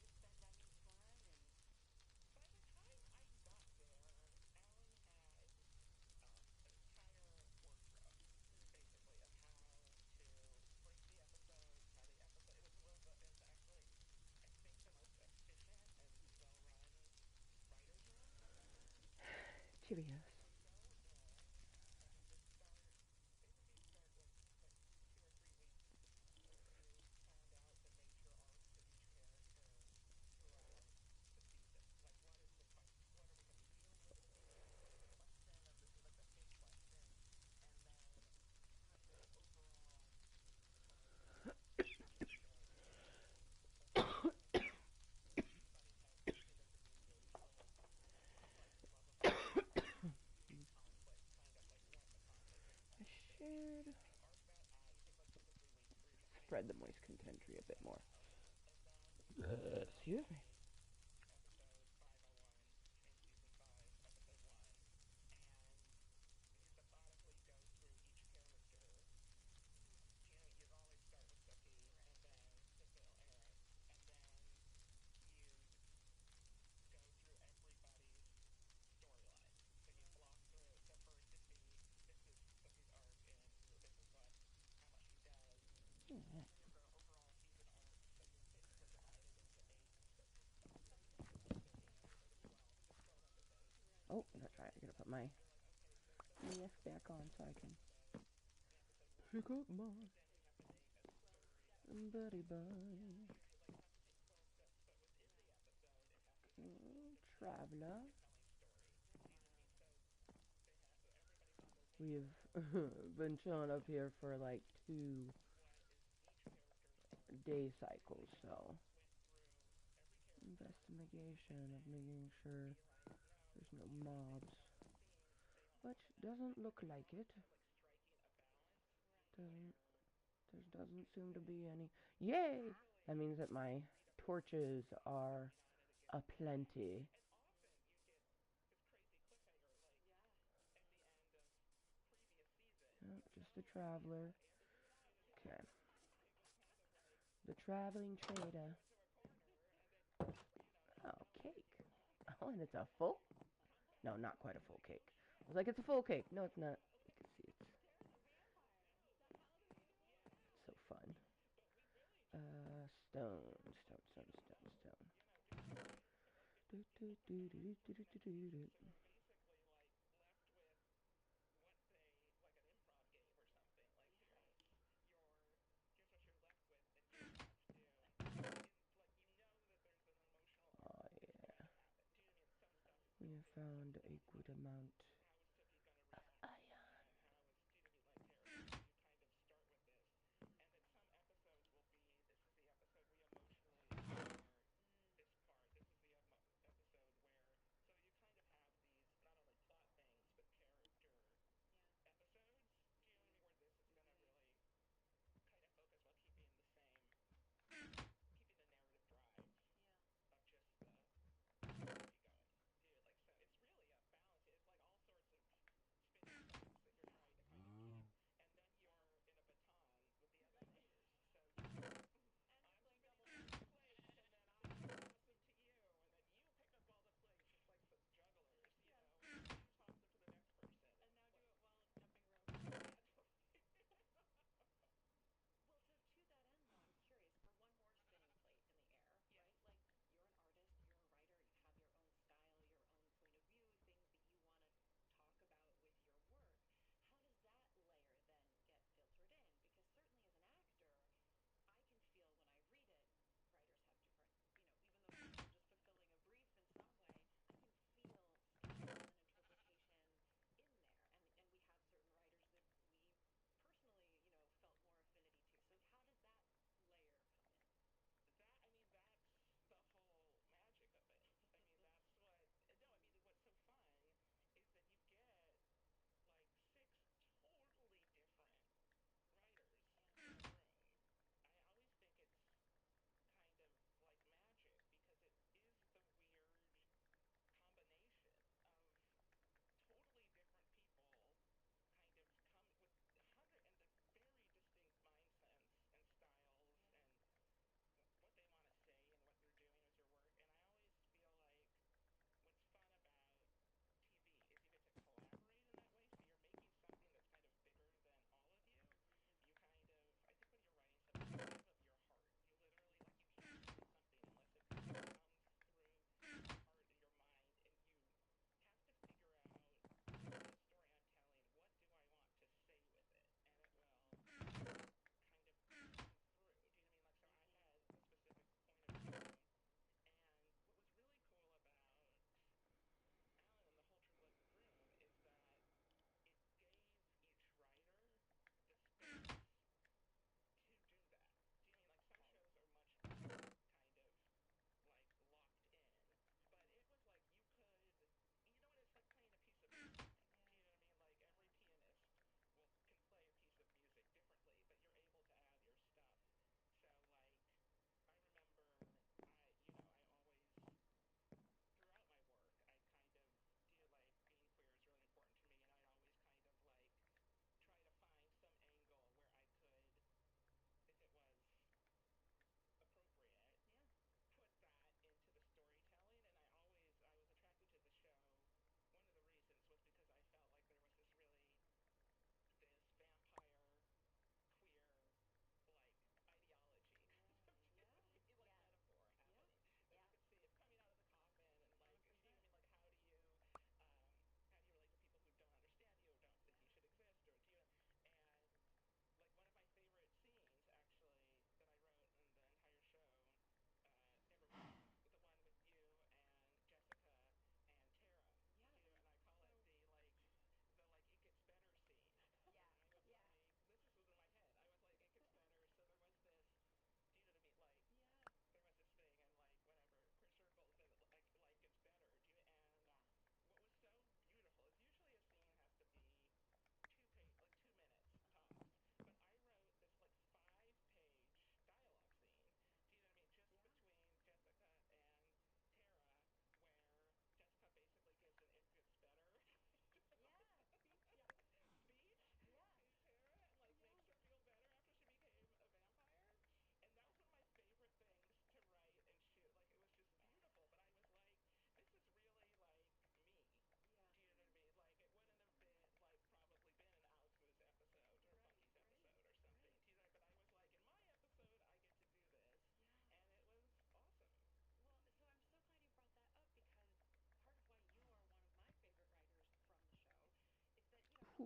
Speaker 5: workflow, basically, of how to break the episodes, how the episode. It was actually, I think, the most efficient and well-run writers' room I've ever
Speaker 1: Cheerios.
Speaker 5: you would go in and you would start, basically you'd start with like 2 or 3 weeks where you planned out the major arcs of each character throughout the season. Like, what are we going to be dealing with this season? What's the question of this, like the big question, and then kind of overall episodes of each character. So everybody doesn't need to feel like the love affair or like huge conflict kind of like what the conflict is
Speaker 1: I
Speaker 5: kind of thing.
Speaker 1: should
Speaker 5: The arc about you take like 2 or 3 weeks where you're just
Speaker 1: spread the
Speaker 5: basically
Speaker 1: moist content tree a bit
Speaker 5: setting
Speaker 1: more.
Speaker 5: it up, and then you go
Speaker 1: Excuse me.
Speaker 5: by episode 501 in season 5, episode 1, and you methodically go through each character. You always start with Sookie and then Cecile Eric, and then you'd go through everybody's storyline. So you'd block through. So first it'd be, this is Sookie's arc, and this is how much she does. Then you'll go overall season arcs. So you'll basically divide it into 8 or the 12. I think it's 12 episodes.
Speaker 1: Oh,
Speaker 5: And
Speaker 1: that's
Speaker 5: you'll
Speaker 1: right.
Speaker 5: go
Speaker 1: I gotta
Speaker 5: through
Speaker 1: put
Speaker 5: each
Speaker 1: my
Speaker 5: one. You're like, okay, so Sookie
Speaker 1: EF back
Speaker 5: is
Speaker 1: on
Speaker 5: in
Speaker 1: so I
Speaker 5: this
Speaker 1: can
Speaker 5: episode, in
Speaker 1: pick
Speaker 5: episode
Speaker 1: up
Speaker 5: 1,
Speaker 1: my
Speaker 5: but then we have to make a story of each
Speaker 1: buddy
Speaker 5: episode.
Speaker 1: bye.
Speaker 5: So you like have to take 12 steps, but within the episode, it has to tell a really
Speaker 1: Traveler.
Speaker 5: compelling story. Do you know what I mean? So everybody's on their
Speaker 1: We
Speaker 5: major arc,
Speaker 1: have been chilling up here for like
Speaker 5: and
Speaker 1: 2
Speaker 5: what is each character's arc.
Speaker 1: day
Speaker 5: So we
Speaker 1: cycles,
Speaker 5: kind of
Speaker 1: so
Speaker 5: went through every character, and
Speaker 1: investigation of
Speaker 5: then
Speaker 1: making
Speaker 5: would
Speaker 1: sure
Speaker 5: be like, no,
Speaker 1: there's no
Speaker 5: you know, they
Speaker 1: mobs,
Speaker 5: don't all have scenes, they don't
Speaker 1: which
Speaker 5: all have,
Speaker 1: doesn't
Speaker 5: but
Speaker 1: look
Speaker 5: there's
Speaker 1: like
Speaker 5: always
Speaker 1: it.
Speaker 5: kind of like striking a balance
Speaker 1: Doesn't
Speaker 5: where
Speaker 1: there doesn't seem to
Speaker 5: basically
Speaker 1: be any. Yay! That
Speaker 5: usually
Speaker 1: means that my
Speaker 5: you'd meet up with each
Speaker 1: torches
Speaker 5: character, and you'd
Speaker 1: are
Speaker 5: lean on it against the wall,
Speaker 1: aplenty.
Speaker 5: and often you'd get this crazy cliffhanger, like at the end of previous season,
Speaker 1: Oh,
Speaker 5: you would
Speaker 1: just
Speaker 5: know
Speaker 1: the
Speaker 5: what was going
Speaker 1: traveler.
Speaker 5: on, and you would always wonder.
Speaker 1: Okay.
Speaker 5: It was kind of like
Speaker 1: The traveling
Speaker 5: backing you
Speaker 1: trader.
Speaker 5: into a corner, and then
Speaker 1: Oh,
Speaker 5: knowing that you
Speaker 1: cake.
Speaker 5: were being
Speaker 1: Oh, and
Speaker 5: followed.
Speaker 1: it's a full?
Speaker 5: Kind of
Speaker 1: No,
Speaker 5: like
Speaker 1: not quite a
Speaker 5: you're
Speaker 1: full
Speaker 5: like, oh
Speaker 1: cake. I
Speaker 5: shit,
Speaker 1: was like, it's a full cake. No, it's not. You can see it's
Speaker 6: There's a vampire. The hell do we do with
Speaker 5: yeah.
Speaker 1: so
Speaker 6: that?
Speaker 1: fun.
Speaker 5: But we really just
Speaker 1: Stone,
Speaker 5: you're
Speaker 1: stone, stone, stone, stone.
Speaker 5: you're doing like there's
Speaker 1: Do,
Speaker 5: you
Speaker 1: do,
Speaker 5: know
Speaker 1: do,
Speaker 5: nine
Speaker 1: do, do,
Speaker 5: or
Speaker 1: do,
Speaker 5: ten
Speaker 1: do, do.
Speaker 5: characters who are basically like left with what they like an improv game or something. Like here's what you're left with, and you have to like that there's an emotional arc
Speaker 1: Oh,
Speaker 5: that's
Speaker 1: yeah.
Speaker 5: going to happen. Do you know what I mean? Some stuff
Speaker 1: We
Speaker 5: will
Speaker 1: have
Speaker 5: build up
Speaker 1: found
Speaker 5: to
Speaker 1: a
Speaker 5: that
Speaker 1: good
Speaker 5: point.
Speaker 1: amount
Speaker 5: How is Sookie going to
Speaker 1: of
Speaker 5: react to this,
Speaker 1: iron.
Speaker 5: and how is do you know what I mean, like Eric? So you kind of start with this, and then some episodes will be, this is the episode we emotionally explore this part. This is the episode where, so you kind of have these not only plot things but character episodes. Do you know what I mean? Where this is going to really kind of focus while keeping the narrative drive of just the story going. Dude, like, so it's really a balance. It's like all sorts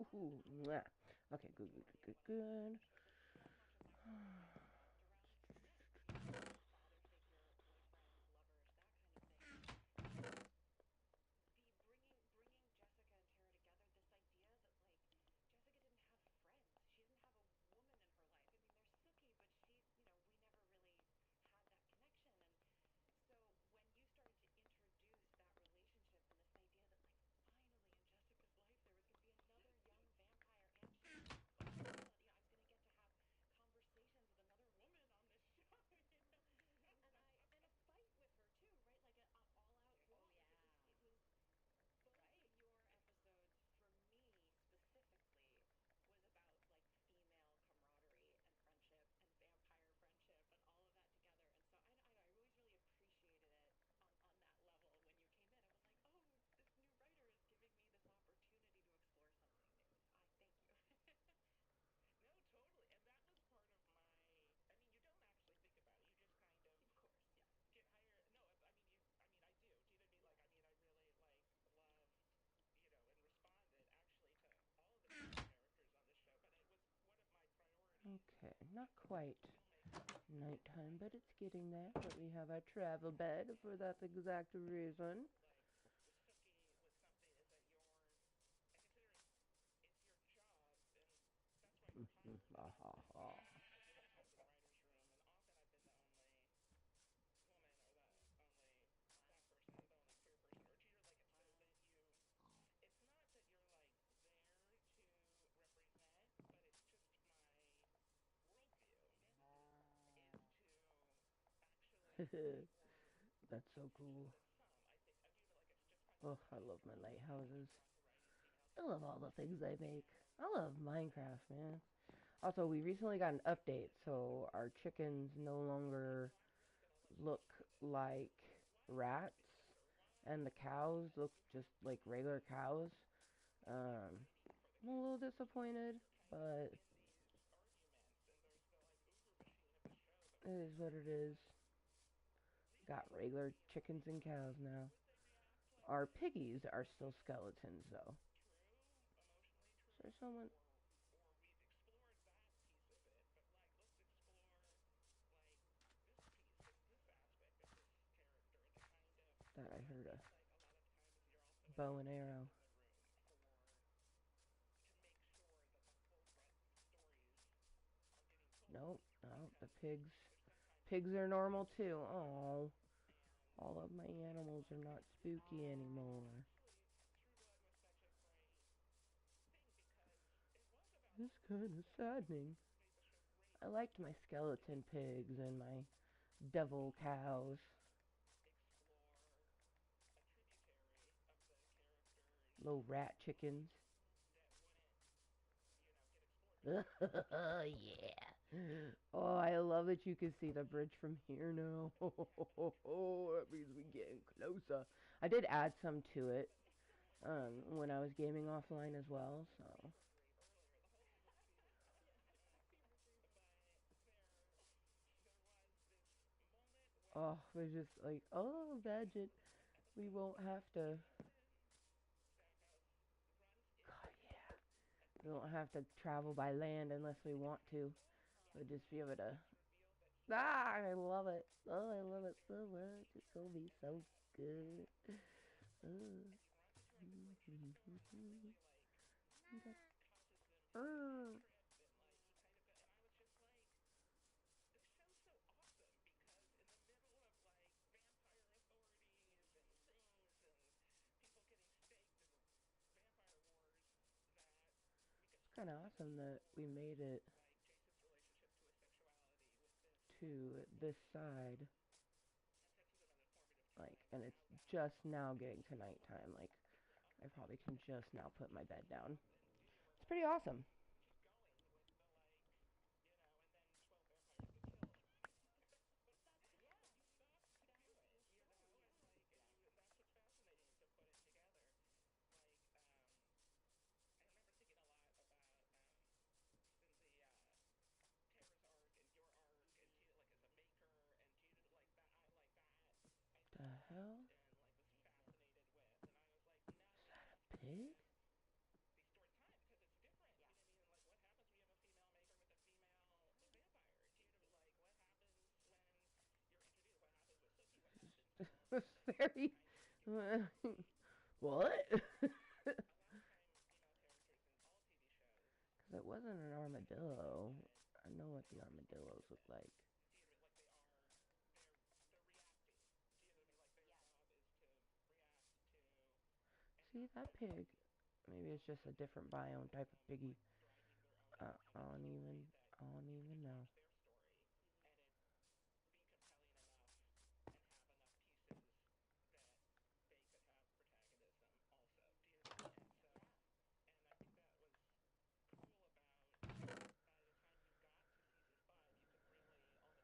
Speaker 1: Mwah. Okay, good, good, good, good, good. Okay, not quite nighttime, but it's getting there. But we have our travel bed for that exact reason. Ah, ha, ha. That's so cool. Oh, I love my lighthouses. I love all the things they make. I love Minecraft, man. Also, we recently got an update, so our chickens no longer look like rats, and the cows look just like regular cows. I'm a little disappointed, but it is what it is. Got regular chickens and cows now. Our piggies are still skeletons, though. Is there someone? That I heard a bow and arrow. Nope, no, the pigs are normal too. Oh, all of my animals are not spooky anymore. It's kind of saddening. I liked my skeleton pigs and my devil cows. Little rat chickens. Yeah. Oh, I love that you can see the bridge from here now. That means we're getting closer. I did add some to it when I was gaming offline as well, so. Oh, we're just like, oh, imagine we won't have to. God, yeah. We won't have to travel by land unless we want to. We'll just be able to. Ah, I love it. Oh, I love it so much. It's gonna be so good. Uh, uh. It's kind of awesome that we made it to this side. Like, and it's just now getting to nighttime. Like, I probably can just now put my bed down. It's pretty awesome. The hell? Is that a pig? Very. What? Because it wasn't an armadillo. I know what the armadillos look like. See, that pig. Maybe it's just a different biome type of piggy. I don't even know.
Speaker 5: Yeah, season 5 really took off in that direction, didn't it, for a lot of the females? And I assume the other characters too, but thinking of it through that lens is because Pam really, she was even released.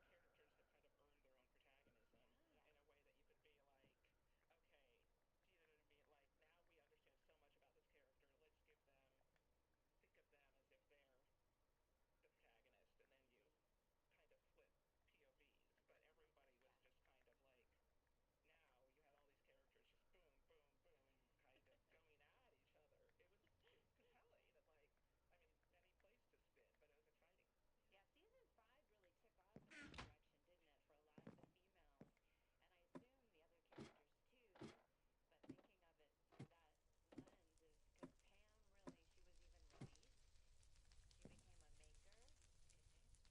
Speaker 5: She became a maker.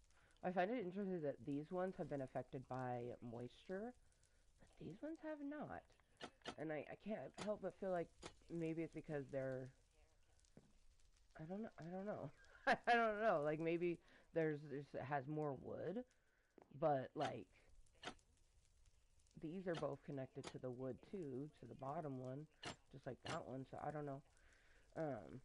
Speaker 1: I find it interesting that these ones have been affected by moisture, but these ones have not. And I can't help but feel like maybe it's because they're I don't know. I don't know. I don't know. Like maybe there's it has more wood, but like these are both connected to the wood too, to the bottom one, just like that one. So I don't know. Um,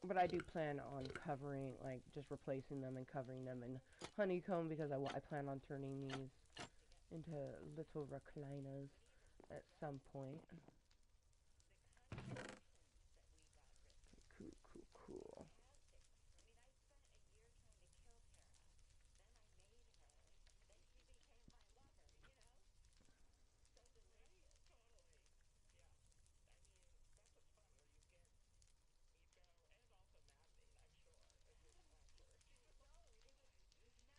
Speaker 1: but I do plan on covering, like just replacing them and covering them in honeycomb because I plan on turning these into little recliners at some point. Cool, cool, cool.
Speaker 5: I mean, I spent a year trying to kill Tara. Then I made her. Then she became my lover, you know? So delicious. No, it was never maddening on this show. Oh, you love it. Yeah. Even Russell, yeah. So then I'm curious because, again, one of the few writers on our staff who also then goes to direct it. Now, you had directed before. This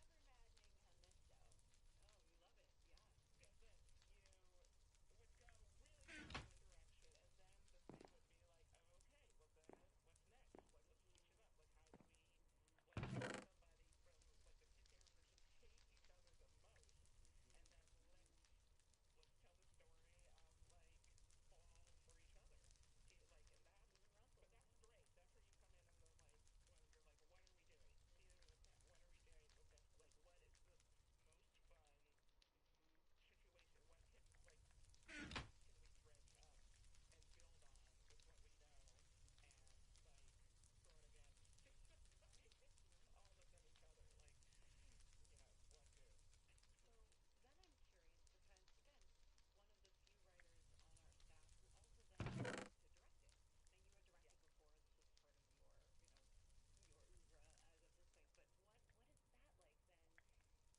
Speaker 5: was part of your oeuvre as of this point. But what is that like then? Being and now then being on set, producing and directing, and then doing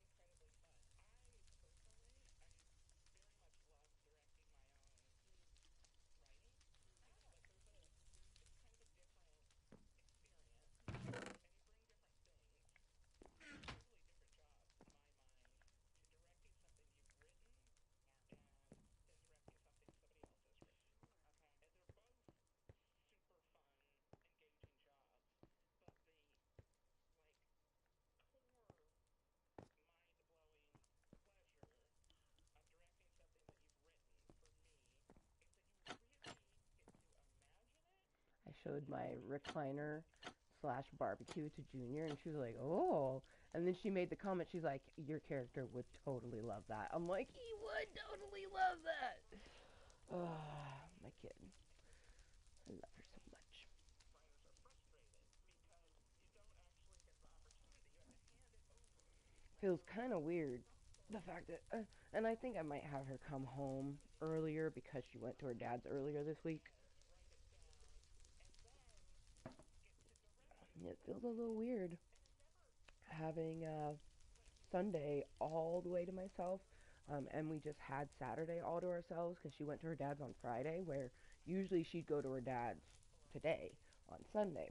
Speaker 5: the finale season, which I'm sure carries a specific kind of weight. Yeah, what's that like? Yeah. Sure. Okay.
Speaker 1: I showed my recliner slash barbecue to Junior, and she was like, "Oh!" And then she made the comment. She's like, "Your character would totally love that." I'm like, "He would totally love that." Oh, my kid. I love her so much. Feels kind of weird. The fact that, and I think I might have her come home earlier because she went to her dad's earlier this week. It feels a little weird having Sunday all the way to myself. And we just had Saturday all to ourselves because she went to her dad's on Friday, where Usually she'd go to her dad's today on Sunday.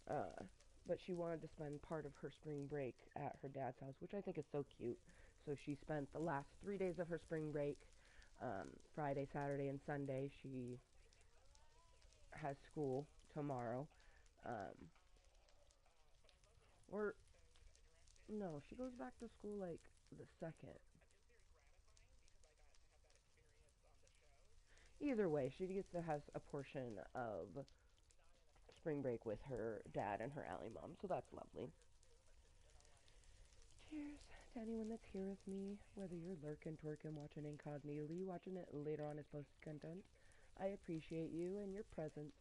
Speaker 1: Uh, but she wanted to spend part of her spring break at her dad's house, which I think is so cute. So she spent the last 3 days of her spring break, Friday, Saturday, and Sunday. She has school tomorrow. Um, or, no, she goes back to school like the second. Either way, she gets to have a portion of spring break with her dad and her Allie mom, so that's lovely. Cheers to anyone that's here with me, whether you're lurking, twerking, watching incognitely, watching it later on as posted content. I appreciate you and your presence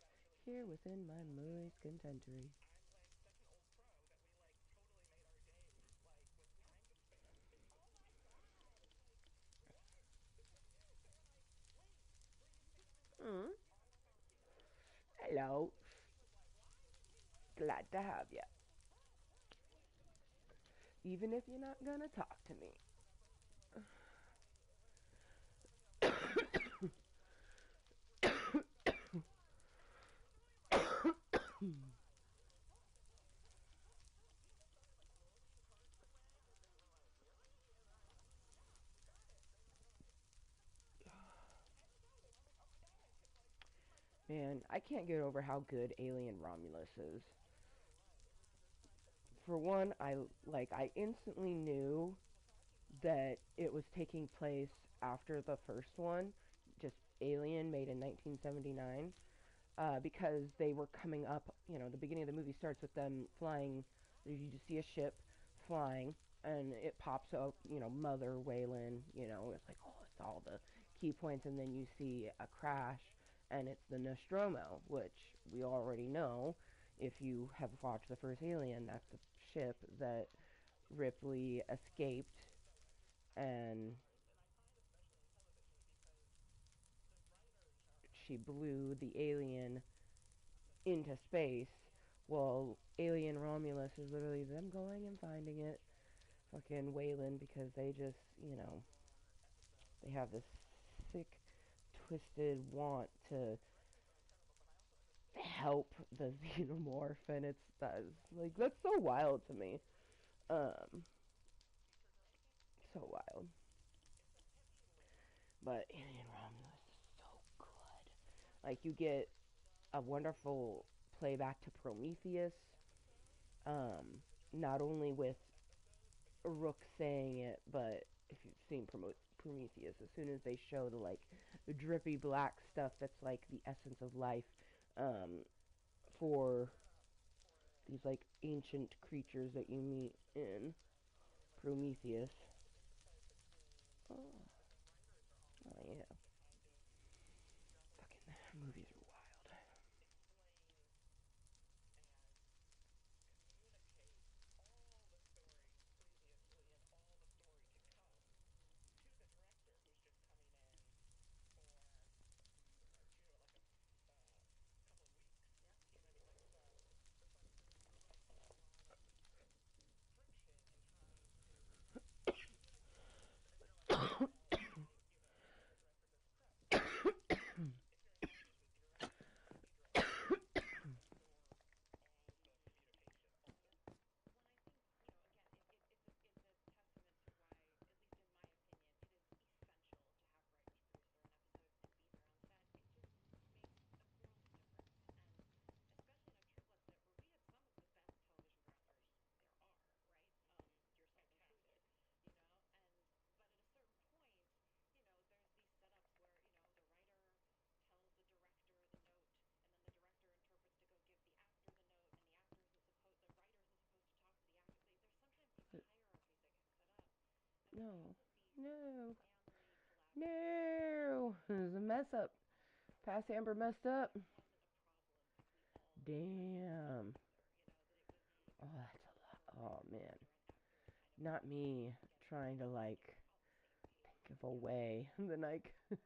Speaker 1: here within my Mooiisstt Contentory. Mm. Hello. Glad to have you. Even if you're not gonna talk to me. Man, I can't get over how good Alien Romulus is. For one, I instantly knew that it was taking place after the first one, just Alien, made in 1979, because they were coming up. The beginning of the movie starts with them flying. You just see a ship flying, and it pops up, Mother Wayland. It's like, oh, it's all the key points, and then you see a crash, and it's the Nostromo, which we already know. If you have watched the first Alien, that's the ship that Ripley escaped, and she blew the alien into space. Well, Alien Romulus is literally them going and finding it, fucking Wayland, because they just, they have this sick, twisted want to help the xenomorph, and that's so wild to me. So wild. But Alien Romulus is so good. Like, you get a wonderful playback to Prometheus, not only with Rook saying it, but if you've seen Prometheus, as soon as they show the drippy black stuff that's like the essence of life, for these like ancient creatures that you meet in Prometheus. Oh, oh yeah. Fucking movies are wild. No. No. No. There's a mess up. Past Amber messed up. Damn. Oh, that's a lot. Oh, man. Not me trying to, think of a way that I could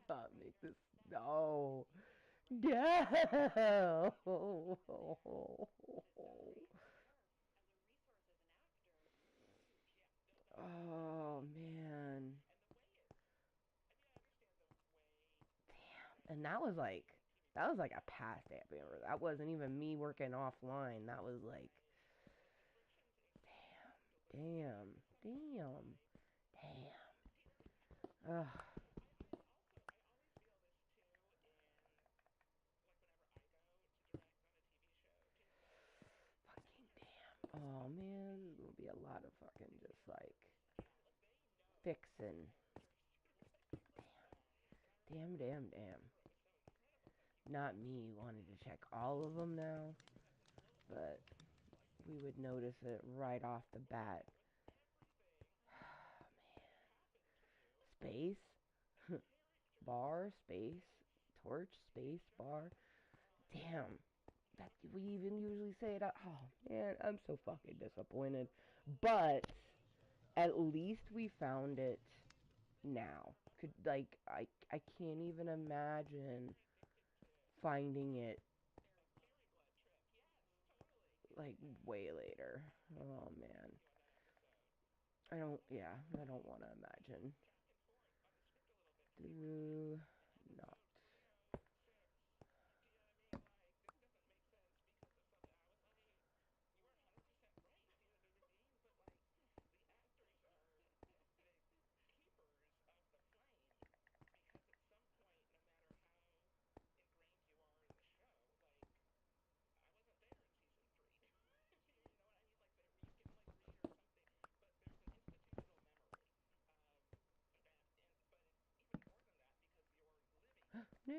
Speaker 1: not make this. No. No. Oh, man. And that was like a past happy hour. That wasn't even me working offline. That was like, damn, damn, damn. Ugh. Fucking damn. Oh man, there'll be a lot of fucking just like fixing. Damn, damn, damn. Not me wanting to check all of them now, but we would notice it right off the bat. Space, bar, space, torch, space, bar. Damn, that we even usually say it. Oh man, I'm so fucking disappointed. But at least we found it now. Could like I can't even imagine finding it like way later. Oh man. I don't want to imagine. Do not. No.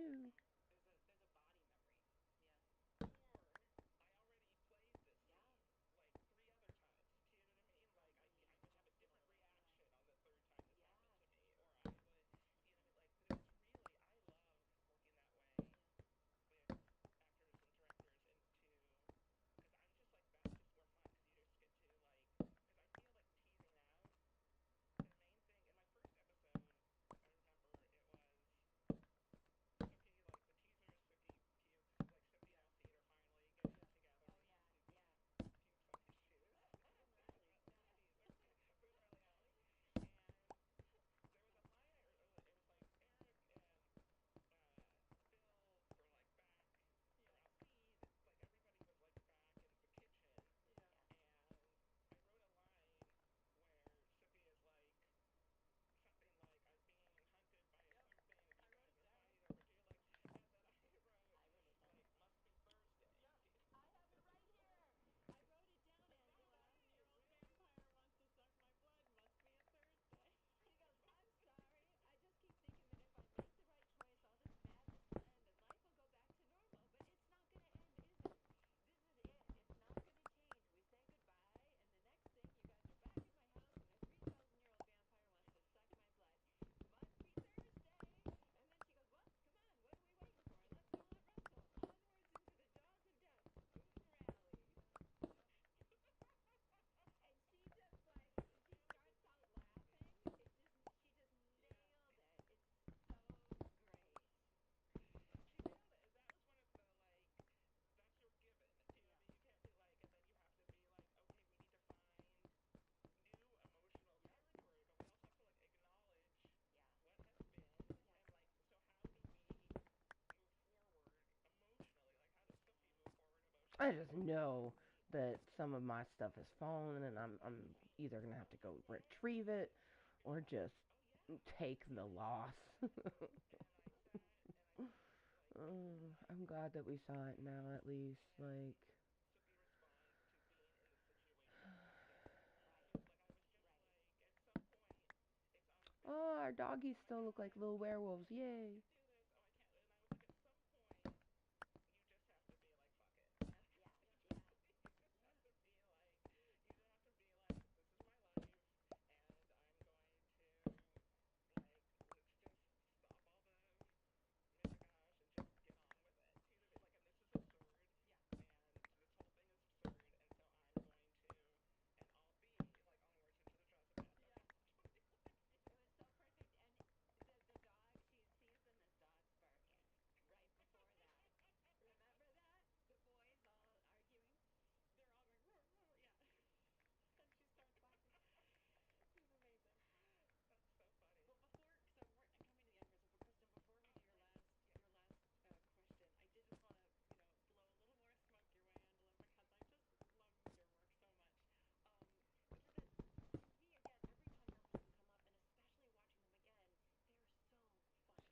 Speaker 1: I just know that some of my stuff has fallen, and I'm either gonna have to go retrieve it or just take the loss. I'm glad that we saw it now, at least. Like, oh, our doggies still look like little werewolves. Yay!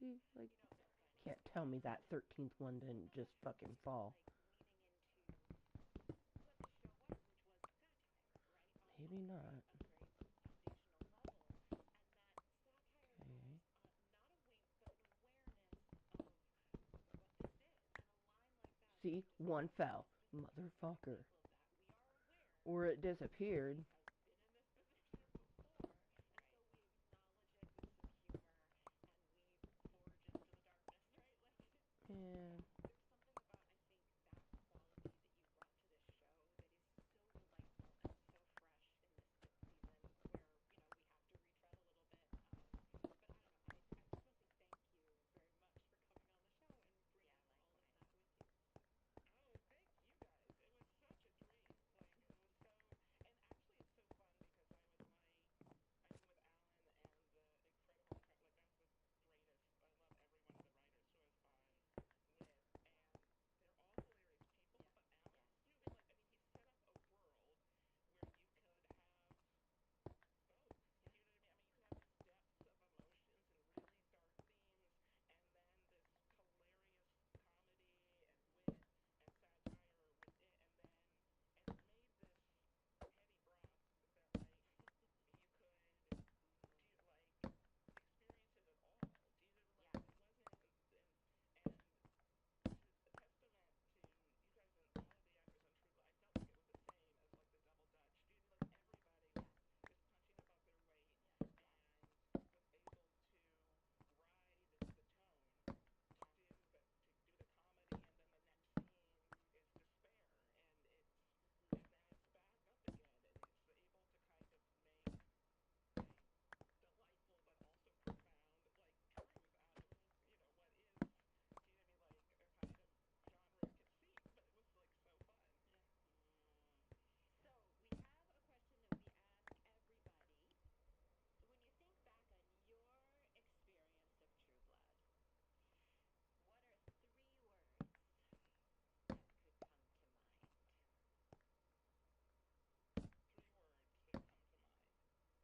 Speaker 1: See, like, can't tell me that 13th one didn't just fucking fall. Maybe not. Okay. See, one fell. Motherfucker. Or it disappeared. Yeah.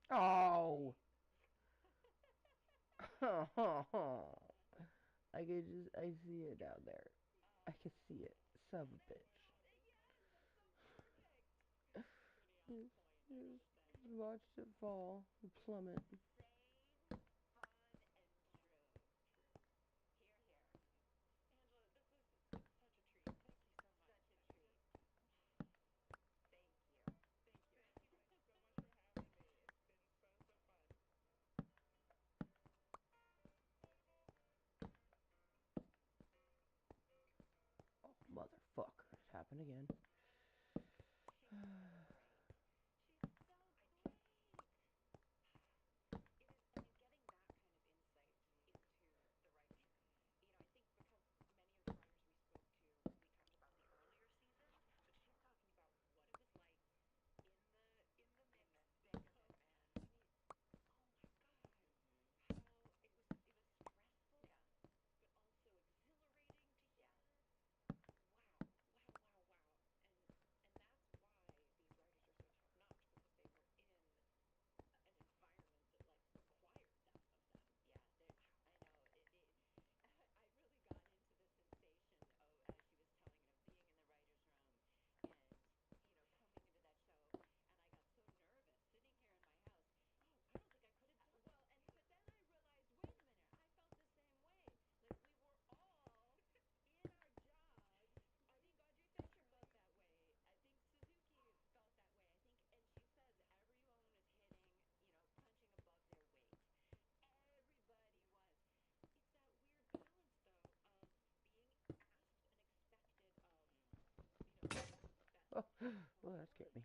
Speaker 1: Oh. I see it down there. I can see it. Son of a bitch. Just watched it fall, plummet. Oh, motherfucker. It happened again. Oh, well, that scared me.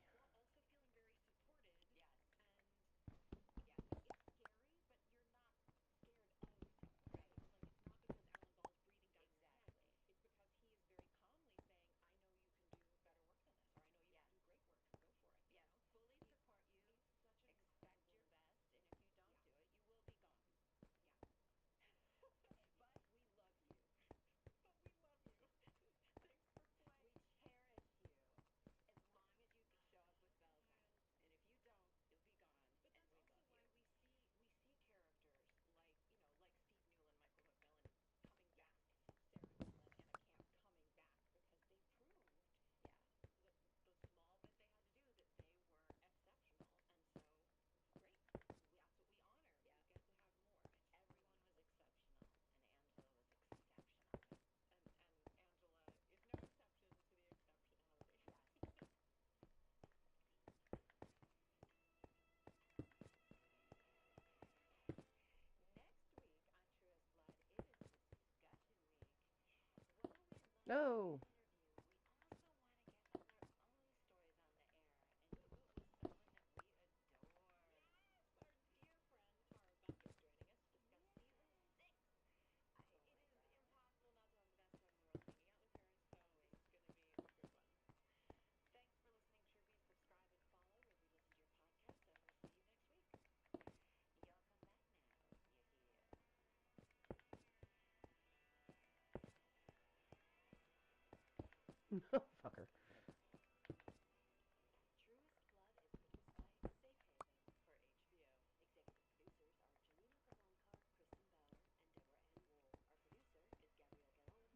Speaker 1: Oh. Fucker.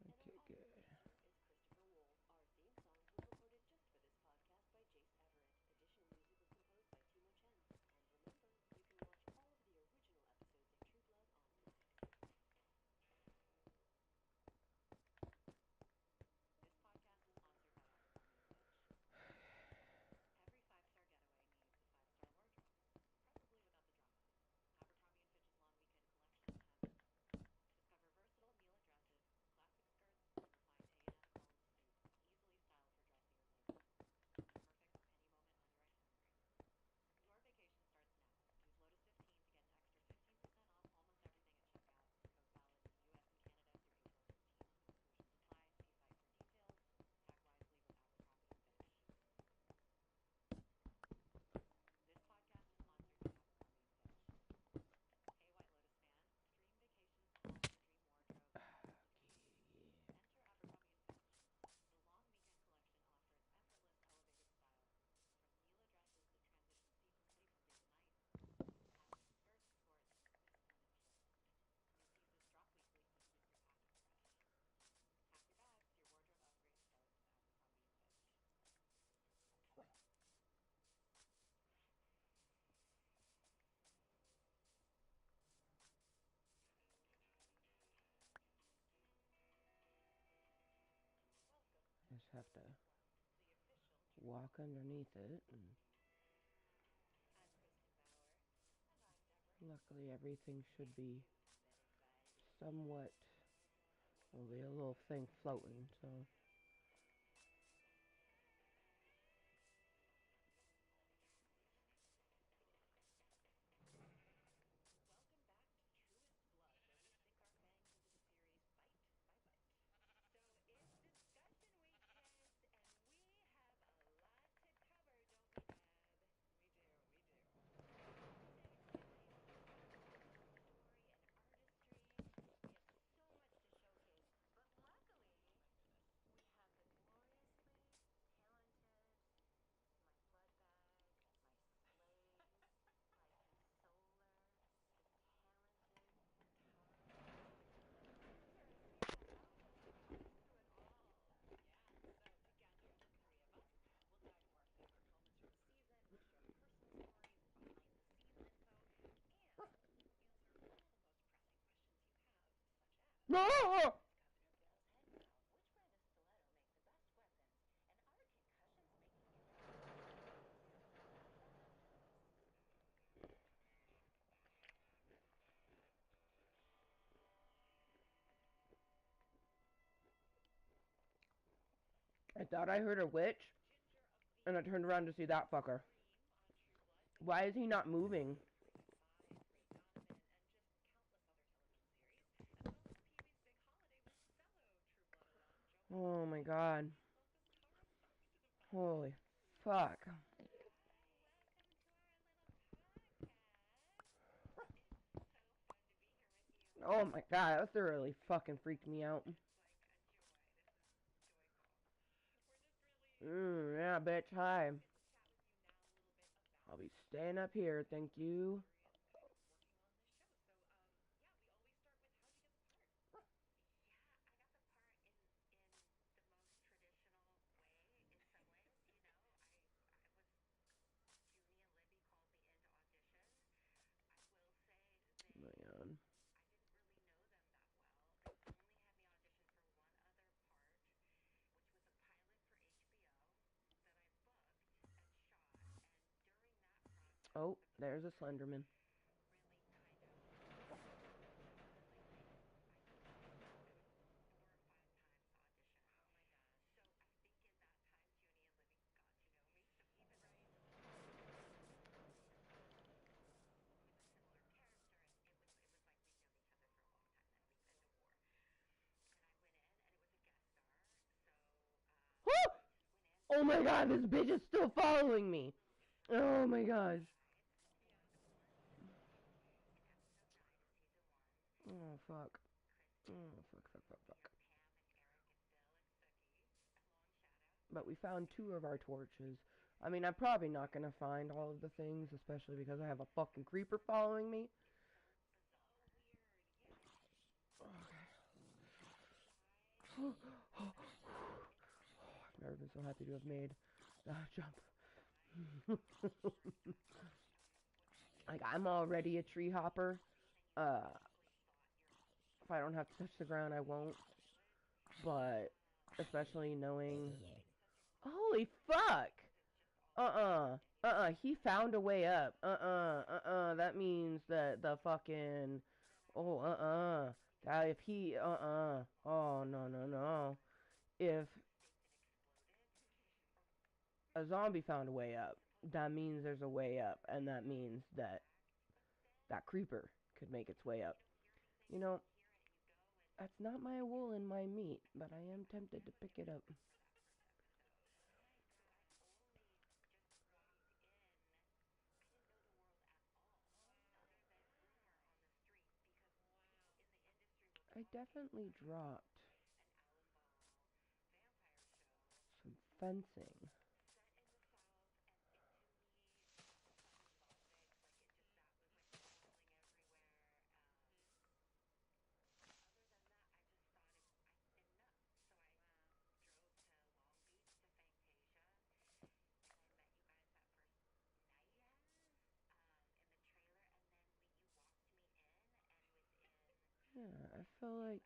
Speaker 1: Okay, good. Just have to walk underneath it, and luckily everything should be somewhat, will be a little thing floating, so. No! I thought I heard a witch, and I turned around to see that fucker. Why is he not moving? Oh my god. Holy fuck. Oh my god, that thoroughly fucking freaked me out. Yeah, bitch, hi. I'll be staying up here, thank you. Man. Oh, there's a Slenderman. Oh my god, this bitch is still following me. Oh my gosh. Oh fuck. Oh fuck. But we found 2 of our torches. I mean, I'm probably not gonna find all of the things, especially because I have a fucking creeper following me. Okay. I've never been so happy to have made that jump. Like, I'm already a tree hopper. If I don't have to touch the ground, I won't. But, especially knowing... Holy fuck! He found a way up. That means that the fucking... Oh, that if he... Oh, no. If a zombie found a way up, that means there's a way up. And that means that that creeper could make its way up. You know, that's not my wool and my meat, but I am tempted to pick it up. I definitely dropped some fencing. Yeah, I feel like...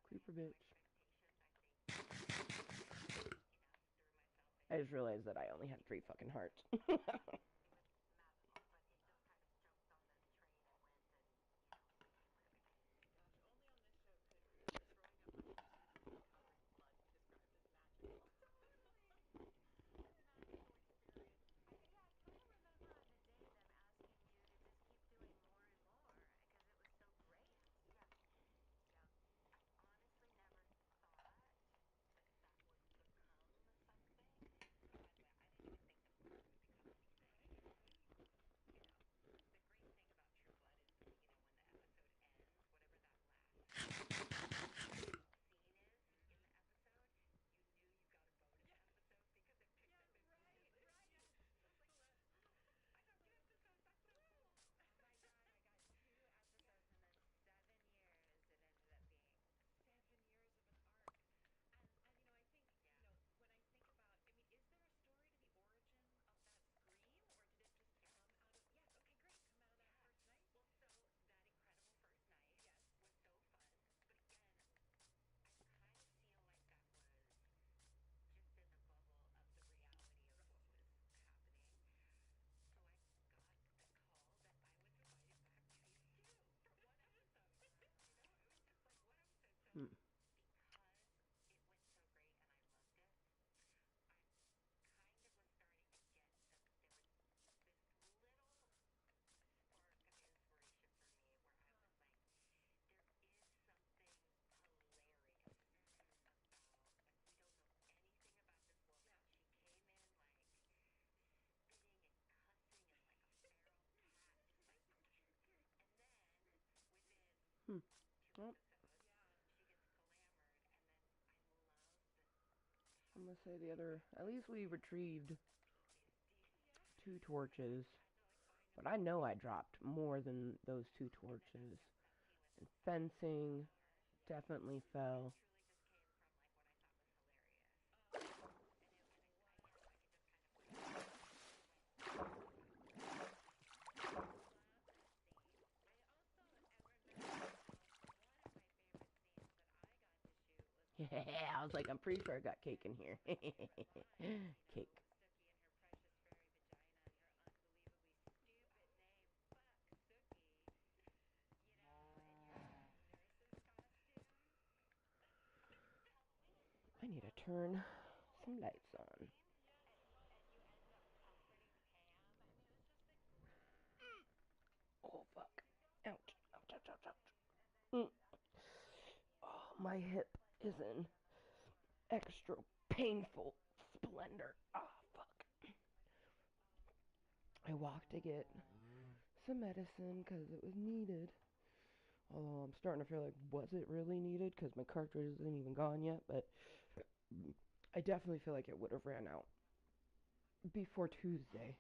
Speaker 1: Creeper bitch. I just realized that I only had 3 fucking hearts. Hmm. Well, I'm gonna say the other... At least we retrieved 2 torches. But I know I dropped more than those 2 torches. And fencing definitely fell. Yeah, I was like, I'm pretty sure I got cake in here. Cake. need to turn some lights on. Oh, fuck. Ouch. Ouch, ouch, ouch, ouch. Oh, my hip is in extra painful splendor. Ah, fuck. I walked to get some medicine because it was needed. Although I'm starting to feel like, was it really needed? Because my cartridge isn't even gone yet. But I definitely feel like it would have ran out before Tuesday.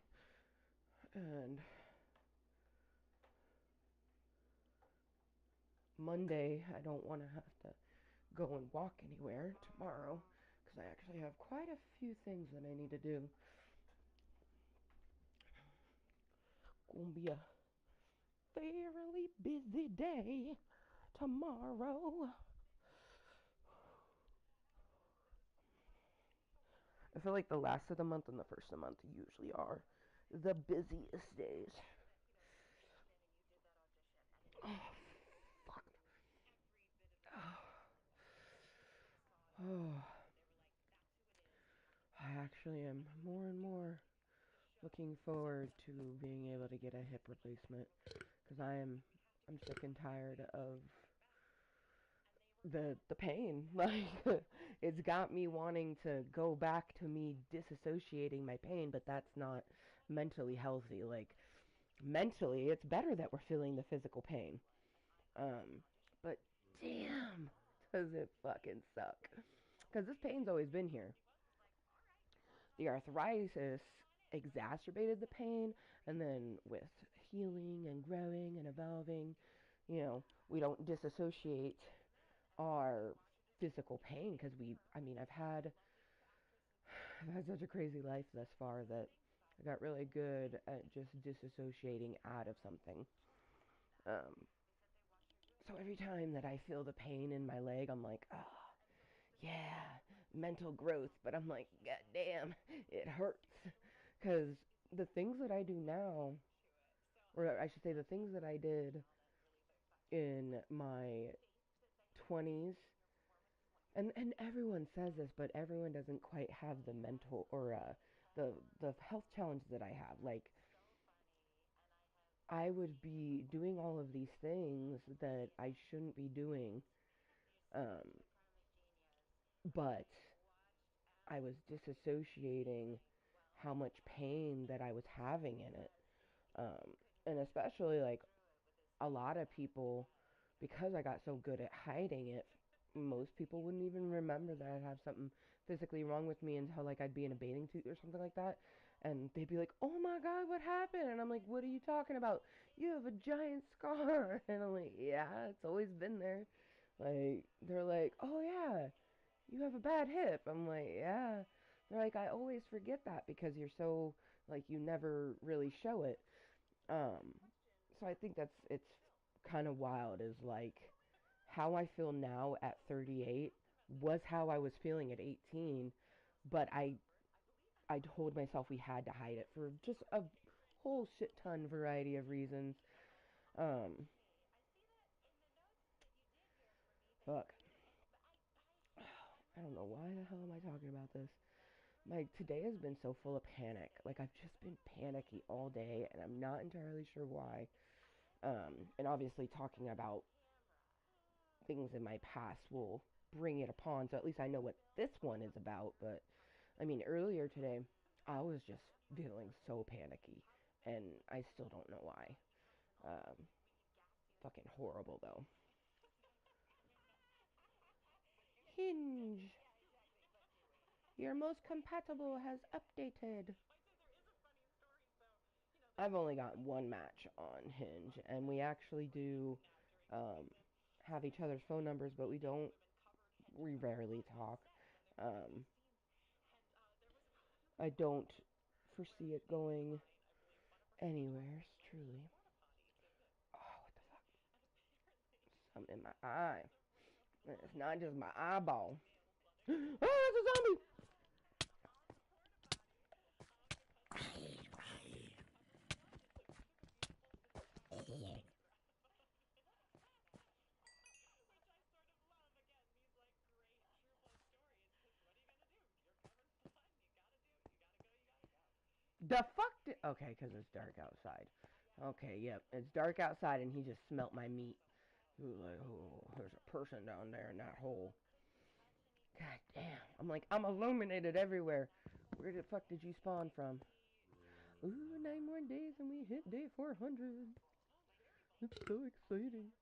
Speaker 1: And Monday, I don't want to have to go and walk anywhere tomorrow because I actually have quite a few things that I need to do. Gonna be a fairly busy day tomorrow. I feel like the last of the month and the first of the month usually are the busiest days. Oh, fuck. Oh. I actually am more and more looking forward to being able to get a hip replacement because I'm sick and tired of the pain. Like it's got me wanting to go back to me disassociating my pain, but that's not mentally healthy. Like mentally, it's better that we're feeling the physical pain. But damn, does it fucking suck? Because this pain's always been here. The arthritis exacerbated the pain, and then with healing and growing and evolving, we don't disassociate our physical pain because I've had such a crazy life thus far that I got really good at just disassociating out of something. Um, so every time that I feel the pain in my leg, I'm like, ah, yeah, mental growth. But I'm like, god damn, it hurts. Because the things that I do now, or I should say the things that I did in my 20s, and everyone says this, but everyone doesn't quite have the mental or the health challenges that I have. Like, I would be doing all of these things that I shouldn't be doing, um, but I was disassociating how much pain that I was having in it. And especially like a lot of people, because I got so good at hiding it, most people wouldn't even remember that I'd have something physically wrong with me until like I'd be in a bathing suit or something like that. And they'd be like, oh my God, what happened? And I'm like, what are you talking about? You have a giant scar. And I'm like, yeah, it's always been there. Like, they're like, oh yeah, you have a bad hip. I'm like, yeah. They're like, I always forget that because you're so, like, you never really show it. So I think it's kind of wild is like how I feel now at 38 was how I was feeling at 18, but I told myself we had to hide it for just a whole shit ton variety of reasons. Um, Fuck. I don't know why the hell am I talking about this. Like today has been so full of panic. Like I've just been panicky all day, and I'm not entirely sure why. And obviously talking about things in my past will bring it upon, so at least I know what this one is about. But I mean, earlier today, I was just feeling so panicky, and I still don't know why. Um, Fucking horrible though. Hinge, your most compatible has updated. I've only got one match on Hinge, and we actually do um, have each other's phone numbers, but we rarely talk. Um, I don't foresee it going anywhere, truly. Oh, what the fuck? Something in my eye. It's not just my eyeball. Oh, it's a zombie! The fuck? Okay, because it's dark outside. Okay, yep. It's dark outside, and he just smelt my meat. He was like, oh, there's a person down there in that hole. God damn. I'm like, I'm illuminated everywhere. Where the fuck did you spawn from? Ooh, 9 more days and we hit day 400. It's so exciting.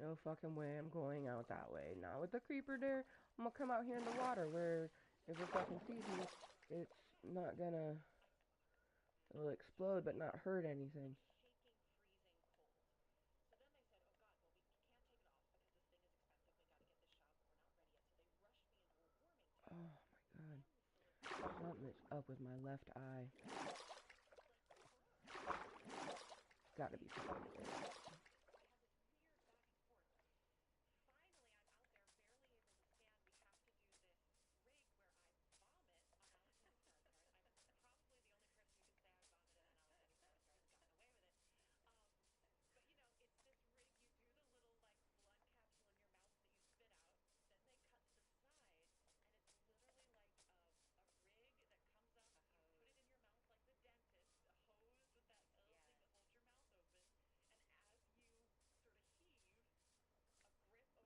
Speaker 1: No fucking way I'm going out that way. Not with the creeper there. I'm gonna come out here in the water where if it fucking sees me, it's not gonna... It'll explode but not hurt anything. Oh my god. Something is up with my left eye. Gotta be something with it.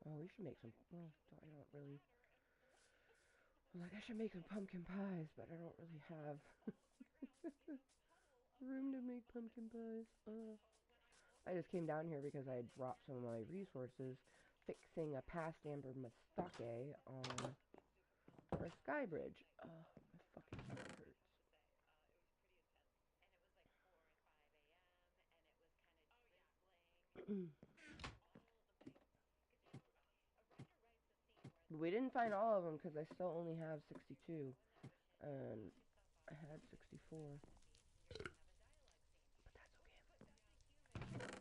Speaker 1: Oh, we should make some... Well, I don't really... Like, I should make some pumpkin pies, but I don't really have room to make pumpkin pies. I just came down here because I dropped some of my resources fixing a past amber mistake on our sky bridge. My fucking stomach hurts. We didn't find all of them because I still only have 62. And I had 64. But that's okay.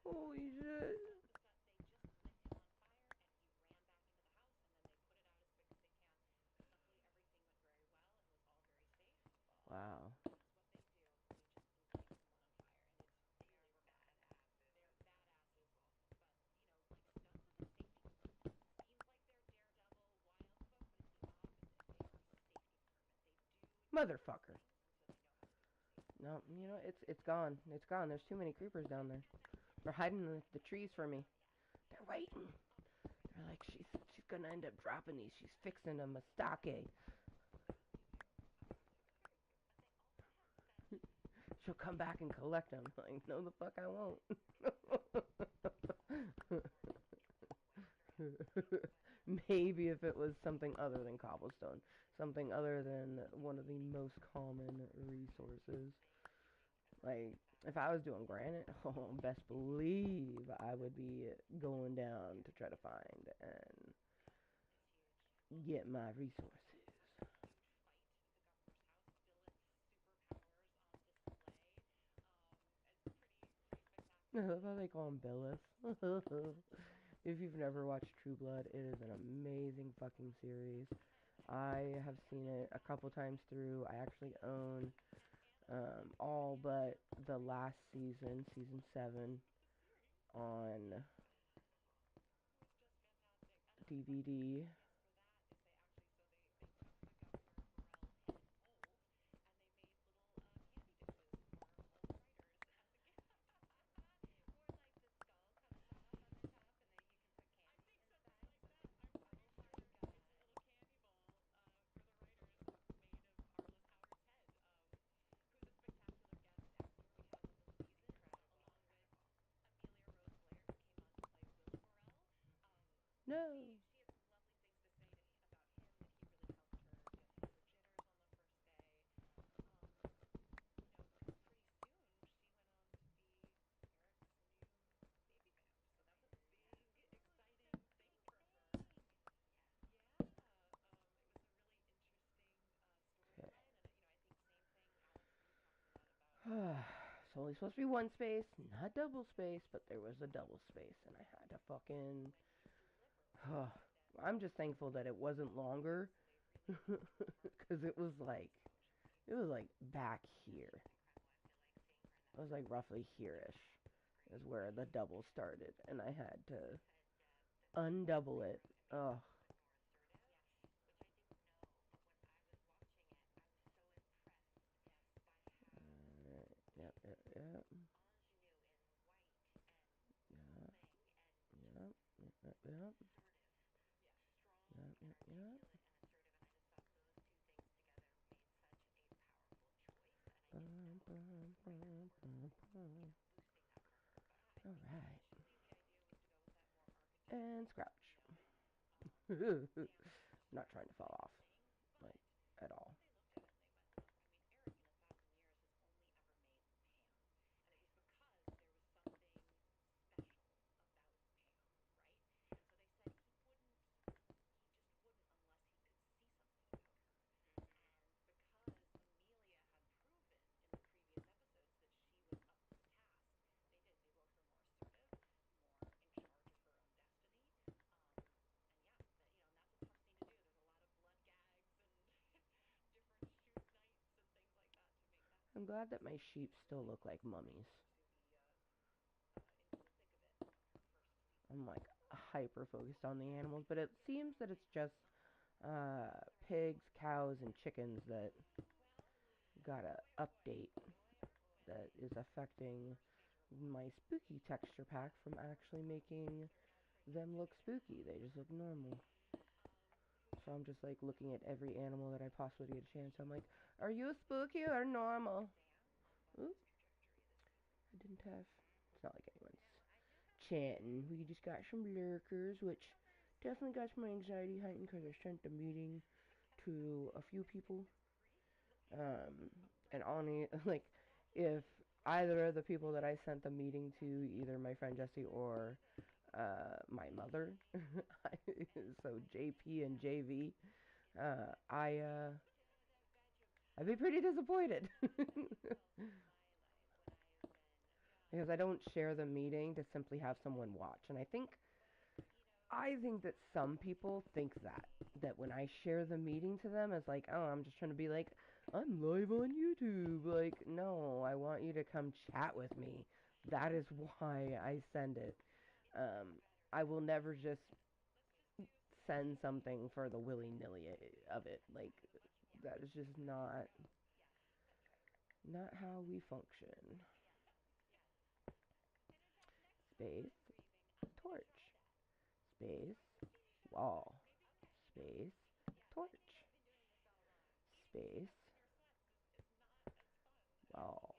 Speaker 1: Holy shit. Wow. Motherfucker. No, you know, it's gone. It's gone. There's too many creepers down there. They're hiding in the trees for me. They're waiting. They're like, she's gonna end up dropping these. She's fixing them a stockade. She'll come back and collect them. Like, no, the fuck I won't. Maybe if it was something other than cobblestone, something other than one of the most common resources. Like, if I was doing granite, oh, best believe I would be going down to try to find and get my resources. I love how they call him Billis. If you've never watched True Blood, it is an amazing fucking series. I have seen it a couple times through. I actually own all but the last season, season 7, on DVD. No. It's only supposed to be one space, not double space, but there was a double space, and I had to fucking. I'm just thankful that it wasn't longer, because it was like back here. It was like roughly here-ish is where the double started, and I had to undouble it. Ugh. Yep, yep, yep. Yep, yep, yep, yep. Yep, yep, yep. Bum, bum, bum, bum, bum. Alright. And scratch. Not trying to fall off, like, at all. I'm glad that my sheep still look like mummies. I'm like hyper focused on the animals, but it seems that it's just pigs, cows, and chickens that got a update that is affecting my spooky texture pack from actually making them look spooky. They just look normal. So I'm just like looking at every animal that I possibly get a chance. I'm like, are you spooky or normal? Ooh, I didn't have. It's not like anyone's chatting. We just got some lurkers, which definitely got my anxiety heightened because I sent the meeting to a few people. And only like if either of the people that I sent the meeting to, either my friend Jesse or my mother, so JP and JV, I'd be pretty disappointed. because I don't share the meeting to simply have someone watch. And I think that some people think that when I share the meeting to them, it's like, oh, I'm just trying to be like, I'm live on YouTube. Like, no, I want you to come chat with me. That is why I send it. Um, I will never just send something for the willy nilly of it. Like, that is just not how we function. Space, torch. Space, wall. Space, torch. Space, wall.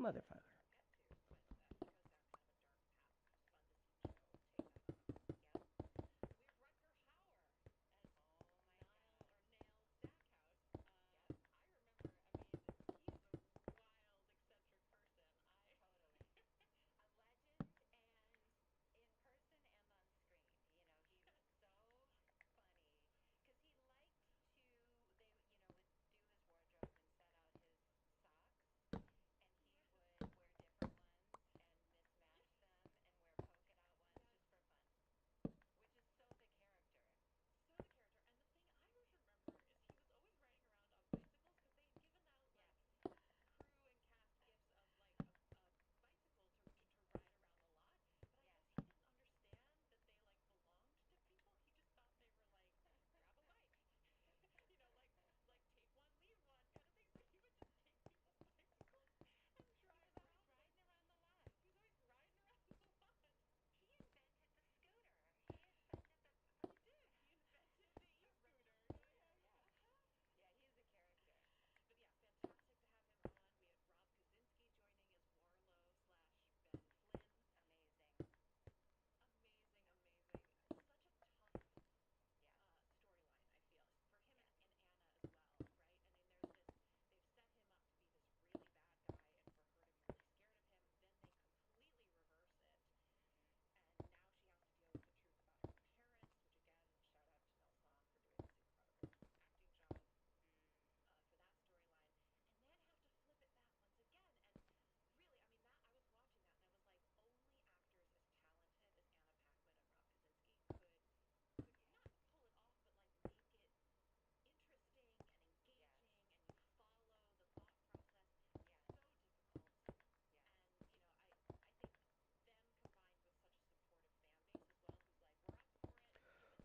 Speaker 1: Motherfucker.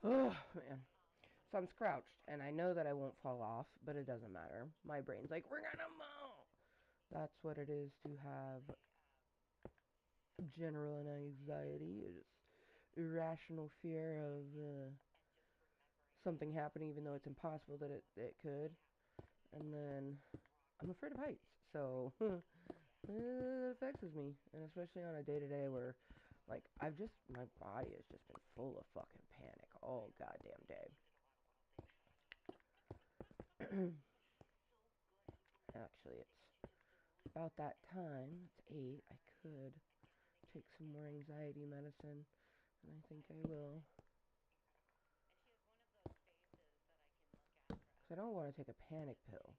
Speaker 1: Oh, man. So I'm crouched, and I know that I won't fall off, but it doesn't matter. My brain's like, we're gonna move. That's what it is to have general anxiety. It's irrational fear of something happening, even though it's impossible that it could. And then I'm afraid of heights, so it affects me, and especially on a day to day where, like, my body has just been full of fucking panic all goddamn day. Actually, it's about that time. It's 8. I could take some more anxiety medicine, and I think I will.
Speaker 5: And she has one of those faces that I can look at
Speaker 1: Cause I
Speaker 5: forever.
Speaker 1: don't want to take a panic pill.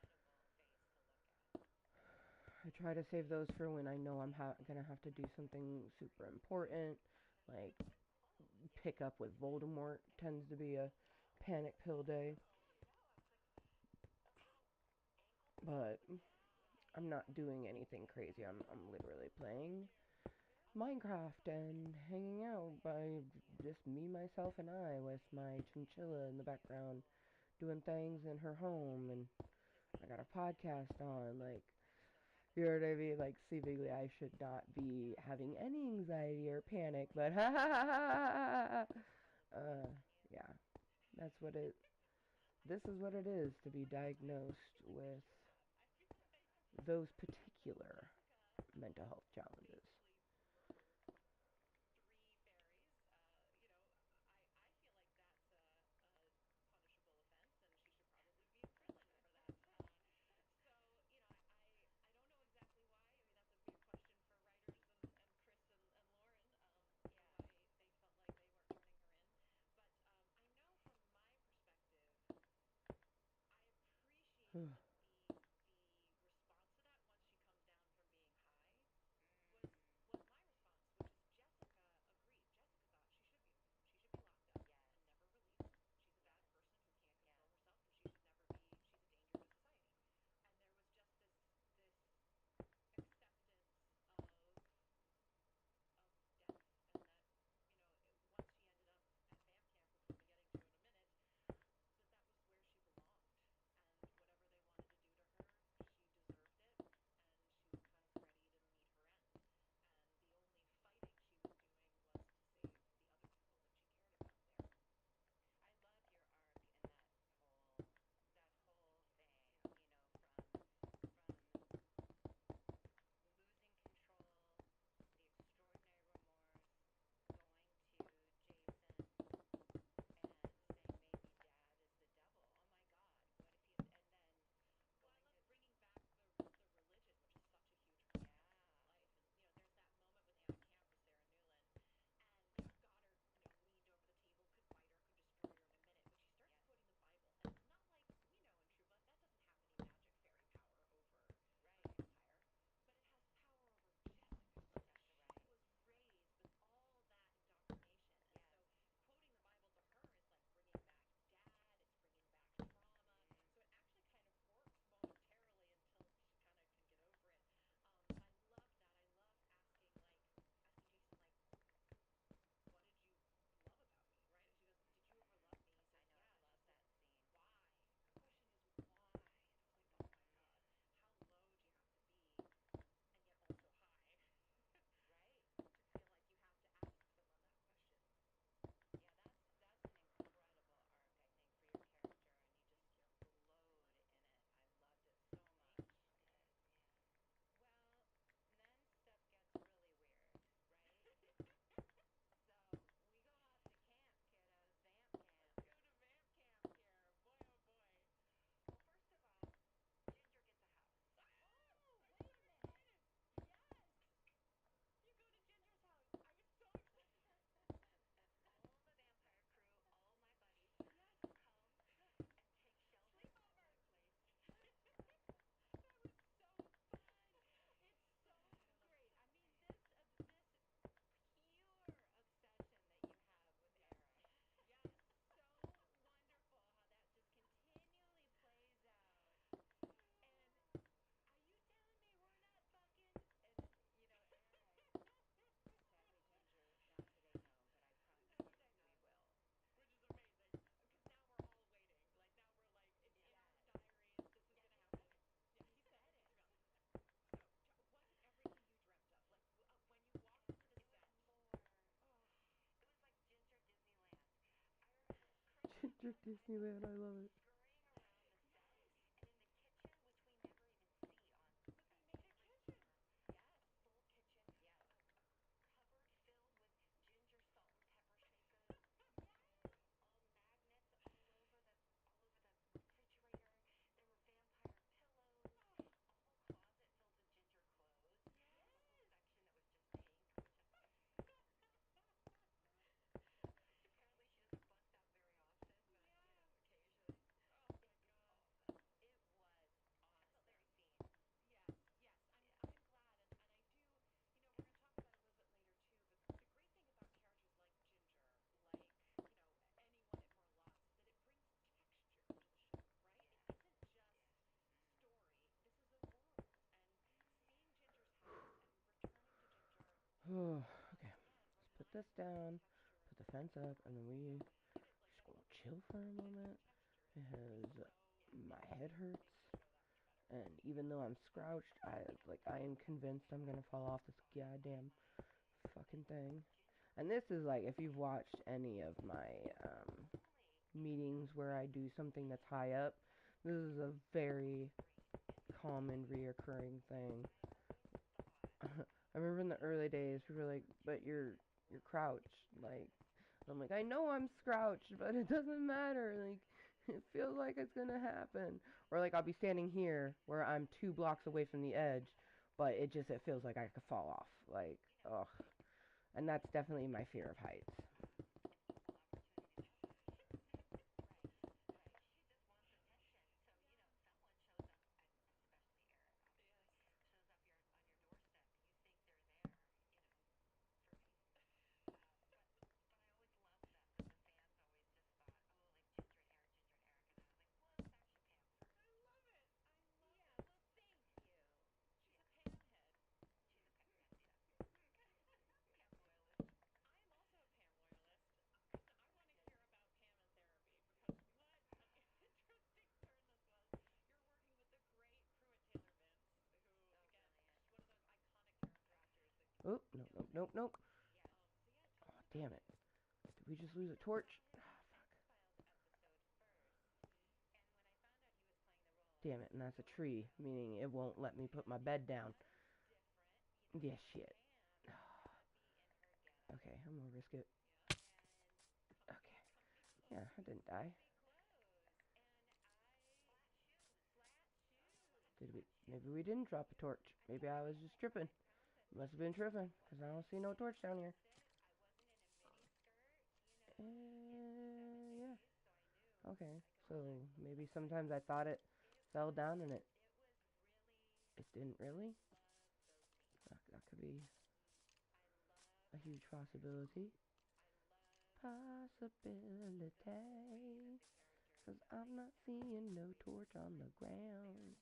Speaker 5: Incredible face to look at.
Speaker 1: I try to save those for when I know I'm gonna have to do something super important, like pick up with Voldemort. Tends to be a panic pill day, but I'm not doing anything crazy. I'm literally playing Minecraft and hanging out by just me, myself, and I with my chinchilla in the background doing things in her home, and I got a podcast on. Like, you know what I mean? Like, seemingly I should not be having any anxiety or panic, but ha ha ha ha. Yeah, that's what it. This is what it is to be diagnosed with those particular mental health challenges.
Speaker 7: Three fairies. I feel like that's a punishable offense, and she should probably be in prison for that. I don't know exactly why. I mean, that's a big question for writers and Chris and Lauren, why they felt like they weren't turning her in. But I know from my perspective, I appreciate the response to that once she comes down from being high was my response, which is Jessica agreed. Jessica thought she should be locked up and never released. She's a bad person who can't control herself, and she should never be. She's a danger to society. And there was just this acceptance of death, and that once she ended up at vamp camp, which we'll be getting to in a minute, that was where she belonged. And whatever they wanted to do to her, she deserved it, and she was kind of ready to meet her end. And the only fighting she was doing was to save the other people that she cared about there.
Speaker 5: I love your arc in that whole thing, from losing control, the extraordinary remorse, going to Jason and saying maybe dad is the devil. Oh my God, what if he's, and then
Speaker 7: Well, I
Speaker 5: going
Speaker 7: love
Speaker 5: to,
Speaker 7: bringing back the religion, which is such a huge part of Jessica's life. And there's that moment with Anna Camp with Sarah Newland, and Goddard, leaned over the table, could bite her, could destroy her in a minute. But she starts quoting the Bible, and it's not like we know in True Blood that doesn't have any magic fairy power over the vampire, but it has power over Jessica because she was raised with all that indoctrination, and so quoting the Bible to her is like bringing back dad. It's bringing back trauma. So it actually kind of works momentarily until she kind of can get over it. But I love that. I love asking Jason, like, what did you love about me, right? And she goes, did you ever love me? He says,
Speaker 5: I know,
Speaker 7: yeah.
Speaker 5: I love
Speaker 7: She said,
Speaker 5: that scene.
Speaker 7: why? The question is why? And I was like, oh my God, how low do you have to be, and yet also high,
Speaker 5: Right?
Speaker 7: to feel like you have to ask someone that question?
Speaker 5: Yeah, that's an incredible arc, I think, for your character, and you just glowed in it. I loved it so much. Well, then stuff gets really weird, right? So we go off to camp, kiddos, vamp camp.
Speaker 7: Let's go to vamp camp here. Boy, oh boy.
Speaker 5: Well, first of all, Ginger gets a house.
Speaker 7: Oh, wait a minute. Yes. You go to Ginger's house. I was so excited.
Speaker 5: All the vampire crew, all my buddies,
Speaker 7: Yes.
Speaker 5: come and take shelter at
Speaker 7: Sleepover.
Speaker 5: my place.
Speaker 7: That was so fun. It's so great. I mean, this
Speaker 5: Pure obsession that you have with Eric.
Speaker 7: yes.
Speaker 5: It's so wonderful how that just continually plays out. And are you telling me we're not fucking? And Eric, sadly, Ginger, not today, no, but I promise
Speaker 7: Not
Speaker 5: you,
Speaker 7: today, no.
Speaker 5: we will.
Speaker 7: Which is amazing. Because now we're all waiting. Like, now we're like, it's in our
Speaker 5: Yes.
Speaker 7: diaries. This is
Speaker 5: Yeah,
Speaker 7: going to
Speaker 5: he
Speaker 7: happen.
Speaker 5: said it.
Speaker 7: Yeah,
Speaker 5: He
Speaker 7: he said
Speaker 5: said
Speaker 7: it.
Speaker 5: it.
Speaker 7: He's gone. So, was it everything you dreamt of? Like, when you walked into the
Speaker 5: It was
Speaker 7: set.
Speaker 5: more.
Speaker 7: Oh,
Speaker 5: It was like Ginger Disneyland. I remember Chris and
Speaker 1: Ginger
Speaker 5: I
Speaker 1: Disneyland, I love it.
Speaker 5: scurrying around the set
Speaker 7: yes.
Speaker 5: and in the kitchen, which we never even see on
Speaker 7: But they made a
Speaker 5: every
Speaker 7: kitchen.
Speaker 5: floor. Yes, a full kitchen. Yes. A cupboard filled with ginger salt and pepper shakers.
Speaker 7: Yes.
Speaker 5: All magnets all over the refrigerator. There were vampire pillows.
Speaker 7: Oh,
Speaker 5: A whole closet filled with ginger clothes.
Speaker 7: yes.
Speaker 5: A whole section that was just pink, which
Speaker 1: this down, put the fence up, and then we just go chill for a moment because my head hurts. And even though I'm scrouched, I am convinced I'm gonna fall off this goddamn fucking thing. And this is like, if you've watched any of my meetings where I do something that's high up, this is a very common reoccurring thing. I remember in the early days, people were like, but you're crouched. Like, I'm like, I know I'm scrouched, but it doesn't matter. Like, it feels like it's gonna happen. Or like, I'll be standing here where I'm 2 blocks away from the edge, but it feels like I could fall off. Like, ugh. And that's definitely my fear of heights. Oh, nope, nope, nope, nope. Oh, damn it. Did we just lose a torch? Oh, fuck. Damn it, and that's a tree, meaning it won't let me put my bed down. Yeah, shit. Okay, I'm gonna risk it. Okay. Yeah, I didn't die. Maybe we didn't drop a torch. Maybe I was just tripping. Must have been tripping, because I don't see no torch down here. Yeah. Okay, so maybe sometimes I thought it fell down and it didn't really. That could be a huge possibility. Possibility. Because I'm not seeing no torch on the ground.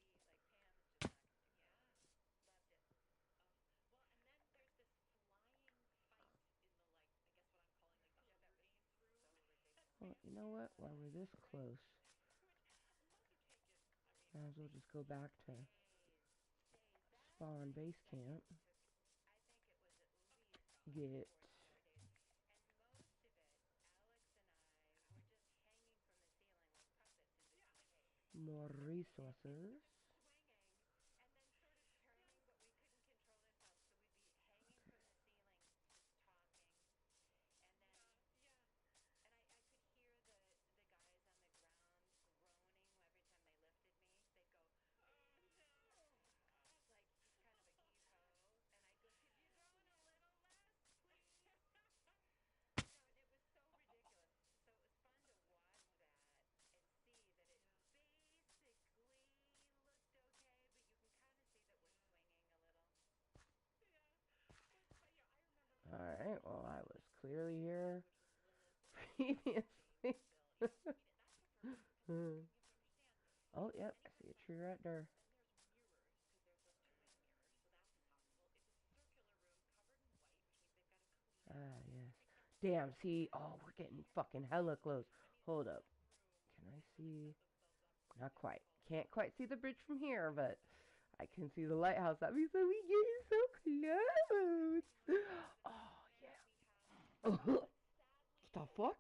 Speaker 1: Well, you know what? While we're this close, might as well just go back to spawn base camp. Get more resources. Alright, well, I was clearly here previously. Oh, yep, I see a tree right there. Ah, yes. Damn, see, oh, we're getting fucking hella close. Hold up. Can I see? Not quite. Can't quite see the bridge from here, but I can see the lighthouse. That means that we getting so close. Oh, yeah. What the fuck?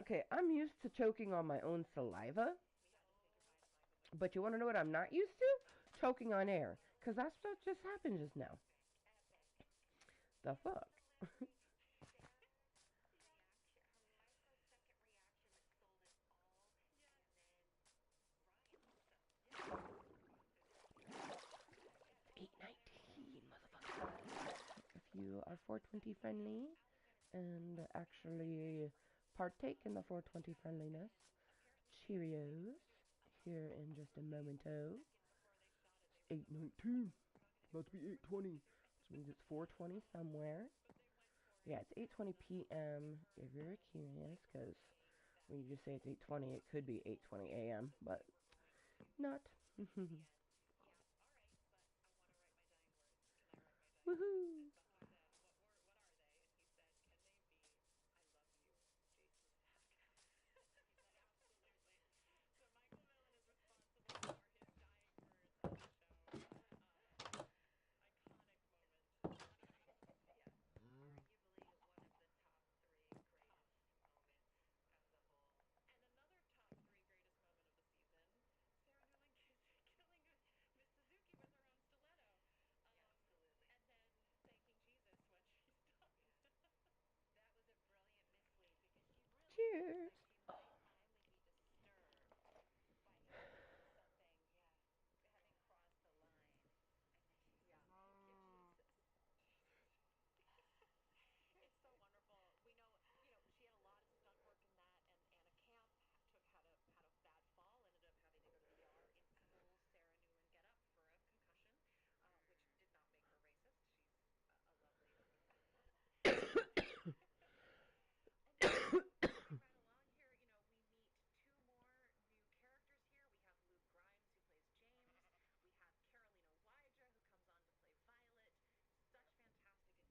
Speaker 1: Okay, I'm used to choking on my own saliva. But you want to know what I'm not used to? Choking on air. Because that's what just happened just now. The fuck? 819, motherfucker. If you are 420 friendly and actually partake in the 420 friendliness, Cheerios. Here in just a momento. 819. About to be 820. Which means it's 420 somewhere. Yeah, it's 8:20 p.m. if you're curious, because when you just say it's 8:20, it could be 8:20 a.m., but not. Woohoo! Cheers.
Speaker 7: Like she might finally be disturbed by having something, yeah, having crossed the line. And yeah, it's so wonderful. We know, she had a lot of stunt work in that, and Anna Camp had a bad fall, ended up having to go to the ER in full Sarah Newland getup for a concussion,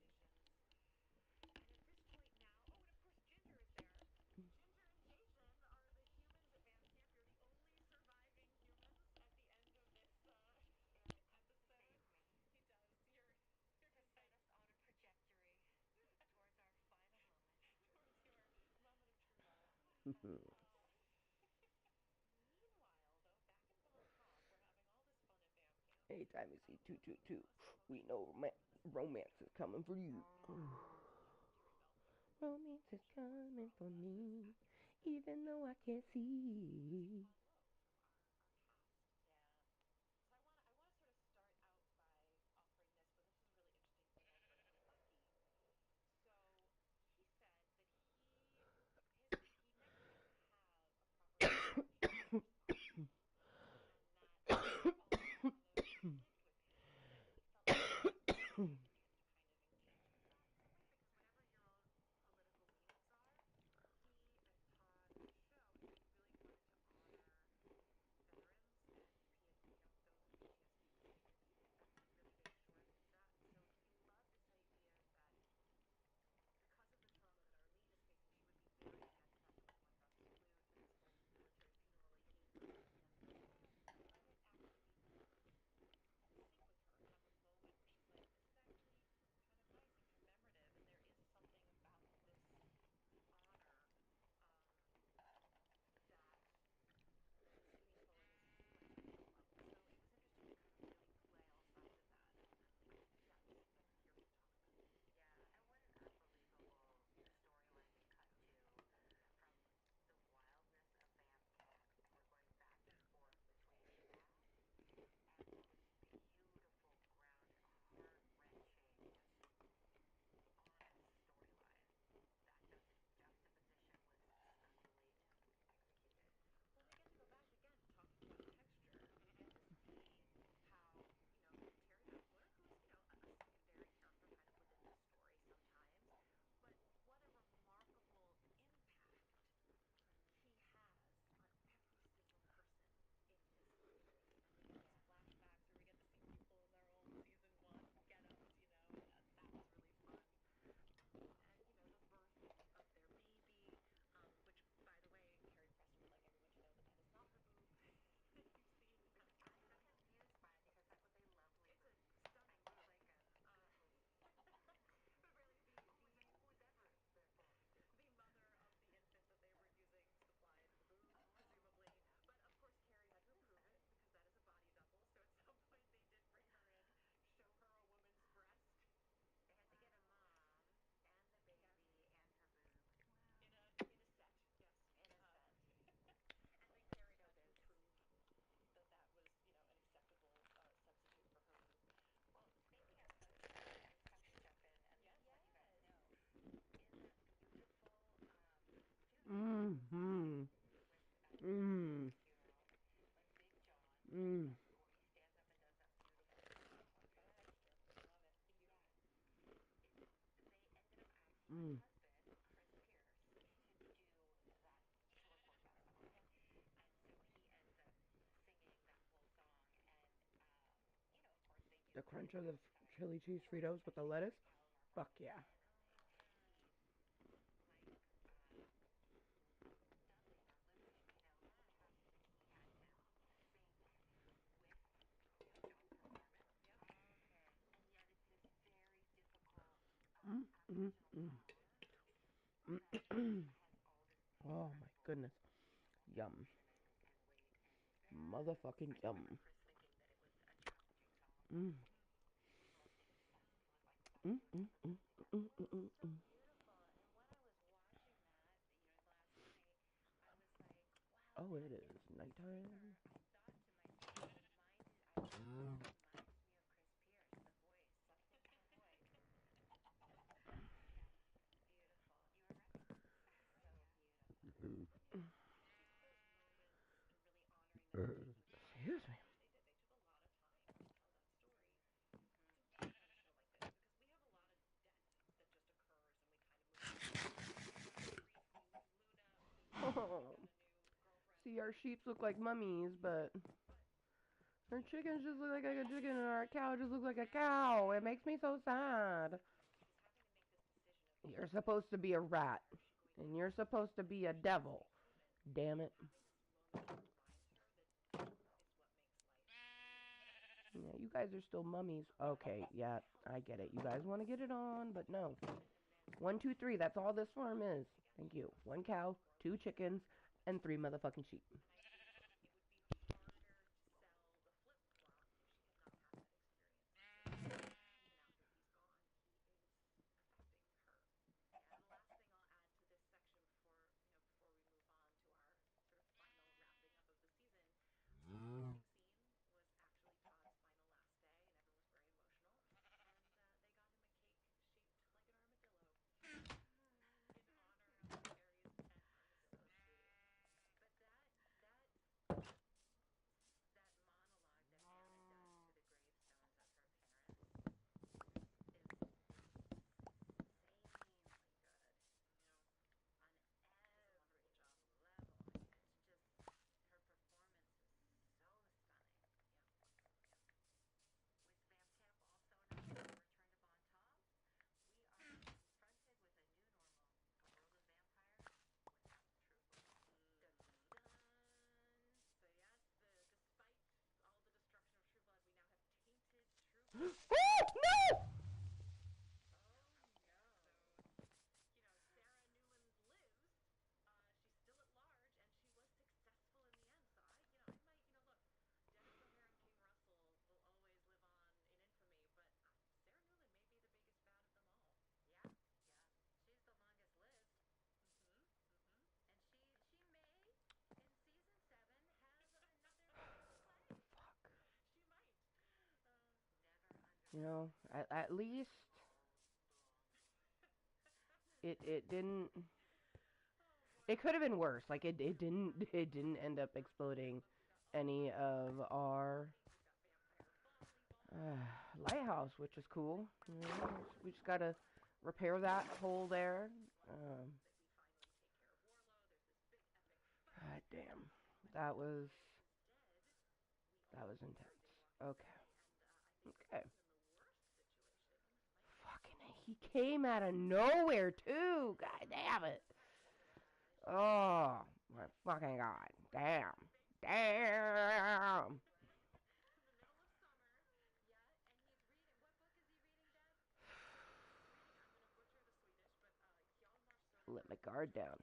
Speaker 7: which did not make her racist. She's a lovely, lovely woman. And moving right along here, we meet two more new characters here. We have Luke Grimes, who plays James. We have Carolina Wyja, who comes on to play Violet. Such fantastic additions. And at this point now, oh, and of course Ginger is there. Ginger and Jason are the humans at band camp. You're the only surviving humans at the end of this episode. He does. You're to set us on a trajectory towards our final moment. Towards your moment of true love. Meanwhile, though, back in Bangkok, we're having all this fun at band camp.
Speaker 1: Anytime you see
Speaker 7: Some
Speaker 1: 222, we
Speaker 7: emotional
Speaker 1: know romance is coming for you.
Speaker 7: Deary Bell.
Speaker 1: Romance is coming for me, even though I can't see.
Speaker 7: Todd Lowe from our cast.
Speaker 5: Yeah.
Speaker 7: So I want to sort of start out by offering this, but this was really interesting email from Lucky. So he said that he never got to have a proper introduction to his partner, and that they always kind of lived with him, and he felt like it was important for him to kind of engage with that in a way, because whatever your own political leanings are, he and Todd and the show, I think, really wanted to honor veterans and those with PTSD related. That's a really big short of that. And so he loved this idea that because of the trauma that our lead is facing, she would be very against having someone absolute and this kind of military penal regime and let it actually sink with her and have a moment where she's like, this is actually kind of nice and commemorative, and there is something about this honor that is meaningful and is reflective of love. So it was interesting to kind of really play all sides of that, and yeah, just hear him talk about it.
Speaker 5: Yeah, and what an unbelievable storyline to cut to from the wildness of vamp camp, and we're going back and forth between that and this beautiful, grounded, heart-wrenching, just honest storyline. That juxtaposition was stunningly executed.
Speaker 7: Well, we get to go back again to talking about texture, and we get to see how, Terry Bessler, who's, a secondary character kind of within this story sometimes, but what a remarkable impact he has on every single person in this community. And we get these flashbacks where we get to see people in their old season 1 get-ups, and that was really fun. And, the birthing of their baby, which, by the way, Carrie Preston would like everyone to know that is not her boob that you see.
Speaker 5: I'm so confused by it because that was a lovely
Speaker 7: It's a
Speaker 5: boob.
Speaker 7: stunning
Speaker 5: I mean,
Speaker 7: boob.
Speaker 5: like a good boob.
Speaker 7: But really,
Speaker 5: Who was ever their father?
Speaker 7: the mother of the infant that they were using supplied the boob, presumably. But of course, Carrie had to approve it because that is a body double. So at some point, they did bring her in, show her a woman's breast.
Speaker 5: They had to get a mom and the baby and her boob. Wow.
Speaker 7: In a set, yes.
Speaker 5: In a set.
Speaker 7: And then Carrie had to
Speaker 5: Showbiz.
Speaker 7: approve that was, an acceptable substitute for her boob.
Speaker 5: Well, speaking of substitutes, if I can jump in and
Speaker 7: Yes.
Speaker 5: let you guys know, in that beautiful funeral
Speaker 1: Mm-hmm.
Speaker 5: with
Speaker 1: Mm.
Speaker 5: funeral, when Big John,
Speaker 1: Mm.
Speaker 5: where he stands up and does that beautiful texture,
Speaker 7: Love it.
Speaker 5: yeah, they ended up asking my
Speaker 1: Mm.
Speaker 5: husband, Chris Pierce, to do that, to record that song.
Speaker 7: Yeah.
Speaker 5: And so he ends up singing that whole song, and of course they do
Speaker 1: The
Speaker 5: kind
Speaker 1: crunch
Speaker 5: of
Speaker 1: of the
Speaker 5: outside
Speaker 1: chili cheese
Speaker 5: support,
Speaker 1: Fritos with the
Speaker 5: especially
Speaker 1: lettuce.
Speaker 5: Mike Callum, our
Speaker 1: Fuck
Speaker 5: producer,
Speaker 1: yeah.
Speaker 5: and Mike Dudley, our Lucas, he had to sync with John's performance.
Speaker 7: Yep.
Speaker 5: Okay. And yet it's this very difficult
Speaker 1: Mm. Mm.
Speaker 5: Aboriginal
Speaker 1: Mm.
Speaker 5: song that has all this
Speaker 1: Oh my
Speaker 5: incredible
Speaker 1: goodness. Yum.
Speaker 5: emotion and weight, and I
Speaker 1: Motherfucking
Speaker 5: can remember
Speaker 1: yum.
Speaker 5: Chris thinking that it was a challenging song, but
Speaker 1: Mm.
Speaker 5: most accepted. It was like the best
Speaker 1: Mm.
Speaker 5: he had
Speaker 1: Mm.
Speaker 5: ever
Speaker 1: Mm.
Speaker 5: put together.
Speaker 1: Mm.
Speaker 5: Well,
Speaker 1: Mm.
Speaker 5: it's
Speaker 1: Mm.
Speaker 5: so
Speaker 1: Mm.
Speaker 5: beautiful. And when I was watching that, last night,
Speaker 1: Oh, it is nighttime. Excuse me. Oh. See, our sheep look like mummies, but our chickens just look like a chicken, and our cow just looks like a cow. It makes me so sad. You're supposed to be a rat, and you're supposed to be a devil. Damn it. Yeah, you guys are still mummies. Okay, yeah, I get it. You guys want to get it on, but no. 1, 2, 3, that's all this farm is. Thank you. 1 cow, 2 chickens, and 3 motherfucking sheep. Oh, no! You know, at least it didn't. It could have been worse. Like it didn't end up exploding any of our lighthouse, which is cool. You know, we just gotta repair that hole there. God damn, that was intense. Okay, okay. Fucking, he came out of nowhere too. God damn it. Oh my fucking god. Damn. Damn. Let my guard down.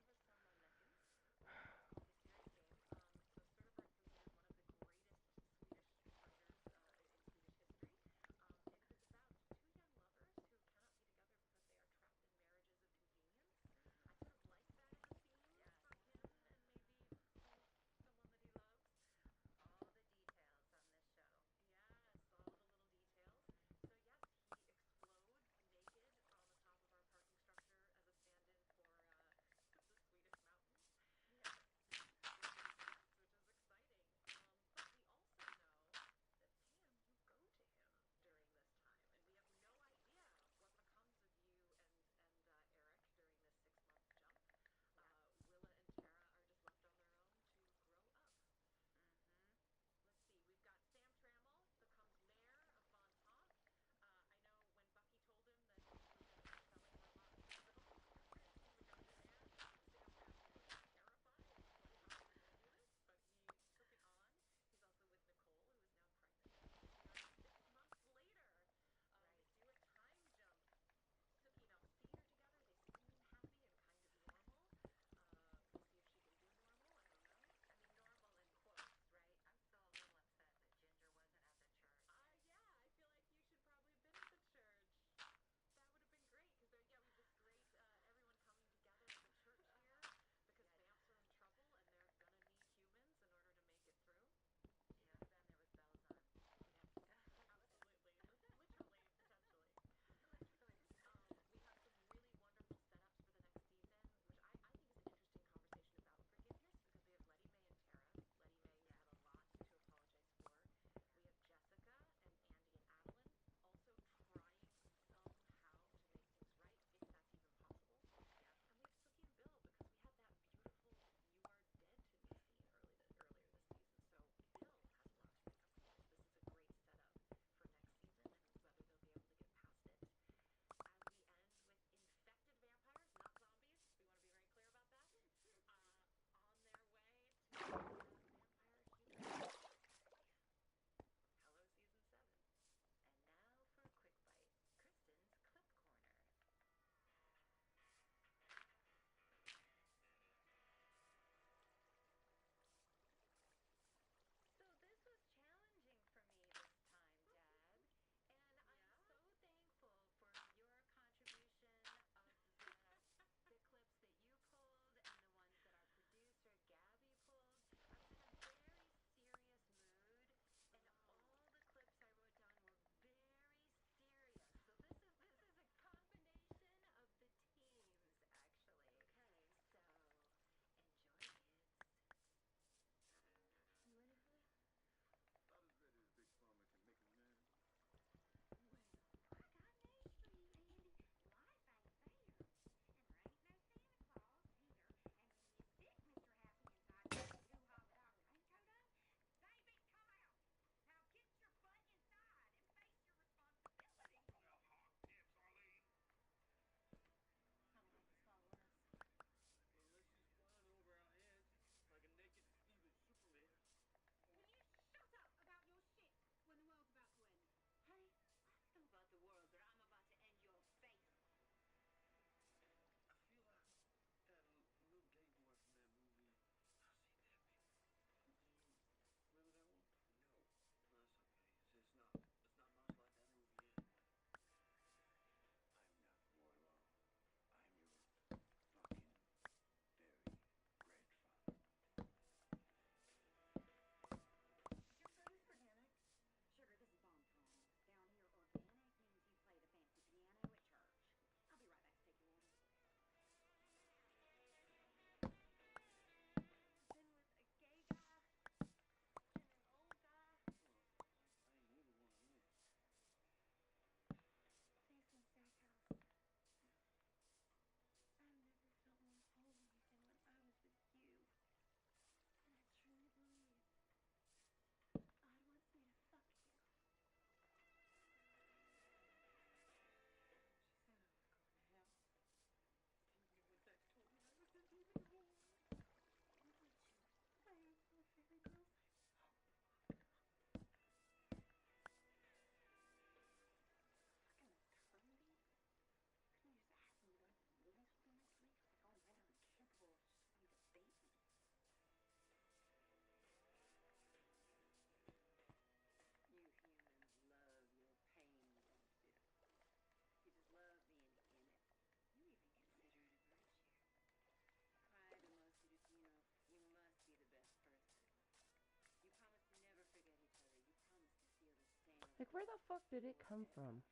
Speaker 1: Like, where the fuck did it come from?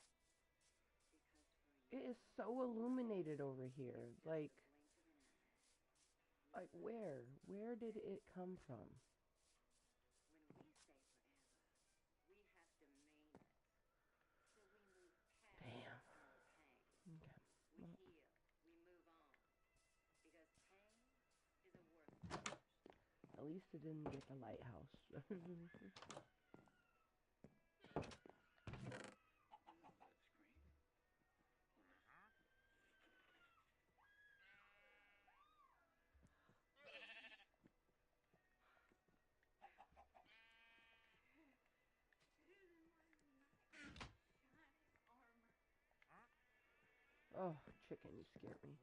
Speaker 1: It is so illuminated over here. Like, where? Where did it come from? Damn. Okay. At least it didn't get the lighthouse. Oh, chicken, you scared me.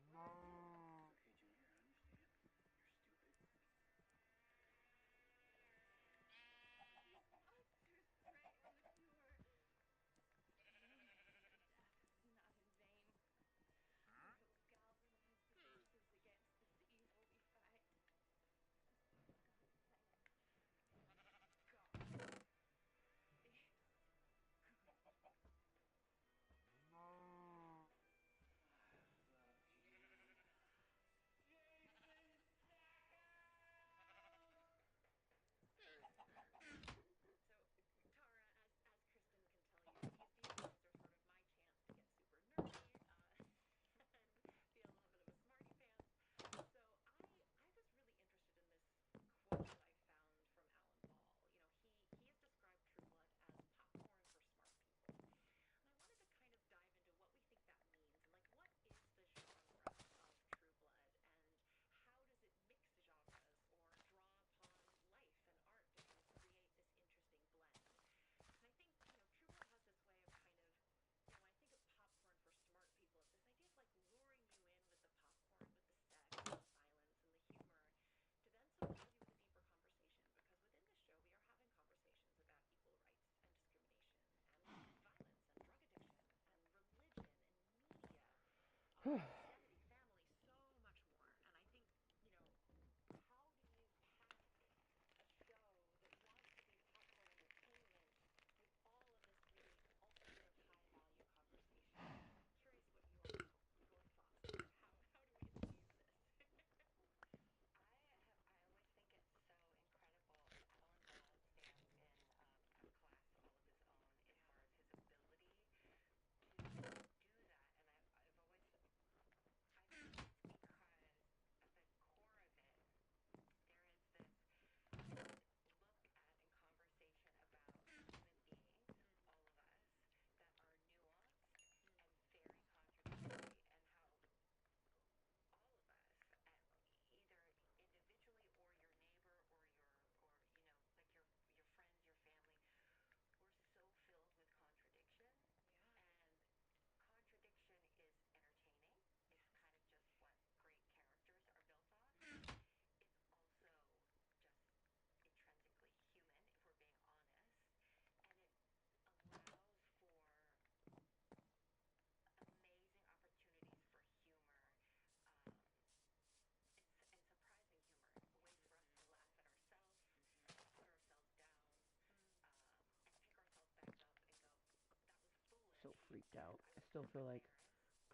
Speaker 1: So freaked out. I still feel like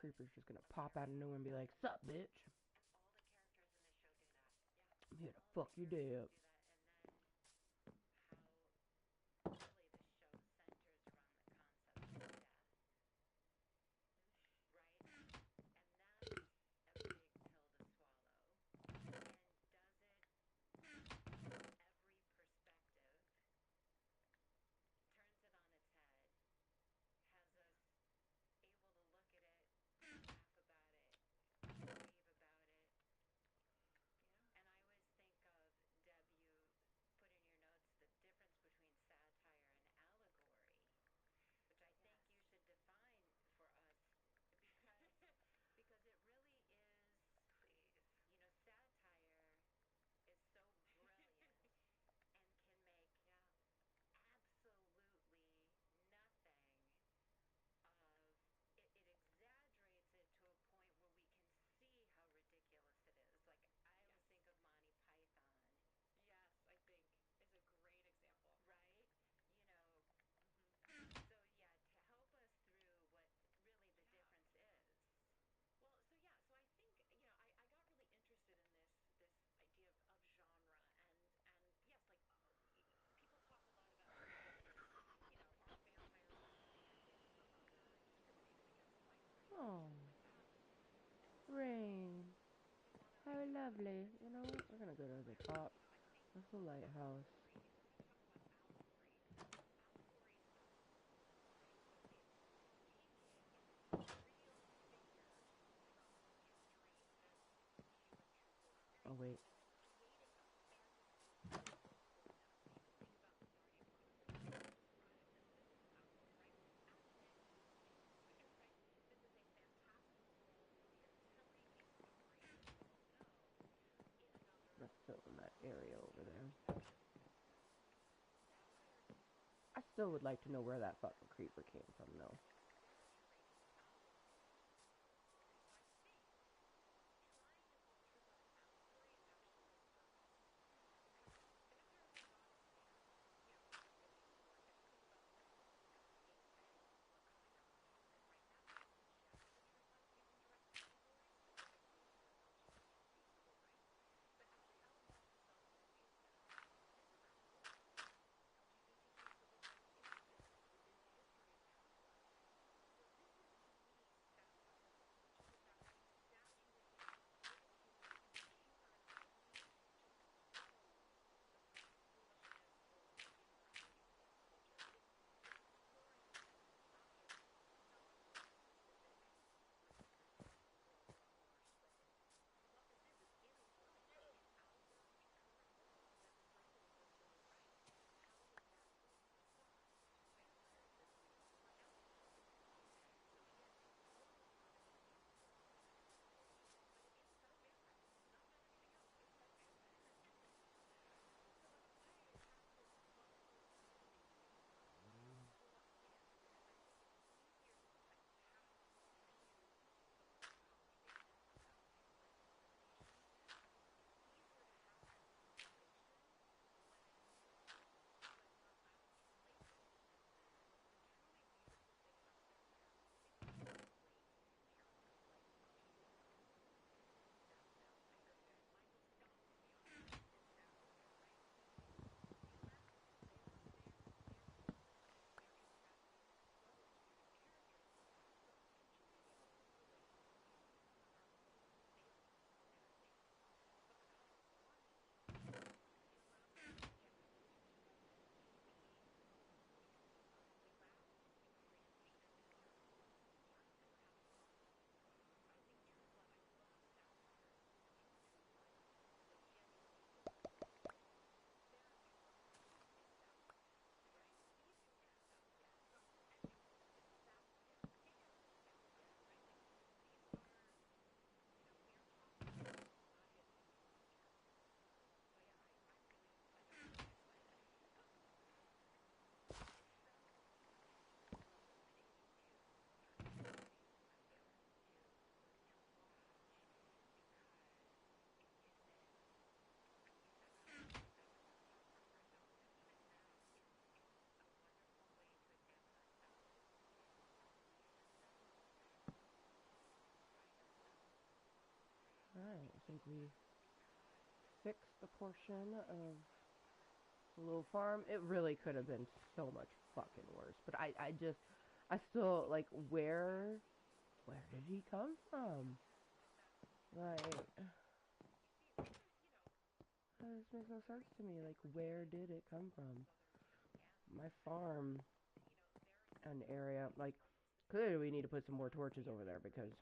Speaker 1: Creeper's just gonna pop out of nowhere and be like, "Sup, bitch? I'm here to fuck your day up." rain. How lovely. You know what? We're gonna go to the top of the lighthouse. Oh, wait. Let's fill in that area over there. I still would like to know where that fucking creeper came from, though. Alright, I think we fixed the portion of the little farm. It really could have been so much fucking worse. But I still, like, where did he come from? Like, this makes no sense to me. Like, where did it come from? My farm and area, like, clearly we need to put some more torches over there because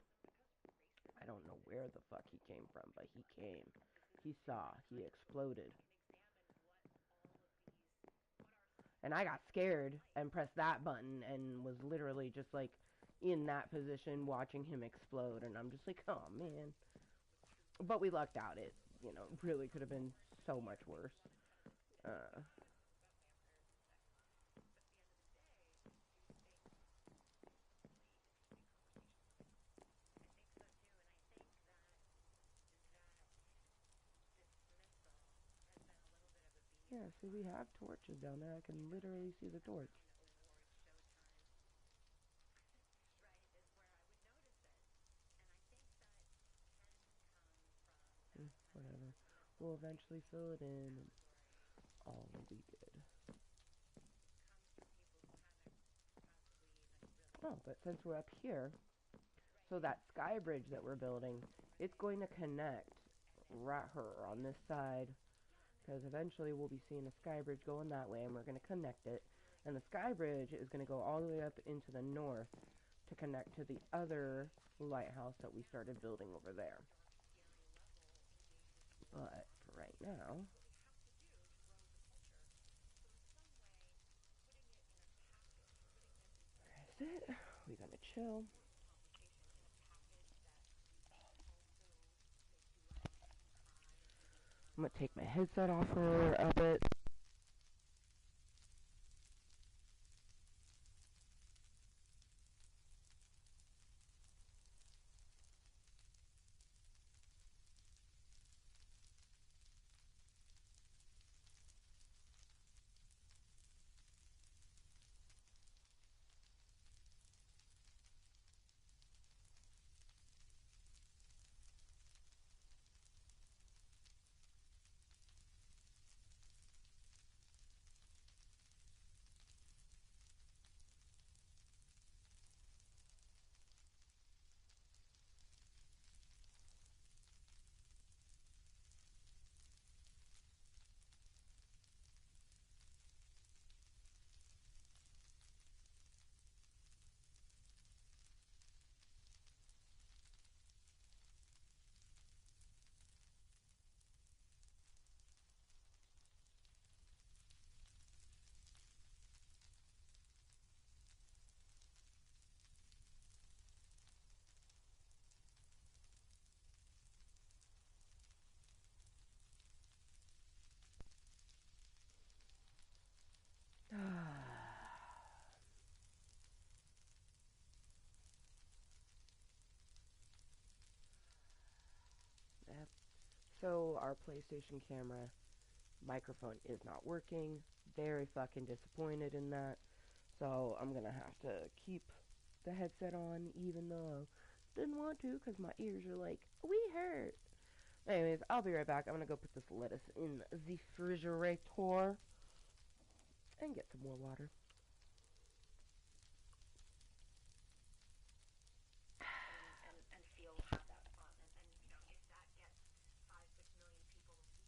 Speaker 1: I don't know where the fuck he came from, but he came. He saw. He exploded. And I got scared and pressed that button and was literally just, like, in that position watching him explode. And I'm just like, oh, man. But we lucked out. It, you know, really could have been so much worse. Yeah, see, we have torches down there. I can literally see the torch. Whatever. We'll eventually fill it in, and all will be good. Oh, but since we're up here, So that sky bridge that we're building, it's going to connect right here on this side, because eventually we'll be seeing a sky bridge going that way, and we're going to connect it. And the sky bridge is going to go all the way up into the north to connect to the other lighthouse that we started building over there. But for right now, that's it. We're going to chill. I'm going to take my headset off for a bit. Yep. So our PlayStation camera microphone is not working. Very fucking disappointed in that. So I'm gonna have to keep the headset on, even though I didn't want to, because my ears are like, we hurt. Anyways, I'll be right back. I'm gonna go put this lettuce in the refrigerator and get some more water.
Speaker 7: And feel have that fun. And you know, if that gets 5-6 million people a week.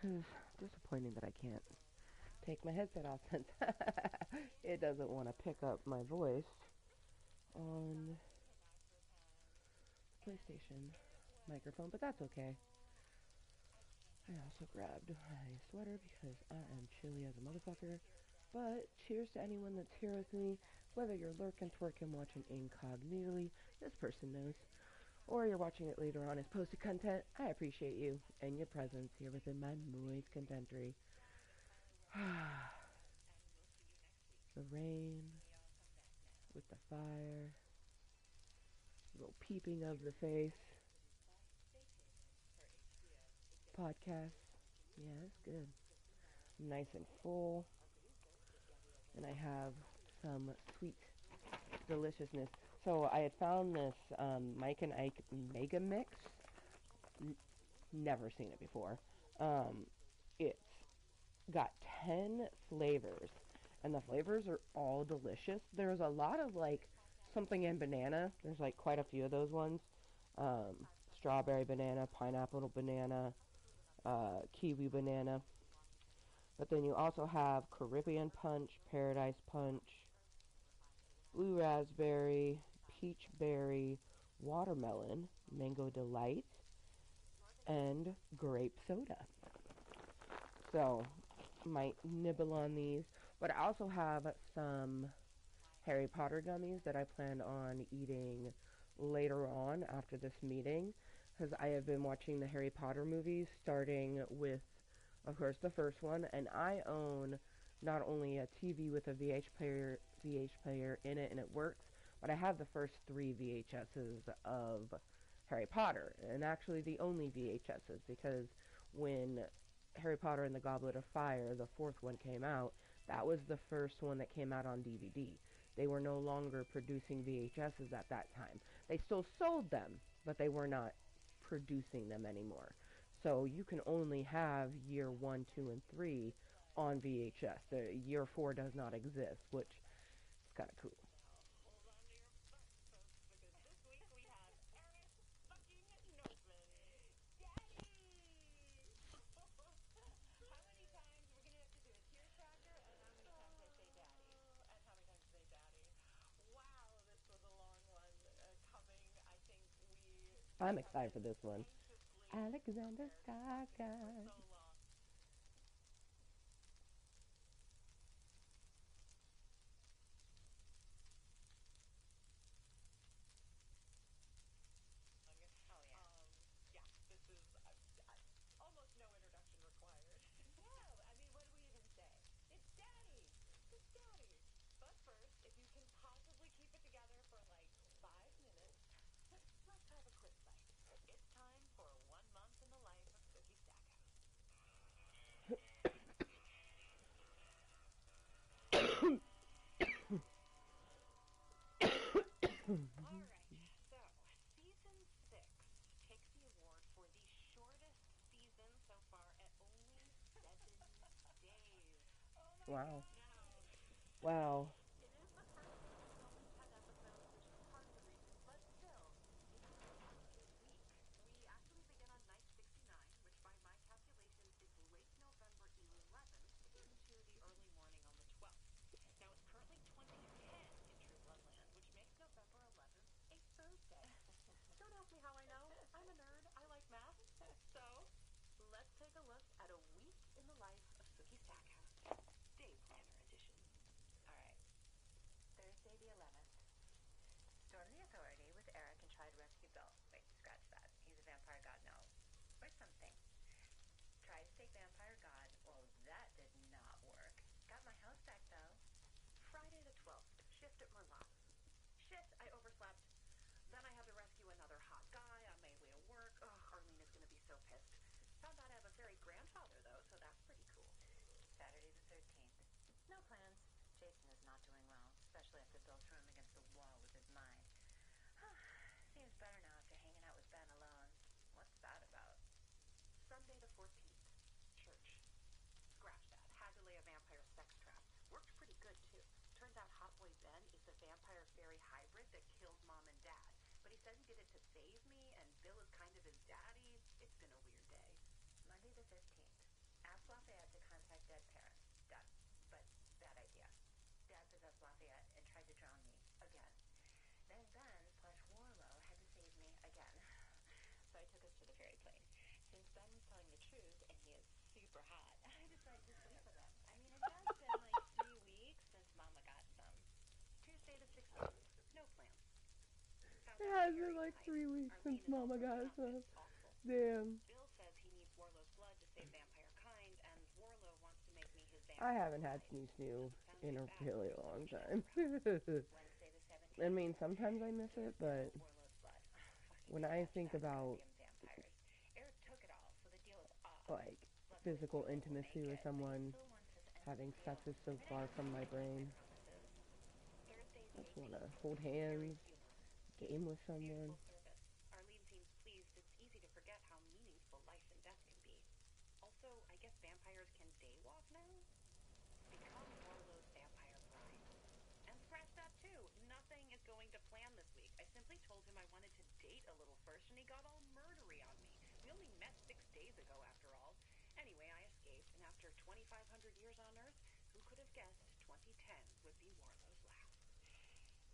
Speaker 1: It's disappointing that I can't take my headset off since it doesn't want to pick up my voice on the PlayStation microphone, but that's okay. I also grabbed my sweater because I am chilly as a motherfucker. But cheers to anyone that's here with me, whether you're lurking, twerking, watching incognitely, this person knows, or you're watching it later on as posted content. I appreciate you and your presence here within my Mooiisstt Contentory. The rain with the fire, little peeping of the face. Podcast, yeah, it's good. Nice and full, and I have some sweet deliciousness. So I had found this Mike and Ike Mega Mix. Never seen it before. It's got 10 flavors, and the flavors are all delicious. There's a lot of like something in banana. There's like quite a few of those ones. Strawberry banana, pineapple banana, kiwi banana. But then you also have Caribbean punch, paradise punch, blue raspberry, peach berry, watermelon, mango delight, and grape soda. So, might nibble on these. But I also have some Harry Potter gummies that I plan on eating later on after this meeting, because I have been watching the Harry Potter movies, starting with, of course, the first one, and I own not only a TV with a VH player in it, and it works, but I have the first 3 VHSs of Harry Potter, and actually the only VHSs, because when Harry Potter and the Goblet of Fire, the 4th one, came out, that was the first one that came out on DVD. They were no longer producing VHSs at that time. They still sold them, but they were not producing them anymore. So you can only have year 1, 2, and 3 on VHS. The year 4 does not exist, which is kind of cool. I'm excited for this one. Alexander Skarsgård. Wow. Wow.
Speaker 5: Lafayette to contact dead parents. Done. But bad idea. Dad possessed Lafayette and tried to drown me again. Then Ben/Warlow had to save me again. So I took us to the fairy plane. Since Ben was telling the truth and he is super hot, I decided to sleep with him. I mean, it has been like 3 weeks since Mama got some. Tuesday the 16th. No plans. Found
Speaker 1: It
Speaker 5: out
Speaker 1: has been
Speaker 5: Harry
Speaker 1: like
Speaker 5: died.
Speaker 1: 3 weeks
Speaker 5: Arlene
Speaker 1: since
Speaker 5: is all
Speaker 1: Mama got
Speaker 5: broken up.
Speaker 1: some.
Speaker 5: It's awful.
Speaker 1: Damn.
Speaker 5: Bill says he needs Warlow's blood to save vampire kind, and Warlow wants to make me his
Speaker 1: I
Speaker 5: vampire
Speaker 1: haven't had
Speaker 5: bride.
Speaker 1: Snoo
Speaker 5: Doesn't sound
Speaker 1: in
Speaker 5: too
Speaker 1: a
Speaker 5: bad
Speaker 1: really
Speaker 5: when
Speaker 1: long
Speaker 5: there's so
Speaker 1: time.
Speaker 5: much stress around. Wednesday the 17th.
Speaker 1: I mean, sometimes I miss it, but
Speaker 5: Warlow's blood. Fucking
Speaker 1: when I
Speaker 5: detached
Speaker 1: think
Speaker 5: that
Speaker 1: about
Speaker 5: goddamn vampires. Eric took it all, so the deal is off.
Speaker 1: like
Speaker 5: Luckily,
Speaker 1: physical
Speaker 5: Warlow will
Speaker 1: intimacy
Speaker 5: make
Speaker 1: with
Speaker 5: it, but he
Speaker 1: someone,
Speaker 5: still wants us to end
Speaker 1: having
Speaker 5: the
Speaker 1: sex
Speaker 5: deal.
Speaker 1: is so
Speaker 5: And I
Speaker 1: far
Speaker 5: don't
Speaker 1: from my
Speaker 5: keep my
Speaker 1: brain.
Speaker 5: promises. Thursday's
Speaker 1: I just
Speaker 5: the
Speaker 1: want to
Speaker 5: 18th.
Speaker 1: hold
Speaker 5: Harry's
Speaker 1: hands,
Speaker 5: funeral.
Speaker 1: game with
Speaker 5: Beautiful
Speaker 1: someone.
Speaker 5: service. Arlene seems pleased. It's easy to forget how meaningful life and death can be. Also, I guess vampires can daywalk now? Become Warlow's vampire bride. And scratch that too. Nothing is going to plan this week. I simply told him I wanted to date a little first, and he got all murdery on me. We only met 6 days ago, after all. Anyway, I escaped, and after 2,500 years on Earth, who could have guessed 2010 would be Warlow's last?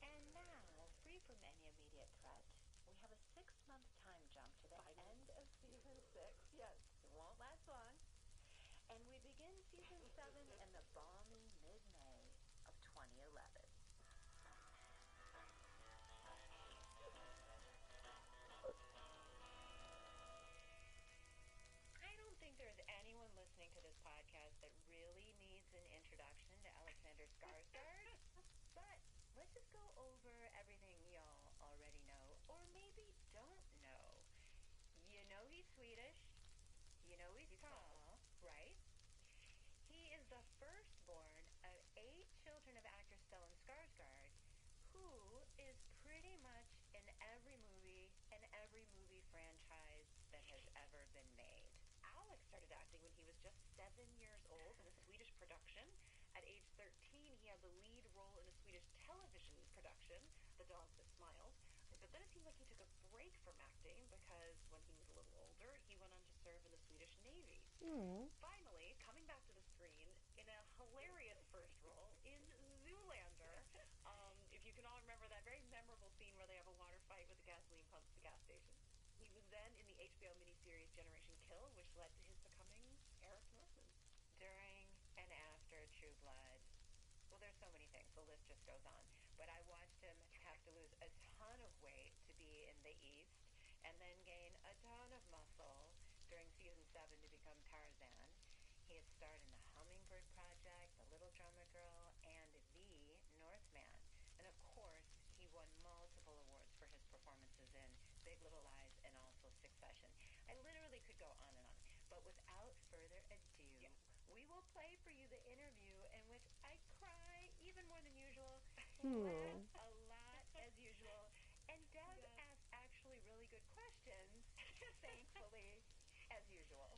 Speaker 5: And now, free from any immediate threat, we have a 6-month time jump to the end of season 6. Yes, it won't last long. And we begin season 7 in the balmy mid-May of 2011. I don't think there's anyone listening to this podcast that really needs an introduction to Alexander Skarsgård. But let's just go over everything y'all already know, or maybe don't know. You know he's Swedish. You know he's tall, right? He is the firstborn of 8 children of actor Stellan Skarsgård, who is pretty much in every movie and every movie franchise that has ever been made. Alex started acting when he was just 7 years old in a Swedish production. At age 13, he had the lead role in a Swedish television production, The Dog That Smiles. But then it seemed like he took a break from acting because when he was a little older, he went on to serve in the Swedish Navy. Finally, coming back to the screen in a hilarious first role in Zoolander. If you can all remember that very memorable scene where they have a water fight with the gasoline pumps at the gas station. He was then in the HBO miniseries Generation Kill, which led to his becoming Eric Northman. During and after True Blood. Well, there's so many things. The list just goes on. But I watched him have to lose a ton of weight to be in the East, and then gain a ton of muscle during season 7 to become Tarzan. He had starred in The Hummingbird Project, The Little Drummer Girl, and The Northman. And of course, he won multiple awards for his performances in Big Little Lies and also Succession. I literally could go on and on. But without further ado, we will play for you the interview in which I cry even more than usual, laugh a lot as usual, and Deb asks actually really good questions, thankfully, as usual.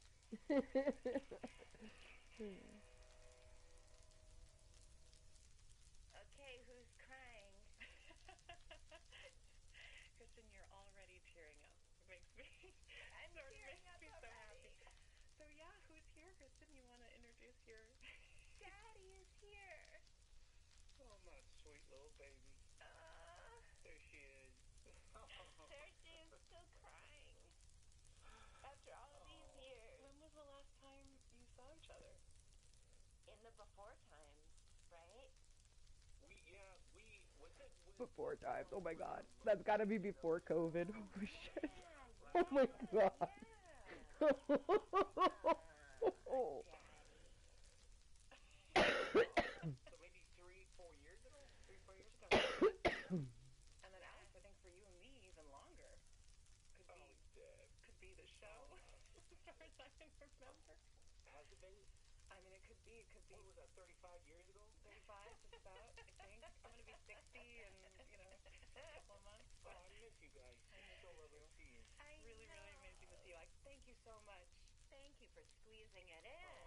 Speaker 5: Okay, who's crying? Kristen, you're already tearing up. It makes me I'm tearing up so happy. So yeah, who's here, Kristen? You want to introduce your Daddy is here.
Speaker 10: Oh, my sweet little baby. There she is.
Speaker 5: There she is, still crying. After all of these years.
Speaker 6: When was the last time you saw each other?
Speaker 5: In the before times, right?
Speaker 1: Before times. Oh my god. That's gotta be before COVID. Oh shit.
Speaker 5: Yeah,
Speaker 1: Oh my god.
Speaker 10: So maybe 3-4 years ago? 3-4 years ago?
Speaker 6: And then Alex, I think for you and me, even longer. Could be,
Speaker 10: Oh, Deb.
Speaker 6: could be the show, as far as I can remember.
Speaker 10: Has it been?
Speaker 6: I mean, it could be.
Speaker 10: What was that, 35 years ago?
Speaker 6: 35, just about, I think. I'm going to be 60 in, a couple of months.
Speaker 10: Oh, I miss you guys. It's so lovely to see you.
Speaker 6: Really, really amazing to see you. Thank you so much.
Speaker 5: Thank you for squeezing it in.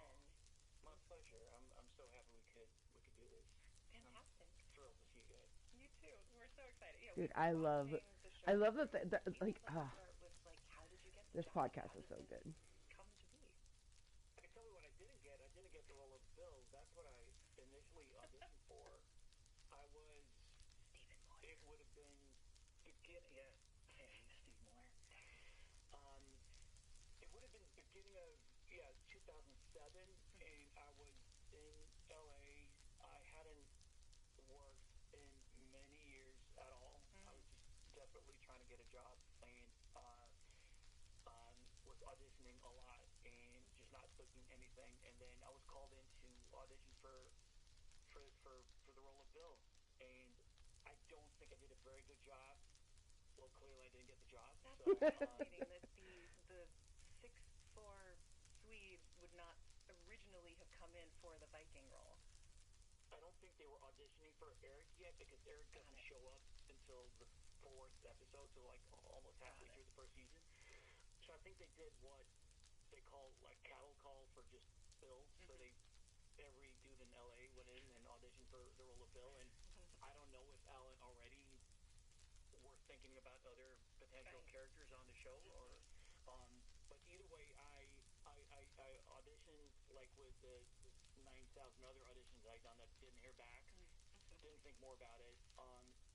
Speaker 10: My pleasure. I'm so happy we could do this.
Speaker 6: Fantastic.
Speaker 10: I'm thrilled to see you guys.
Speaker 6: You too. We're so excited. Yeah,
Speaker 1: Dude,
Speaker 6: we've been
Speaker 1: I love
Speaker 6: watching
Speaker 1: that,
Speaker 6: the show.
Speaker 1: like,
Speaker 6: Let's start with, how did you get the
Speaker 1: this
Speaker 6: job?
Speaker 1: podcast
Speaker 6: How
Speaker 1: is so
Speaker 6: did
Speaker 1: good.
Speaker 6: this come to be?
Speaker 10: I can tell you what I didn't get. 7, and I was in LA. I hadn't worked in many years at all. I was just desperately trying to get a job, and was auditioning a lot and just not booking anything. And then I was called in to audition for the role of Bill, and I don't think I did a very good job. Well, clearly I didn't get the job.
Speaker 7: That's
Speaker 10: So
Speaker 7: fascinating that the 6'4" Swede would not originally have come in for the Viking role.
Speaker 10: I don't think they were auditioning for Eric yet because Eric doesn't show up until the 4th episode, so like almost halfway through the first season. So I think they did what they call like cattle call for just Bill. So every dude in LA went in and auditioned for the role of Bill, and I don't know if Alan already were thinking about other potential characters on the show, or but either way, I auditioned like with the 9,000 other auditions I'd done that didn't hear back. Didn't think more about it.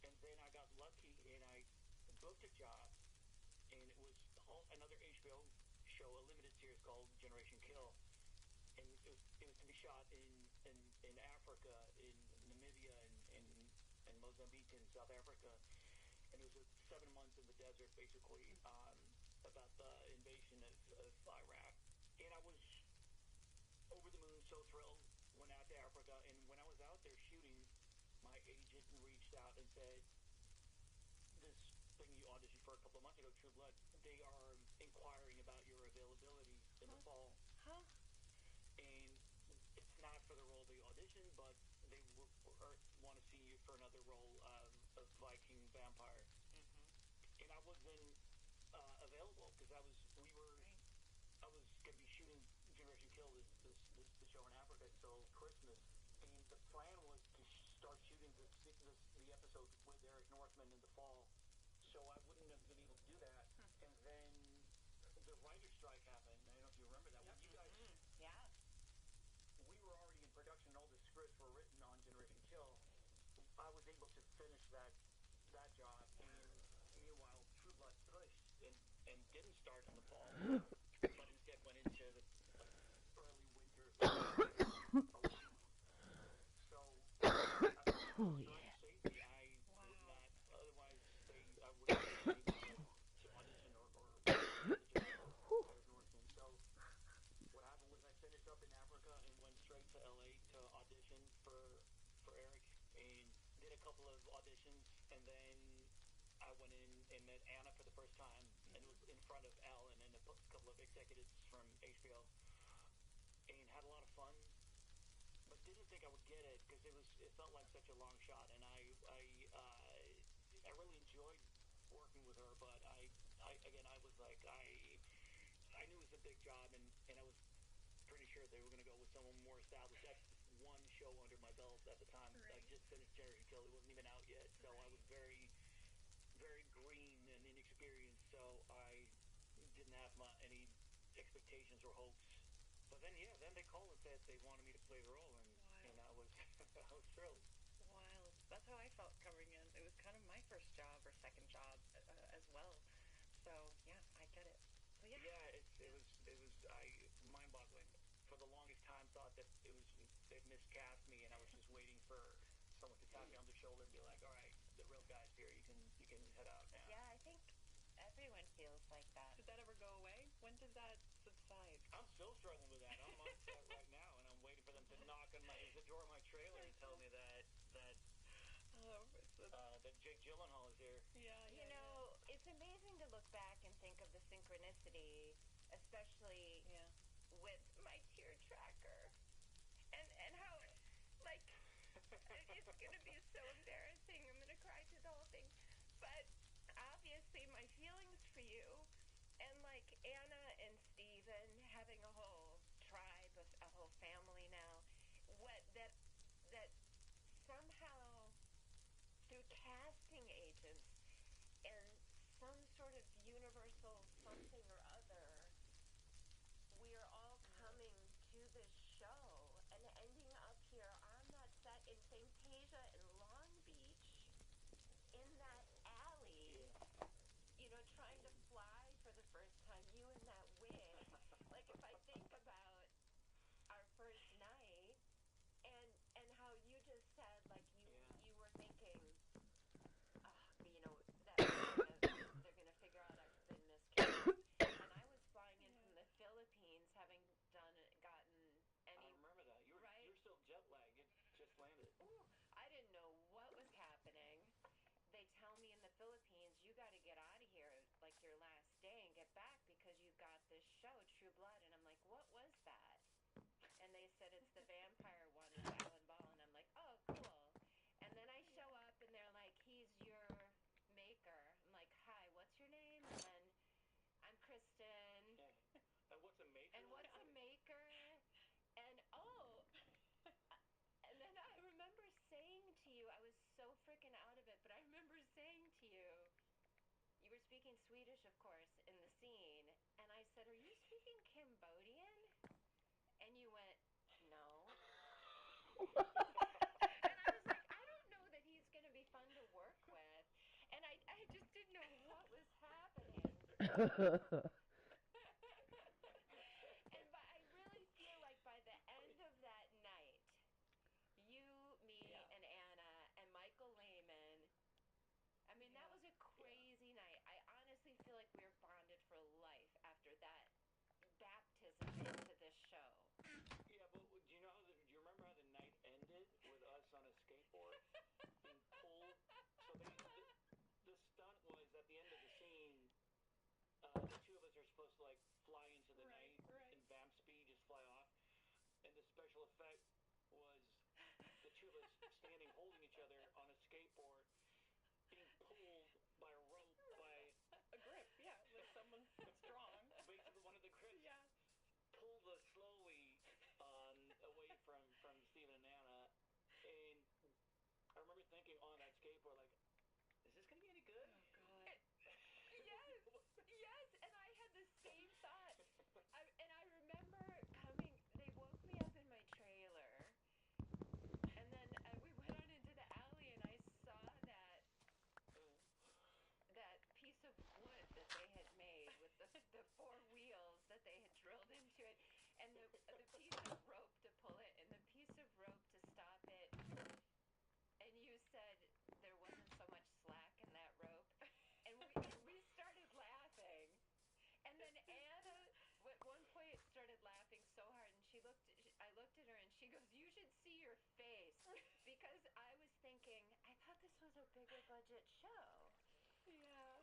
Speaker 10: And then I got lucky and I booked a job, and it was another HBO show, a limited series called Generation Kill, and it was to be shot in Africa, in Namibia, and Mozambique, in South Africa, and it was 7 months in the desert, basically, about the invasion of Iraq, and I was over the moon, so thrilled. Went out to Africa, and when I was out there shooting, my agent reached out and said, this thing you auditioned for a couple of months ago, True Blood, they are inquiring about your availability in the fall. And it's not for the role they auditioned, but they want to see you for another role of Viking vampire. And I wasn't available because I was going to be shooting Generation Kill, the show in Africa, until Christmas. And the plan was to start shooting the episode with Eric Northman in the fall, so I wouldn't have been able to do that. And then the writer's strike happened. I don't know if you remember that. When you guys, we were already in production. All the scripts were written on Generation Kill. I was able to finish that job, and meanwhile, True Blood pushed and didn't start in the fall, but instead went into the early winter. So
Speaker 1: Oh, yeah.
Speaker 10: safety, I would not otherwise I wouldn't have been able to audition or Eric Northman. So what happened was I finished up in Africa and went straight to LA to audition for Eric, and did a couple of auditions, and then I went in and met Anna for the first time, and it was in front of Alan and a couple of executives from HBO, and had a lot of fun, but didn't think I would get it because it felt like such a long shot, and I really enjoyed working with her, but I was like, I knew it was a big job, and I was pretty sure they were going to go with someone more established. That's one show under my belt at the time. I just finished Generation Kill. It wasn't even out yet, so I was very, very green and inexperienced, so I didn't have any expectations or hopes. But then, then they called and said they wanted me to play the role, and I was I was thrilled.
Speaker 7: Wild. That's how I felt coming in. It was kind of my first job or second job as well. So yeah, I get it. So yeah.
Speaker 10: Yeah, it was mind-boggling. For the longest time, thought that they'd miscast me, and I was just waiting for someone to tap me on the shoulder and be like, "All right, the real guy's here. You can head out now."
Speaker 5: Yeah, I think everyone feels like that.
Speaker 7: Did that ever go away? When did that subside?
Speaker 10: I'm still struggling with that. I'm on set right now, and I'm waiting for them to knock on the door of my trailer and tell me that Jake Gyllenhaal is here.
Speaker 5: You know, it's amazing to look back and think of the synchronicity, especially with my tear tracker, and how like it's gonna be so embarrassing. I'm gonna cry through the whole thing, but obviously my feelings for you, and like Anna and Steven having a whole tribe, a whole family now. What that somehow through casting agents and some sort of universal something or other, we are all coming to this show and ending up here on that set in Fantasia in Long Beach, in that alley, trying to fly for the first time, you in that wig. Like, if I think about
Speaker 11: speaking Swedish, of course, in the scene, and I said, "Are you speaking Cambodian?" And you went, "No." And I was like, I don't know that he's going to be fun to work with. And I just didn't know what was happening. And but I really feel like by the end of that night, you, me, and Anna, and Michael Lehman, I mean, that was a crazy night. I honestly feel like we were bonded for life after that baptism into this show.
Speaker 10: Yeah, but do you remember how the night ended with us on a skateboard being pulled? So the stunt was at the end of the scene. The two of us are supposed to like fly into the night in vamp speed, just fly off. And the special effect was the two of us standing holding each other on a skateboard, being pulled by a rope by
Speaker 7: A grip, yeah, with someone strong.
Speaker 10: basically one of the grips.
Speaker 7: Yeah.
Speaker 10: Pulled us slowly away from Stephen and Anna, and I remember thinking on that skateboard, like, is this gonna be any good?
Speaker 7: Oh God.
Speaker 11: Yes, and I had the same thought. And I remember they woke me up in my trailer, and then we went on into the alley, and I saw that piece of wood that they had made with the four wheels that they had drilled into it, and the piece of rope to pull it, and the piece of rope to stop it. And you said there wasn't so much slack in that rope, and we started laughing. And then Anna, at one point, started laughing so hard, and I looked at her, and she goes, "You should see your face," because I was thinking, I thought this was a bigger budget show.
Speaker 7: Yeah.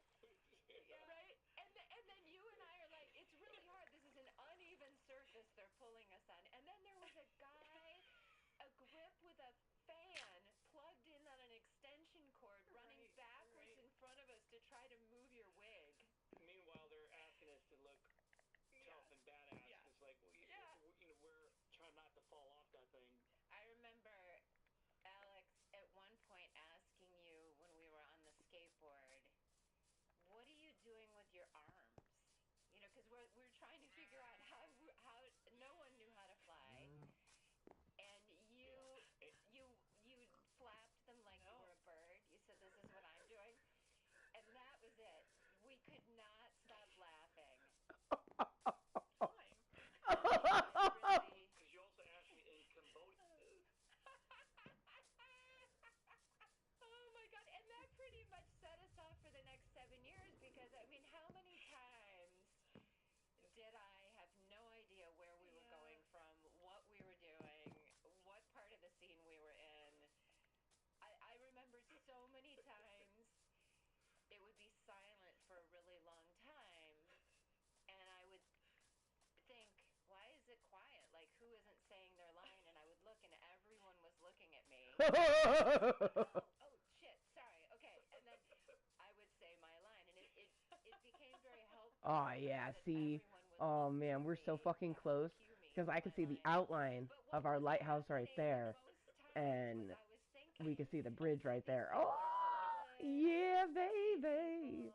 Speaker 11: Right? And then you and I are like, it's really hard. This is an uneven surface they're pulling us on. And then there was a grip with a fan plugged in on an extension cord running backwards in front of us to try to move your wig.
Speaker 10: Meanwhile, they're asking us to look tough and badass.
Speaker 7: Yeah.
Speaker 10: It's like, we're trying not to fall off that thing.
Speaker 11: I remember Alex at one point asking you when we were on the skateboard, "What are you doing with your arms?" You know, because we're trying to figure out how no one knew how to fly, and you flapped them like you were a bird. You said, "This is what I'm doing," and that was it. We could not stop laughing.
Speaker 10: Because you also asked me in Cambodia.
Speaker 11: Oh my God, and that pretty much set us off for the next 7 years, because I mean, how many times did I have no idea where we were going from, what we were doing, what part of the scene we were in. I remember so many times it would be silent for a really long time, and I would think, why is it quiet? Like, who isn't saying their line? And I would look, and everyone was looking at me. Oh, shit, sorry, okay. And then I would say my line, and it became very helpful.
Speaker 1: Oh, yeah, see? Oh, man, we're so fucking close, because I can see the outline of our lighthouse right there, and we can see the bridge right there. Oh, yeah, baby.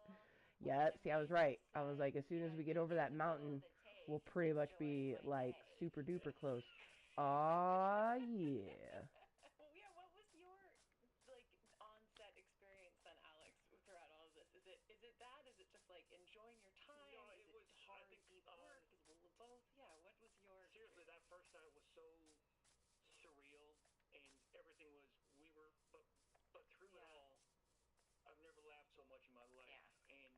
Speaker 1: Yeah, see, I was right. I was like, as soon as we get over that mountain, we'll pretty much be, like, super duper close. Aw, yeah.
Speaker 7: Well, yeah, what was your, like, on-set experience then, Alex, throughout all of this? Is it that? Is it just, like, enjoying your time?
Speaker 10: No,
Speaker 7: is
Speaker 10: it
Speaker 7: it
Speaker 10: was,
Speaker 7: hard,
Speaker 10: I think,
Speaker 7: deep work? Is it both? Yeah, what was your
Speaker 10: seriously, that first night was so surreal, and everything was, but through it all, I've never laughed so much in my life.
Speaker 11: Yeah.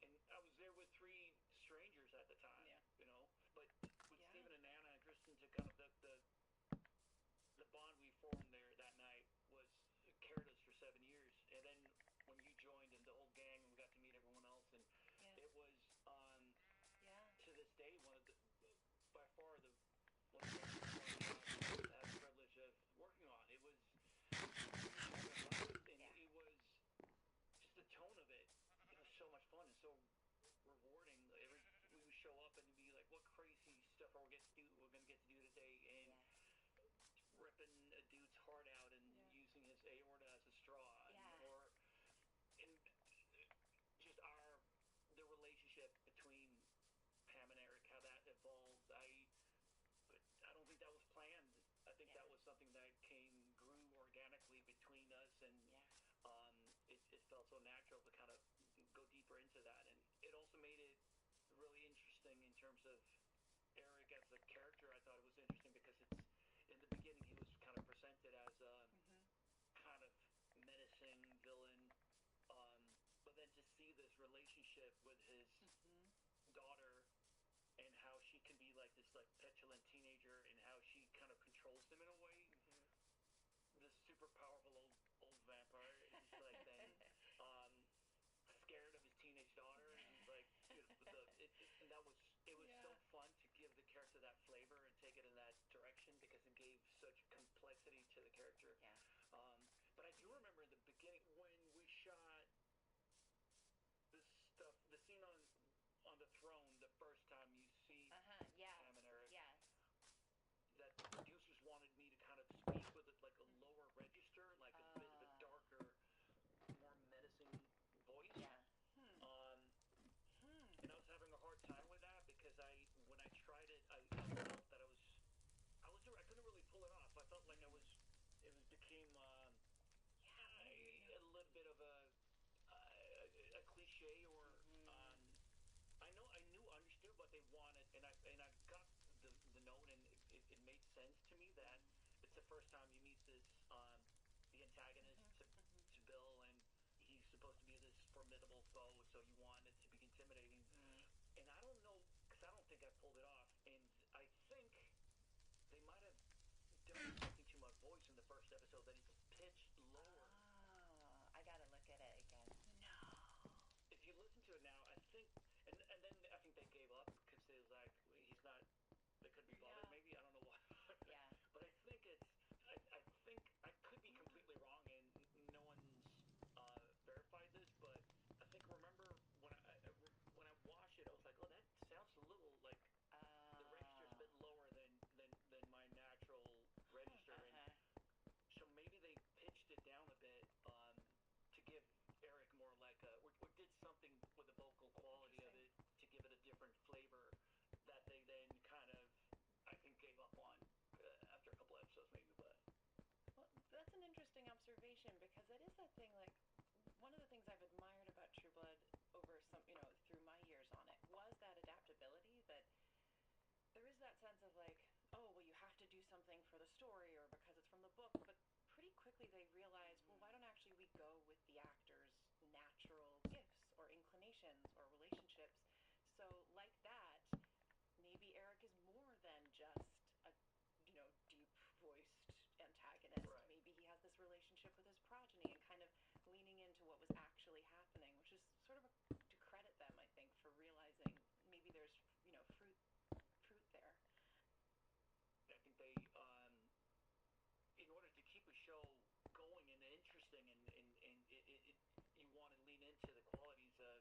Speaker 10: And I was there with 3 strangers at the time, you know. But with Stephen and Anna and Kristen, to kind of the bond we formed there that night was carried us for 7 years. And then when you joined and the whole gang, and we got to meet everyone else, and it was to this day by far one of the most fun I had the privilege of working on. It was it was just the tone of it. It was so much fun and so rewarding. We would show up and be like, what crazy stuff are we we're gonna get to do today, and ripping a dude's heart out and using his aorta as a straw, or just our something that grew organically between us, and
Speaker 5: Yeah.
Speaker 10: it felt so natural to kind of go deeper into that, and it also made it really interesting in terms of Eric as a character. I thought it was interesting because it's in the beginning he was kind of presented as a kind of menacing villain, but then to see this relationship with his daughter and how she can be like this like petulant teenager and how she kind of controls him in a way. This super powerful old vampire is like then scared of his teenage daughter, and he's like and that was it was so fun to give the character that flavor and take it in that direction because it gave such complexity to the character.
Speaker 5: Yeah.
Speaker 10: But I do remember in the beginning when we shot this stuff, the scene on the throne, the first time you see
Speaker 5: Yeah.
Speaker 10: Sam and Eric,
Speaker 5: Yes.
Speaker 10: that the producers wanted me to kind of speak with it like a lower register, like a bit of a darker, more menacing voice.
Speaker 5: Yeah.
Speaker 10: And I was having a hard time with that because when I tried it, I felt that I couldn't really pull it off. I felt like it became a little bit of a cliche, or I understood what they wanted, and I got the note, and it made sense to me that it's the first time you meet the antagonist to Bill, and he's supposed to be this formidable foe, so you want it to be intimidating. And I don't know, because I don't think I pulled it off, and I think they might have done something to my voice in the first episode that it's pitched lower.
Speaker 5: Oh, I gotta look at it again. No.
Speaker 10: If you listen to it now, I think, and then I think they gave up because they was like, he's not, they couldn't be bothered. Maybe I don't know why.
Speaker 5: Yeah.
Speaker 10: But I think I think I could be completely wrong, and no one's verified this, but I think remember when I watched it, I was like, oh, that sounds a little like the register's a bit lower than my natural register, and so maybe they pitched it down a bit to give Eric more like or did something with the vocal quality of it to give it a different flavor that they then kind of I think gave up on after a couple episodes maybe. But
Speaker 11: Well, that's an interesting observation because it is that thing, like, one of the things I've admired about True Blood over through my years on it was that adaptability, that there is that sense of like, oh, well, you have to do something for the story or because it's from the book, but pretty quickly they realize, well, why don't actually we go with the actor's natural gifts or inclinations or relationships? So like that, maybe Eric is more than just a deep-voiced antagonist.
Speaker 10: Right.
Speaker 11: Maybe he has this relationship with his progeny and kind of leaning into what was actually happening, which is sort of to credit them, I think, for realizing maybe there's, fruit there.
Speaker 10: I think they in order to keep a show going and interesting and you want to lean into the qualities of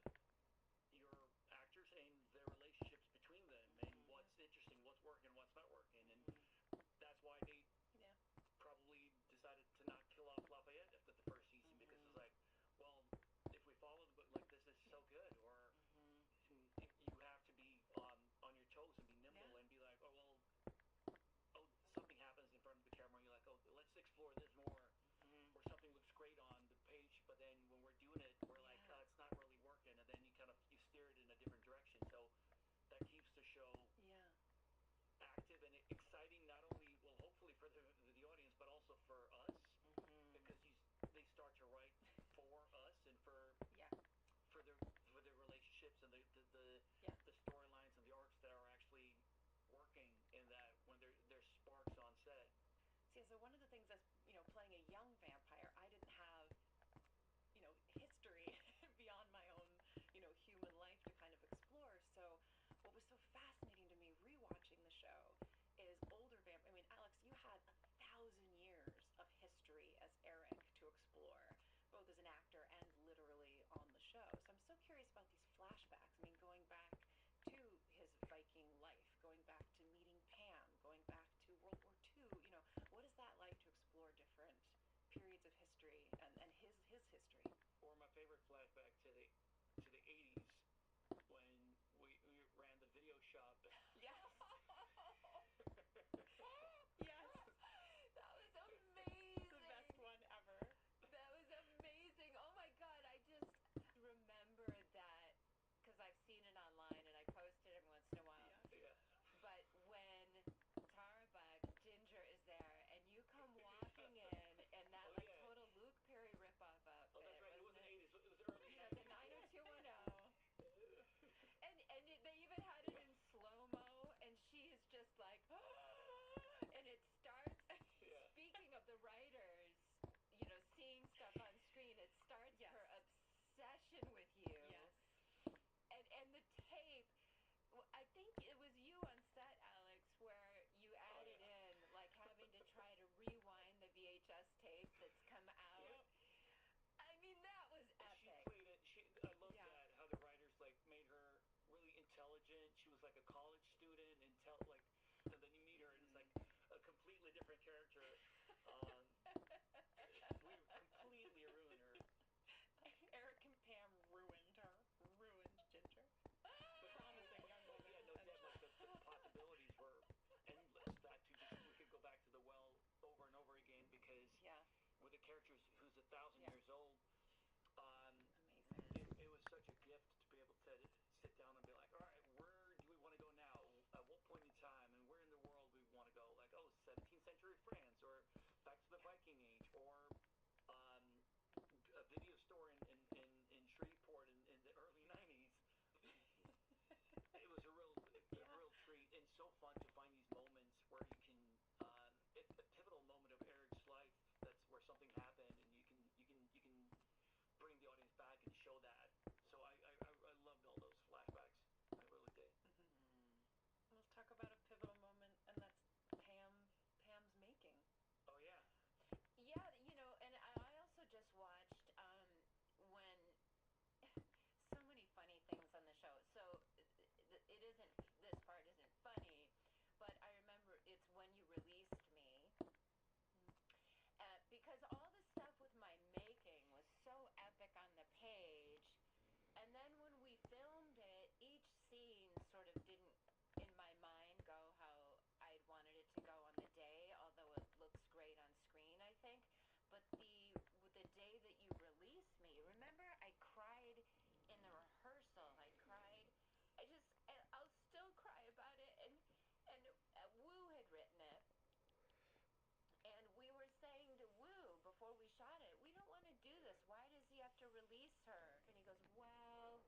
Speaker 11: before we shot it, we don't want to do this. Why does he have to release her? And he goes, well,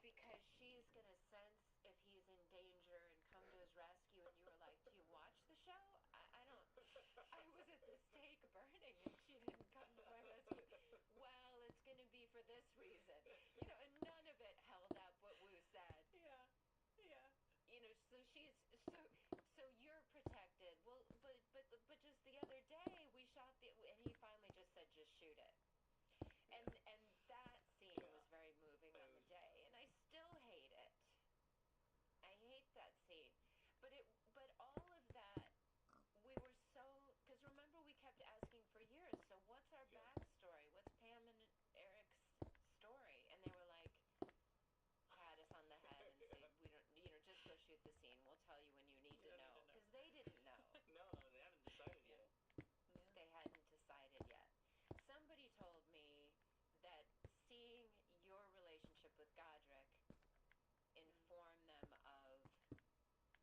Speaker 11: because she's going to sense if he's in danger and come to his rescue. And you were like, do you watch the show? I don't, I was at the stake burning and she didn't come to my rescue. Well, it's going to be for this reason. And none of it held up what Wu said.
Speaker 10: Yeah. Yeah.
Speaker 11: So she's so you're protected. Well, but just the other day we shot and he finally just said, just shoot it. And that scene was very moving on the day, and I still hate it. I hate that scene. But all of that, we were so, because remember we kept asking for years, so what's our backstory? What's Pam and Eric's story? And they were like, pat us on the head and say, we don't, just go shoot the scene. We'll tell you when you need to know. Because they didn't know.
Speaker 10: No, they haven't decided yet.
Speaker 11: They hadn't decided yet. Somebody told me that seeing your relationship with Godric informed them of,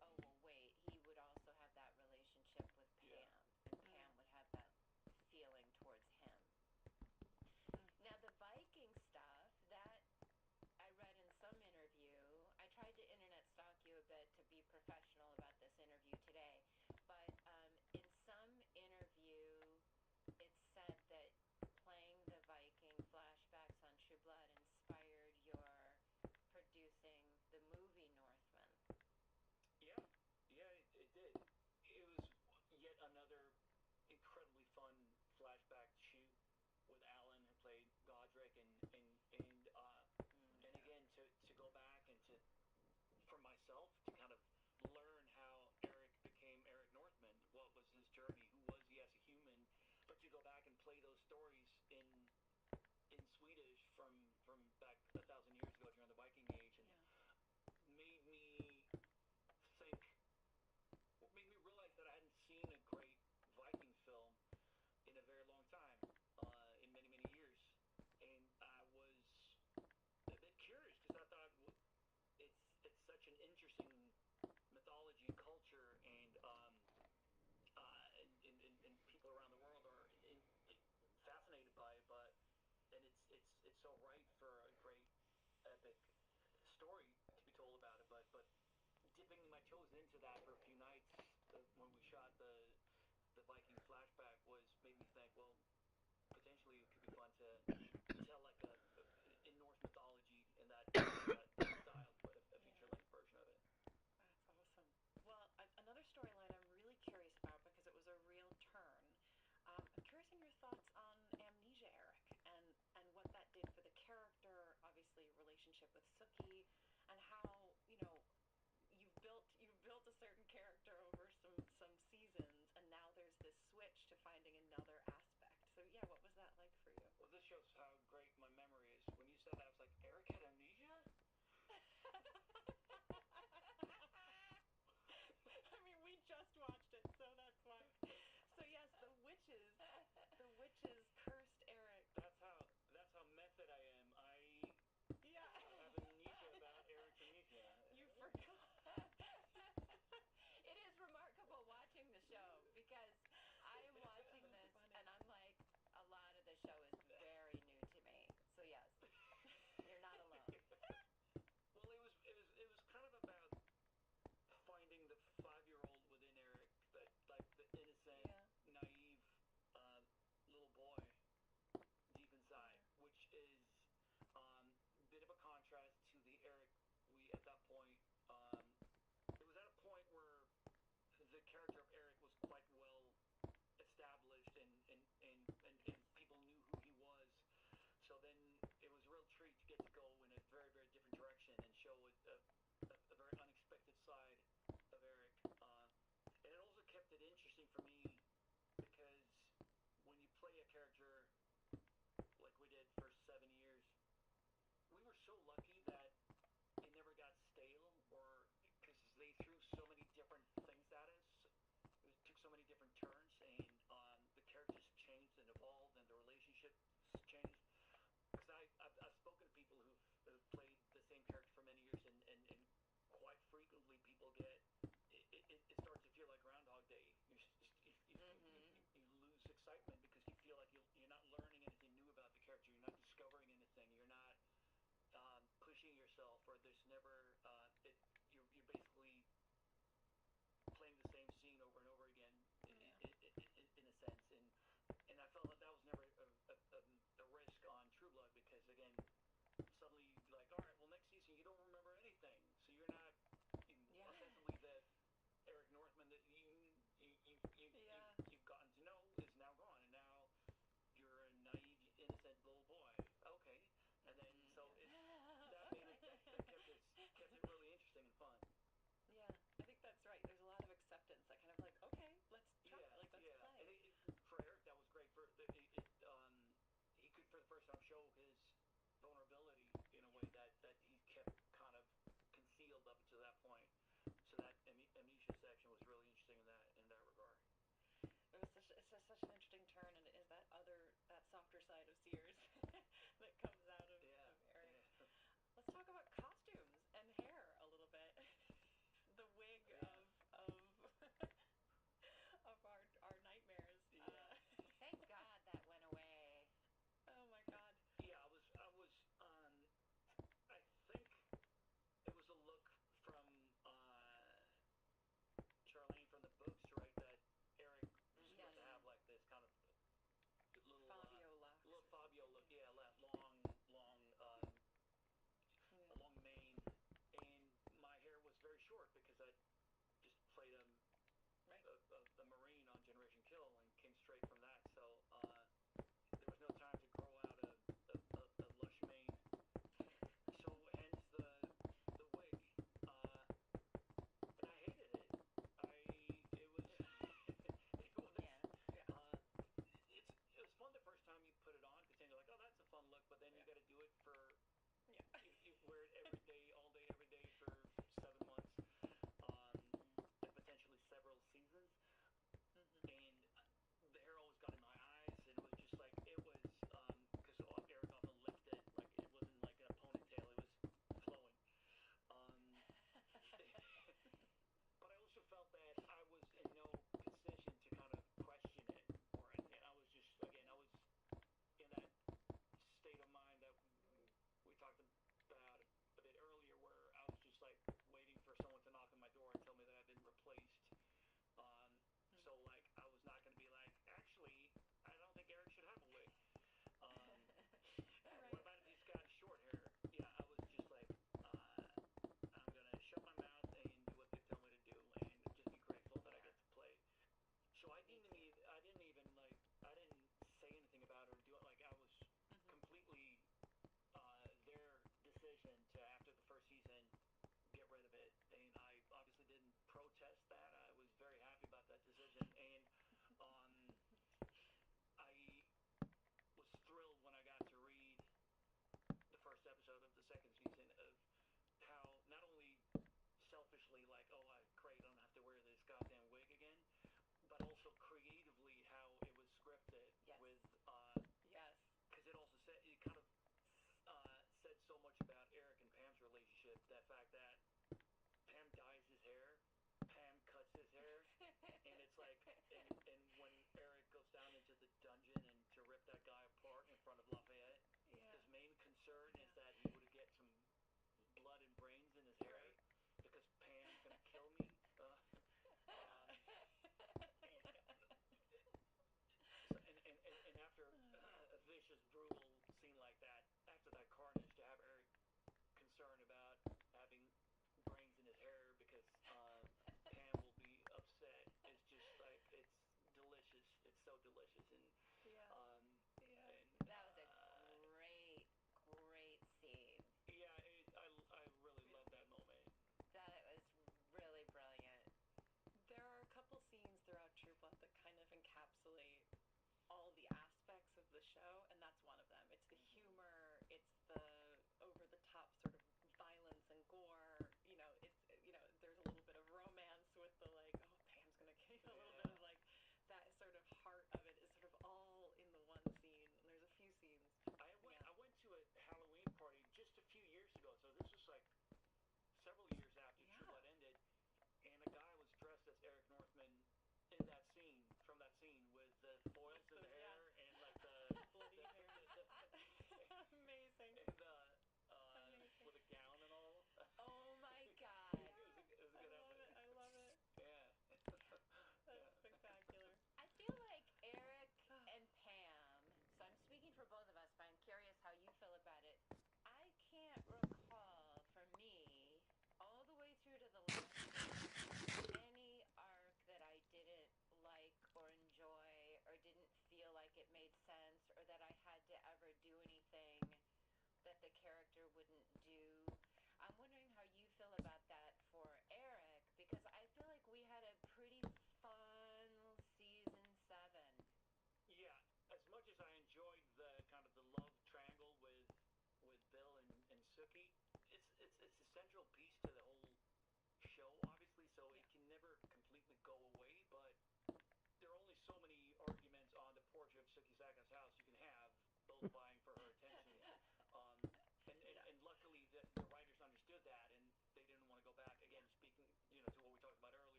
Speaker 11: oh, well, wait, he would also have that relationship with Pam, and Pam would have that feeling towards him. Now, the Viking stuff, that I read in some interview, I tried to internet stalk you a bit to be professional about this interview today, but in some interview, it said that playing the Viking flashbacks on True Blood inspired your producing the movie Northman.
Speaker 10: Yeah, it did. It was yet another incredibly fun flashback to shoot with Alan, who played Godric, and again to go back and to, for myself, to kind of learn how Eric became Eric Northman. What was his journey? Who was he as a human? But to go back and play those stories in Swedish from back 1,000 years ago during the Viking Age, and made me think, made me realize that I hadn't seen a great Viking film in a very long time, in many years, and I was a bit curious because I thought it's such an interesting mythology and culture, and people around the world are fascinated by it, and it's so right for a great epic story to be told about it, but dipping my toes into that for a few nights when we shot the Viking flashback made me think, well, potentially it could be fun to tell like in Norse mythology in that style, but a feature-length version of it.
Speaker 12: That's awesome. Well, another storyline I'm really curious about because it was a real turn. I'm curious in your thoughts on Amnesia, Eric, and what that did for the character, obviously relationship with Sookie, and how, you've built a certain character over some seasons, and now there's this switch to finding another aspect. So yeah, what was that like for you?
Speaker 10: Well, this shows how great my memory is. When you said that, I was like, Eric had amnesia?
Speaker 12: I mean, we just watched it, so that's why. So yes, the witches cursed Eric.
Speaker 10: That's how method I am. I have amnesia about Eric's amnesia.
Speaker 12: You forgot.
Speaker 10: the Marine on Generation Kill and came straight from that. So there was no time to grow out a lush mane. So hence the wig. And I hated it. It was it was
Speaker 5: Yeah.
Speaker 10: it was fun the first time you put it on because then you're like, oh, that's a fun look. But then you got to do it for you wear it every day, all day, every day for 7 months, and potentially several seasons.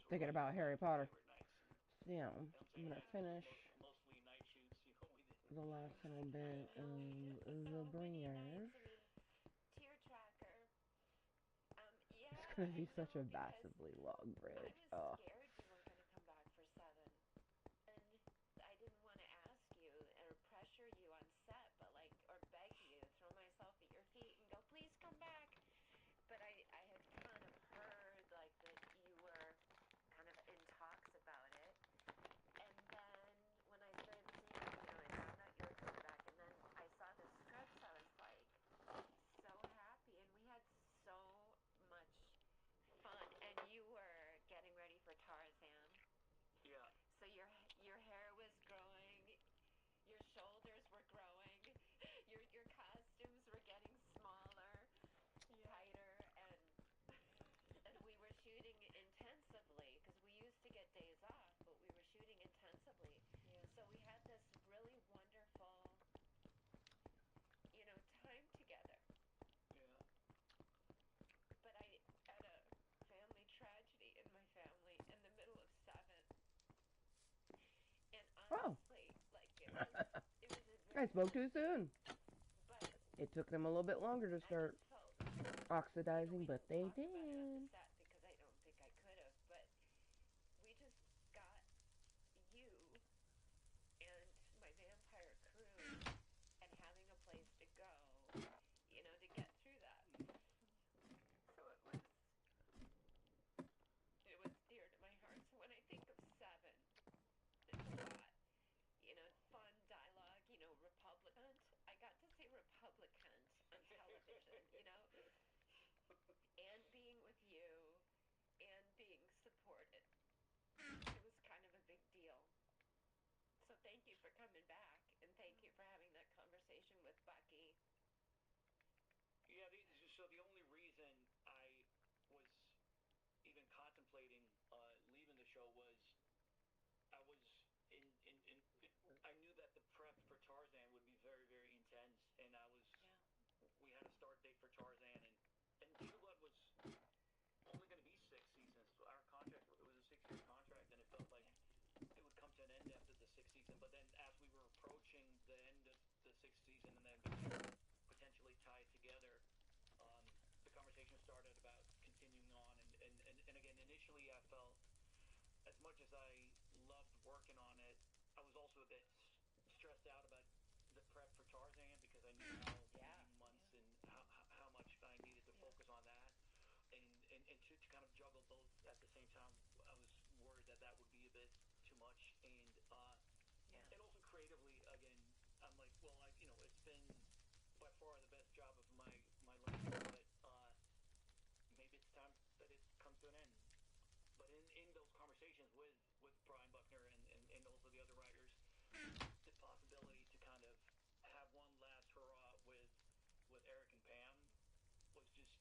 Speaker 10: were
Speaker 1: Thinking
Speaker 10: like
Speaker 1: about
Speaker 10: my
Speaker 1: Harry Potter.
Speaker 10: favorite nights.
Speaker 1: Yeah,
Speaker 10: You know what I'm
Speaker 1: I'm
Speaker 10: saying?
Speaker 1: gonna finish
Speaker 10: Mostly night shoots. You know, we did.
Speaker 1: the last little bit
Speaker 11: I know we did
Speaker 1: of The
Speaker 11: so many
Speaker 1: Bringer.
Speaker 11: nights. I mean, Tear Tracker.
Speaker 1: It's
Speaker 11: Yeah,
Speaker 1: gonna
Speaker 11: I
Speaker 1: be such
Speaker 11: know
Speaker 1: a
Speaker 11: because
Speaker 1: massively long
Speaker 11: I
Speaker 1: bridge.
Speaker 11: was
Speaker 1: Oh.
Speaker 11: scared you weren't going to come back for 7. And I didn't want to ask you or pressure you on set, but like, or beg you, throw myself at your feet and go, please come back. But I had kind of heard like that you were kind of in talks about it. And then when I started seeing it, I found out you were coming back. And then I saw the scripts. I was like so happy. And we had so much fun. And you were getting ready for Tarzan.
Speaker 10: Yeah.
Speaker 11: So your hair was growing, your shoulders were growing, your costumes were getting smaller, tighter, and we were shooting intensively because we used to get days off, but we were shooting intensively.
Speaker 12: Yeah.
Speaker 11: So we had this really wonderful, time together.
Speaker 10: Yeah.
Speaker 11: But I had a family tragedy in my family in the middle of 7. And
Speaker 1: Oh.
Speaker 11: honestly, like it was a
Speaker 1: I
Speaker 11: very
Speaker 1: spoke too soon.
Speaker 11: but
Speaker 1: It took them a little bit longer to
Speaker 11: I
Speaker 1: start
Speaker 11: just felt
Speaker 1: oxidizing,
Speaker 11: we
Speaker 1: but
Speaker 11: didn't
Speaker 1: they
Speaker 11: talk about it on the
Speaker 1: did.
Speaker 11: set because I don't think I could have, but we just got you and my vampire crew and having a place to go, to get through that. So it was dear to my heart. So when I think of 7, it's a lot. Fun dialogue, Republicant. I got to say Republicant on television, and being with you and being supported. It was kind of a big deal. So thank you for coming back and thank you for having that conversation with Bucky.
Speaker 10: Yeah. So the only reason I was even contemplating leaving the show was I was in I knew that the prep for Tarzan would be very, very intense, and we had a start date for Tarzan, and True Blood was only going to be 6 seasons. Our contract, it was a 6-year contract, and it felt like it would come to an end after the 6th season. But then as we were approaching the end of the 6th season and then being potentially tied together, the conversation started about continuing on, and again, initially I felt, as much as I loved working on it, I was also a bit stressed out about the prep for Tarzan because I knew how many months and how much I needed to focus on that, and to kind of juggle both at the same time. I was worried that would be a bit too much, and also creatively, again, I'm like, well, it's been by far the best job of my life, but maybe it's time that it comes to an end. But in those conversations with Brian Buckner and also the other writers, the possibility to kind of have one last hurrah with Eric and Pam was just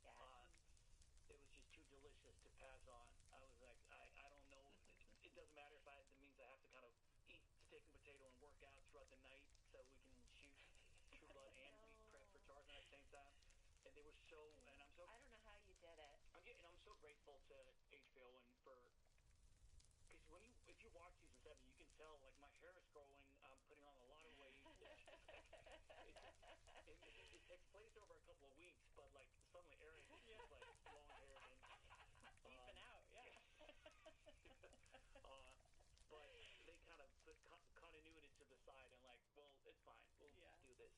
Speaker 10: it was just too delicious to pass on. I was like, I don't know. It doesn't matter if it means I have to kind of eat steak and potato and work out throughout the night so we can shoot True Blood and be prep for Tarzan at the same time. And they were so, and I'm so.
Speaker 11: I don't know how you did it.
Speaker 10: I'm so grateful to HBO and for. Because if you watch season 7, you can tell like my hair is growing. I'm putting on a lot of weight. It takes place over a couple of weeks, but like suddenly Eric is just like long hair and
Speaker 12: Beefing out, yeah.
Speaker 10: But they kind of put continuity to the side and like, well, it's fine. We'll just do this.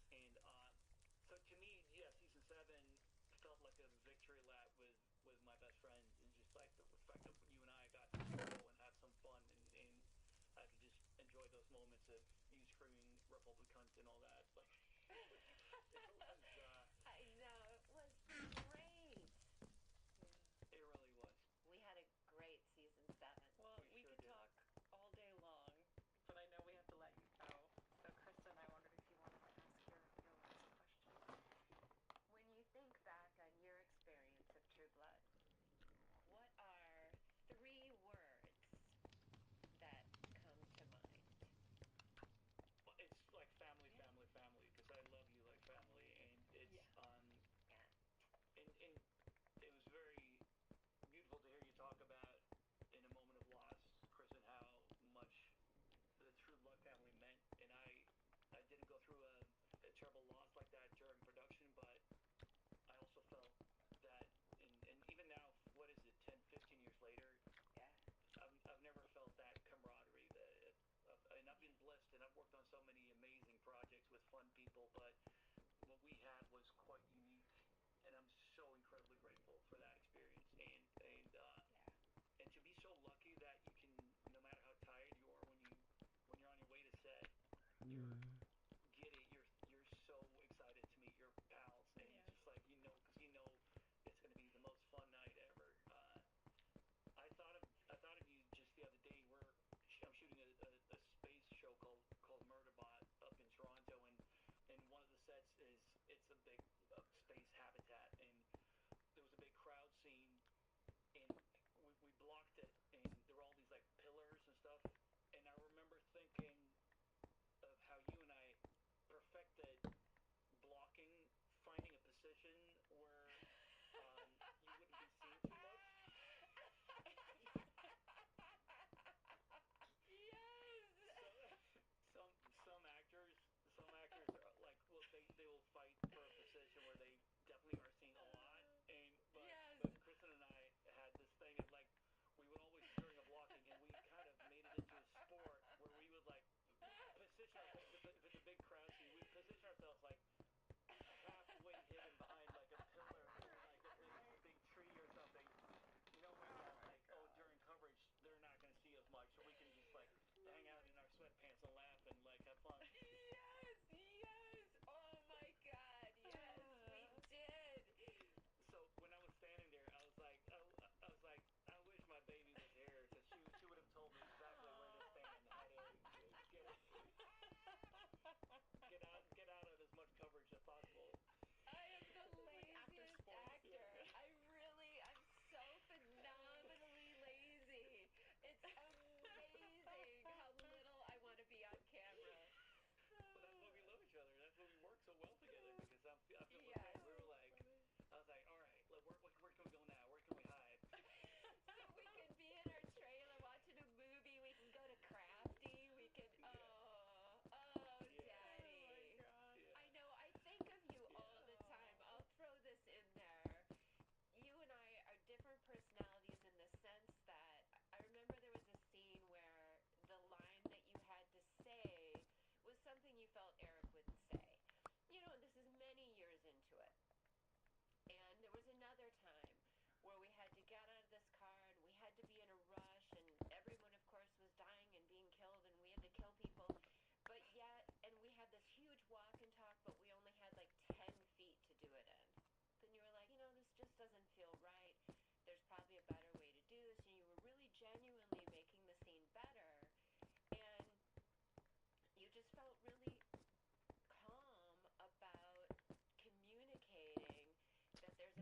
Speaker 10: And so to me, yeah, season 7 felt like a victory lap with my best friend, and just like the fact that you and I got to go and have some fun, and I could just enjoy those moments of you screaming Republican and all that. Like it was.
Speaker 11: I know, it was great.
Speaker 10: It really was.
Speaker 11: We had a great season 7.
Speaker 12: Well, we
Speaker 10: sure
Speaker 12: could
Speaker 10: did.
Speaker 12: talk all day long, but I know we have to let you go. So, Kristen, I wondered if you wanted to ask your last question.
Speaker 11: When you think back on your experience of True Blood, what are 3 words that come to mind?
Speaker 10: It's like family, family, family. Because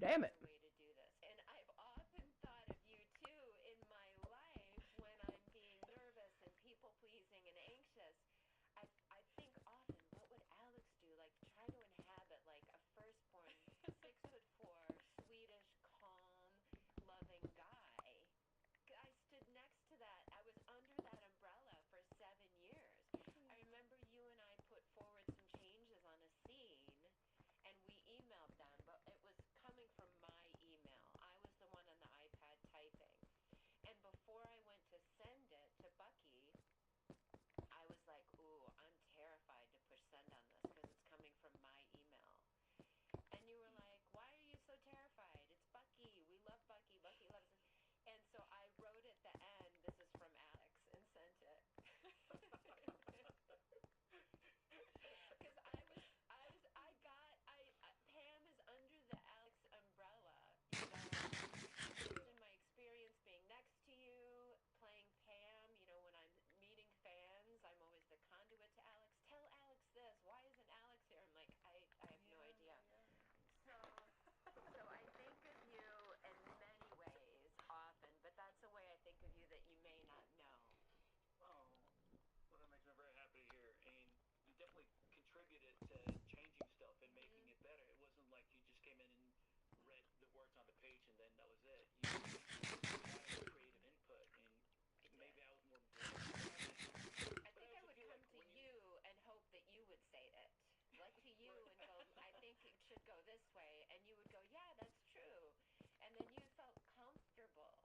Speaker 1: Damn it.
Speaker 11: better way to do this. And I've often thought of you too in my life when I'm being nervous and people pleasing and anxious. I think often, what would Alex do? Like try to inhabit like a firstborn, 6'4", Swedish, calm, loving guy. I stood next to that. I was under that umbrella for 7 years. I remember you and I put forward some changes on a scene, and we emailed them, but it was coming from my email. I was the one on the iPad typing. And before I went to send it to Bucky, I was like, ooh, I'm terrified to push send on this because it's coming from my email. And you were like, why are you so terrified? It's Bucky. We love Bucky. Bucky loves us. And so I wrote at the end, this is from Alex, and sent it. Because Pam is under the Alex umbrella. Just in my experience being next to you, playing Pam, when I'm meeting fans, I'm always the conduit to Alex. Tell Alex this. Why isn't Alex here? I'm like, I have no idea. So I think of you in many ways often, but that's a way I think of you that you may not know.
Speaker 10: Oh, well, that makes me very happy to hear. And you definitely contributed to changing stuff and making it better. It wasn't like you just came in and read the words on the page and then that was it. You had creative input, and maybe I was more bored.
Speaker 11: I think I would come to you and hope that you would say it. Like to you and go, I think it should go this way. And you would go, yeah, that's true. And then you felt comfortable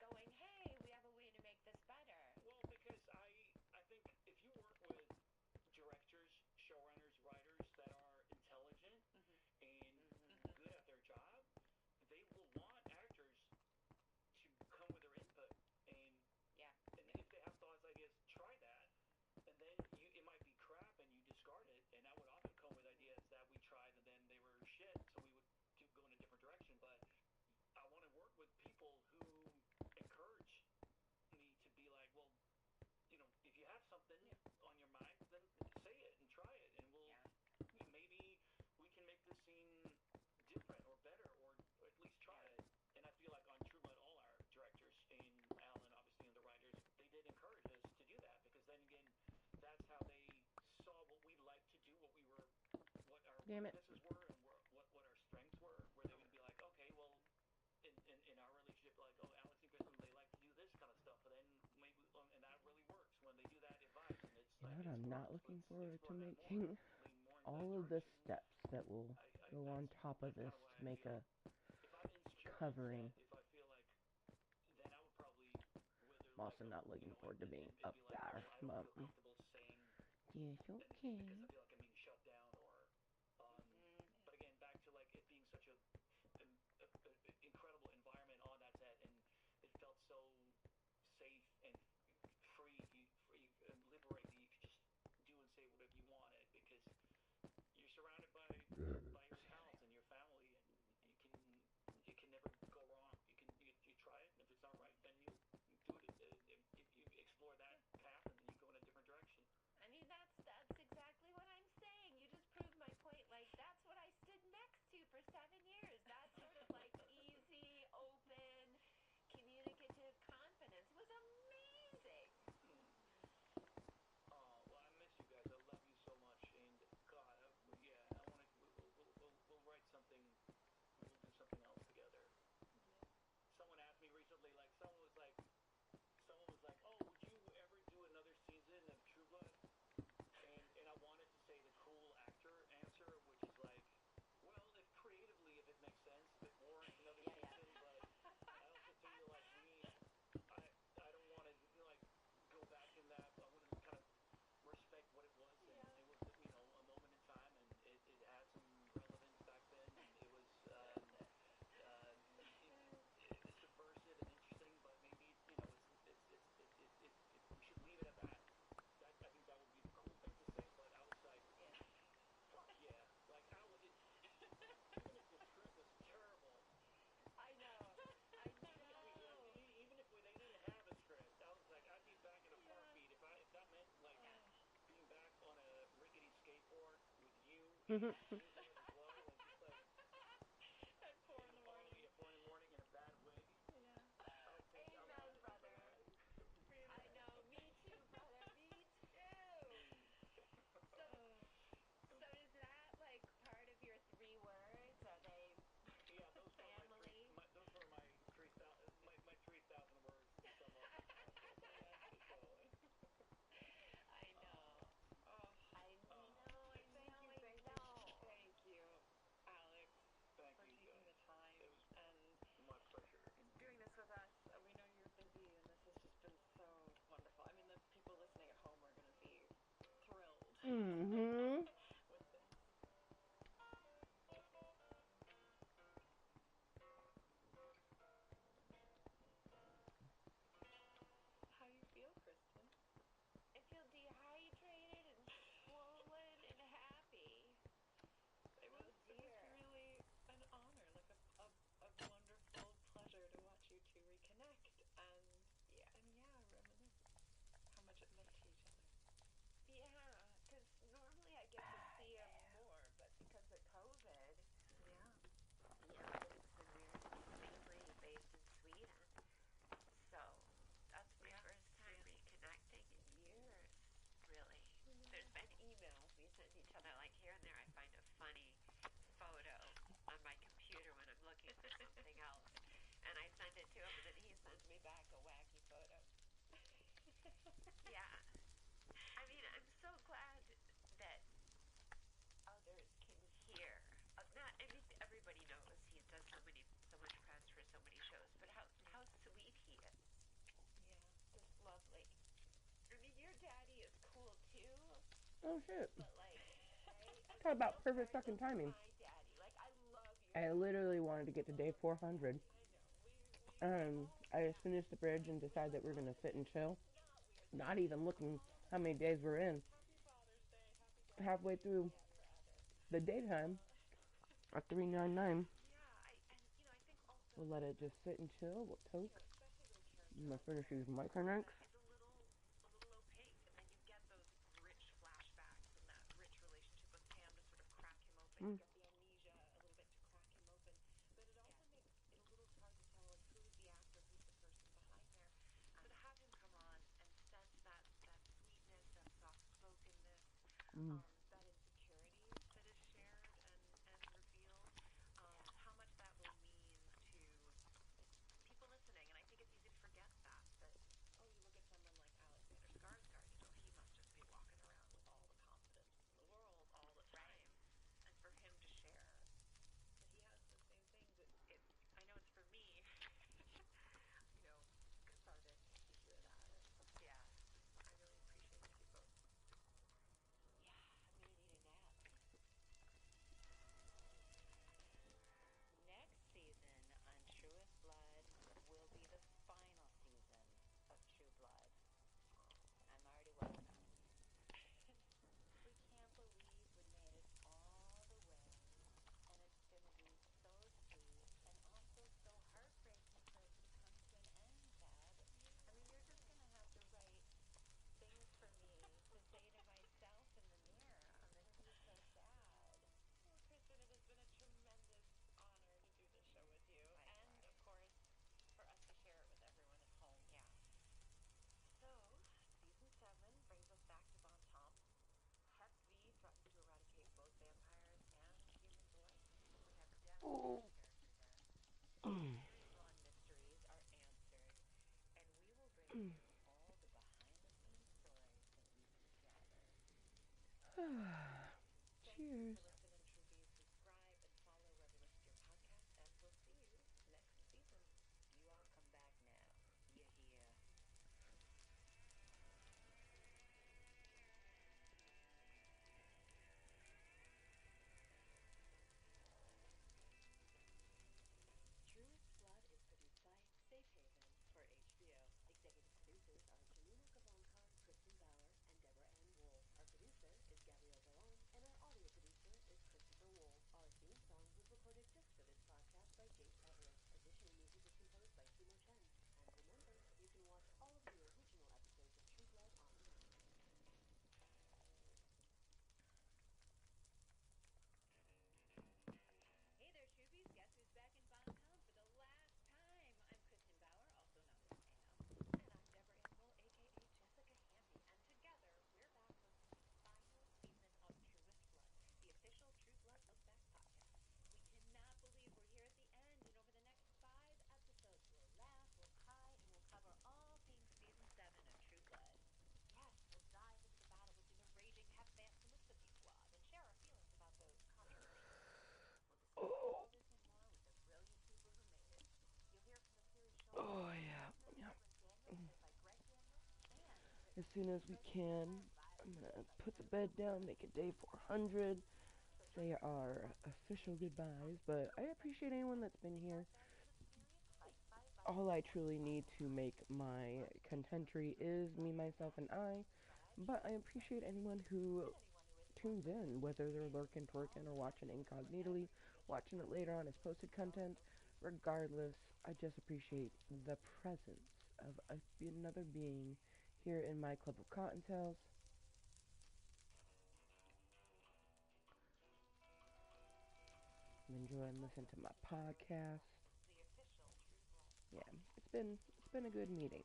Speaker 11: going, hey, we have a way to make this better.
Speaker 10: Well, because I think if you work with directors, showrunners, writers that are intelligent and good at their job, they will want actors to come with their input. And if they have thoughts, ideas, try that. And then it might be crap and you discard it. And I would often come with ideas that we tried and then they were shit, so we would go in a different direction. But I want to work with people who encourage me to be like, well, if you have something on your mind, then say it and try it, and maybe we can make this scene different or better, or at least try it. And I feel like on True Blood, all our directors and Alan, obviously, and the writers, they did encourage us to do that, because then again, that's how they saw what we liked to do, what our weaknesses were, and what our strengths were. Where they would be like, okay, well, in our relationship, like, oh, Alex and Kristen, they like to do this kind of stuff, but then maybe, and that really works when they do that advice, and it's like,
Speaker 1: I'm not looking forward to making all of the steps that will go on top of this to make a covering.
Speaker 10: If I feel like, then I would probably
Speaker 1: I'm also not looking forward to being up there, but yes, okay.
Speaker 10: Because I feel like I'm being shut down, or but again, back to like it being such a incredible environment on that set, and it felt so safe and free and liberating. You could just do and say whatever you wanted, because you're surrounded by your pals and your family, and it can never go wrong. You try it, and if it's not right, then you do it. If you explore that path, and then you go in a different direction.
Speaker 11: I mean, that's exactly what I'm saying. You just proved my point. Like, that's what I stood next to for 7 years. That sort of like easy, open, communicative confidence was amazing.
Speaker 10: Oh, well, I miss you guys. I love you so much, and God, I want to. We'll write something. We'll do something else together. Someone asked me recently, like, someone was like, oh, would you ever do another season of True Blood? And I wanted to say the cool actor answer, which is like, well, if creatively, if it makes sense, if it warrants another season, but I also feel like I don't want to like go back in that. I want to kind of respect what it was, and it was a moment in time, and it had some relevance back then, and it was subversive and interesting, but maybe we should leave it at that. I think that would be the cool thing to say, but I was like, fuck yeah, like even if the script was terrible.
Speaker 11: I know.
Speaker 10: Even if they didn't have a script, I was like, I'd be back in a heartbeat. If that meant like being back on a rickety skateboard with you, as well, and just like
Speaker 11: That poor
Speaker 1: Mm-hmm.
Speaker 12: with this. How you feel, Kristen?
Speaker 11: I feel dehydrated and swollen and happy. Oh
Speaker 12: It was
Speaker 11: dear.
Speaker 12: really an honor, like a wonderful pleasure to watch you two reconnect
Speaker 11: Yeah.
Speaker 12: and yeah, reminisce how much it meant to each other.
Speaker 11: Yeah, because normally I get to see him more, but because of COVID,
Speaker 12: Yeah.
Speaker 11: everything's been weird. He's mainly based in Sweden, so that's my
Speaker 12: Yeah.
Speaker 11: first time
Speaker 12: Yeah.
Speaker 11: reconnecting in years, really. There's been emails we send each other, like here and there I find a funny photo on my computer when I'm looking for something else, and I send it to him, and then he sends me back a wacky photo. Yeah. I mean, I'm so glad that others can hear. Not everybody knows he does so much press for so many shows, but how sweet he is.
Speaker 12: Yeah.
Speaker 11: Just lovely. I mean, your daddy is cool too,
Speaker 1: Oh shit.
Speaker 11: but like, right? Like
Speaker 1: Talk
Speaker 11: I'm so
Speaker 1: about perfect
Speaker 11: sorry,
Speaker 1: fucking
Speaker 11: but
Speaker 1: timing.
Speaker 11: my daddy, like I love your
Speaker 1: I
Speaker 11: daddy.
Speaker 1: literally wanted to get to day 400.
Speaker 11: I know. We love all the
Speaker 1: I just
Speaker 11: daddies,
Speaker 1: finished the bridge
Speaker 11: but
Speaker 1: and
Speaker 11: we're
Speaker 1: decided that
Speaker 11: like,
Speaker 1: we're
Speaker 11: oh,
Speaker 1: gonna
Speaker 11: the
Speaker 1: sit and
Speaker 11: daddy
Speaker 1: chill.
Speaker 11: that's not weird. The
Speaker 1: Not
Speaker 11: daddy
Speaker 1: even
Speaker 11: that we
Speaker 1: looking
Speaker 11: call the
Speaker 1: how many
Speaker 11: daddy.
Speaker 1: days we're in.
Speaker 12: Happy Father's Day. Happy Daddy's
Speaker 1: Halfway
Speaker 12: Day.
Speaker 1: through
Speaker 11: Yeah, rather.
Speaker 1: the daytime
Speaker 12: Uh,
Speaker 1: at 399,
Speaker 11: Yeah, and I think also
Speaker 1: we'll let it just sit and chill. We'll toke.
Speaker 12: especially with a character
Speaker 1: I'm gonna
Speaker 12: like
Speaker 1: finish these
Speaker 12: Eric,
Speaker 1: micronuts.
Speaker 12: that is a little opaque, and then you get those rich flashbacks and that rich relationship with Pam to sort of crack him open. You
Speaker 1: Mm.
Speaker 12: get the amnesia a little bit to crack him open, but it also
Speaker 11: yeah.
Speaker 12: makes it a little hard to tell like who's the actor, who's the person behind there. So to have him come on and sense that sweetness, that soft spokenness,
Speaker 1: Mm.
Speaker 12: that insecurity that is shared and revealed, how much that will mean to people listening. And I think it's easy to forget that oh, you look at someone like Alexander Skarsgård, he must just be walking around with all the confidence in the world all the
Speaker 11: Right.
Speaker 12: time. And for him to share that he has the same things, it I know it's for me, cathartic to hear that. And
Speaker 11: Yeah.
Speaker 12: I really appreciated you both.
Speaker 11: Yeah, I'm gonna need a nap.
Speaker 5: Next season on Truest Blood will be the final season of True Blood. I'm already well enough. We can't believe we made it all the way, and it's going to be so sweet and also so heartbreaking for it to come to an end, Dad. I mean, you're just going to have to write things for me to say to myself in the mirror. I'm going to be so sad.
Speaker 12: Well, Kristen, it has been a tremendous honor to do this show with you, and of
Speaker 11: Likewise.
Speaker 12: course, for us to share it with everyone at home.
Speaker 11: Yeah.
Speaker 12: So, season 7 brings us back to Bon Temps. Hep V threatens to eradicate both vampires and humans alike.
Speaker 5: We have
Speaker 1: Oh.
Speaker 5: devastating character deaths.
Speaker 1: Mm.
Speaker 5: Series-long mysteries are answered, and we will bring you all the behind-the-scenes stories that we can gather.
Speaker 12: Thank you
Speaker 1: Cheers.
Speaker 12: for listening, Troopies. Subscribe and follow wherever you listen to your podcast, and we'll see you next season.
Speaker 5: You all come back now. You hear? Truest Blood is produced by Safe Haven for HBO. Executive producers are Janina Gavankar, Kristen Bauer, and Deborah Ann Wool. Our producer is Gabrielle Gallant, and our audio producer is Christopher Wool. Our theme song was recorded just for this podcast by Jace Everett. Additional music was composed by Timo Chen. And remember, you can watch all of the original episodes of True Blood on demand.
Speaker 11: Hey there, Shoobies. Guess who's back in Bon Tom for the last time? I'm Kristen Bauer, also known as Pam.
Speaker 12: And I'm Deborah Ann Wool, aka Jessica Hamby, and together we're back hosting the final season of Truest Blood, the official True Blood Look Back podcast.
Speaker 11: We cannot believe we're here at the end, and over the next 5 episodes, we'll laugh, we'll cry, and we'll cover all things season 7 of True Blood.
Speaker 12: Yes, we'll dive into the battle between the raging Hep Vamp Felicity Squad and share our feelings about those controversial scenes. We'll discuss all this and more with the brilliant people who made it. You'll hear from the series
Speaker 1: Oh
Speaker 12: showrunners
Speaker 1: yeah.
Speaker 12: Desmond
Speaker 1: Yeah.
Speaker 12: Reverend Daniels, played by Greg Daniels, and written
Speaker 1: As
Speaker 12: and
Speaker 1: soon as we
Speaker 12: illustrated
Speaker 1: can,
Speaker 12: by
Speaker 1: I'm gonna put the bed down, make it day 400. They are official goodbyes, but I appreciate anyone that's been here. All I truly need to make my contentory is me, myself, and I, but I appreciate anyone who tunes in, whether they're lurking, twerking, or watching incognitally, watching it later on as posted content. Regardless, I just appreciate the presence of another being here in my club of Cottontails. I'm enjoying listening to my podcast. Yeah, it's been a good meeting.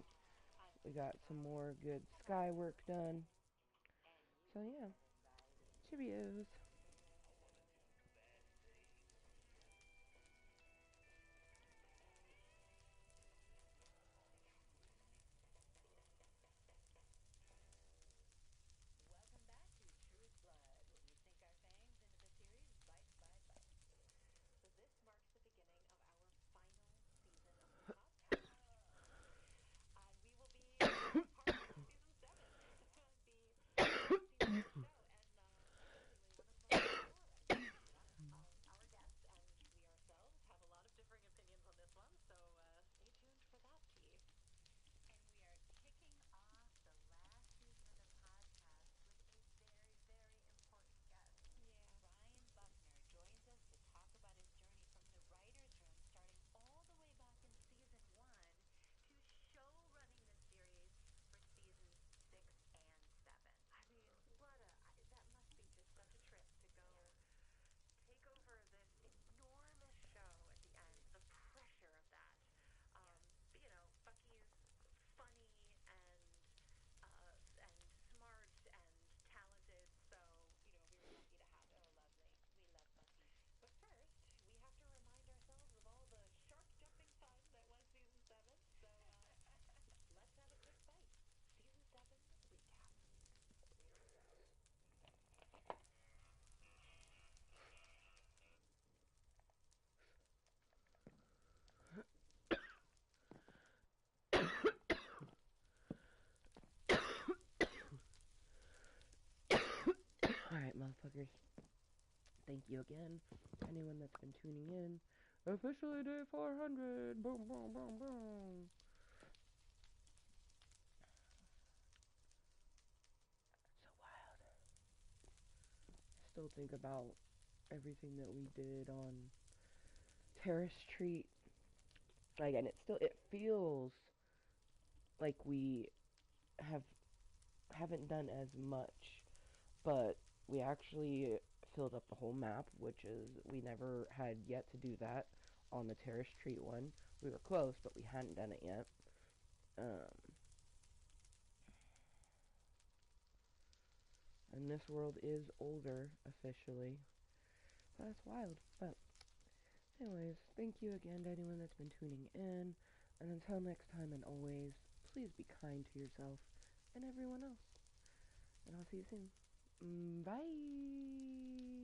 Speaker 1: We got some more good sky work done. So yeah, cheerios.
Speaker 12: Welcome back to Truest Blood, where we sink our fangs into the series bite by bite. So this marks the beginning of our final season of the podcast. And we will be part of season 7, the last season of the show, and surprisingly, one of the most polarizing seasons. Our guests and we ourselves have a lot of differing opinions on this one, so stay tuned for that tea. And we are kicking off the last season of the podcast with a very, very important guest. Yeah. Ryan Buckner joins us to talk about his journey from the writer's room, starting all the way back in season 1, to show running the series for seasons 6 and 7. I mean, that must be just such a trip to go take over this enormous show at the end, the pressure of that. Bucky's funny and smart and talented, so we were lucky to have him. Oh, lovely. We love Bucky. But first, we have to remind ourselves of all the shark jumping fun that was season 7. So let's have a quick bite. Season 7 recap. Here we go.
Speaker 1: Alright, motherfuckers. Thank you again. Anyone that's been tuning in. Officially day 400. Boom, boom, boom, boom. So wild. Still think about everything that we did on Terrace Street. Again, it feels like we have haven't done as much, but we actually filled up the whole map, which is we never had yet to do that on the Terrace Street one. We were close, but we hadn't done it yet. And this world is older officially. That's wild. But anyways, thank you again to anyone that's been tuning in. And until next time and always, please be kind to yourself and everyone else. And I'll see you soon. Bye.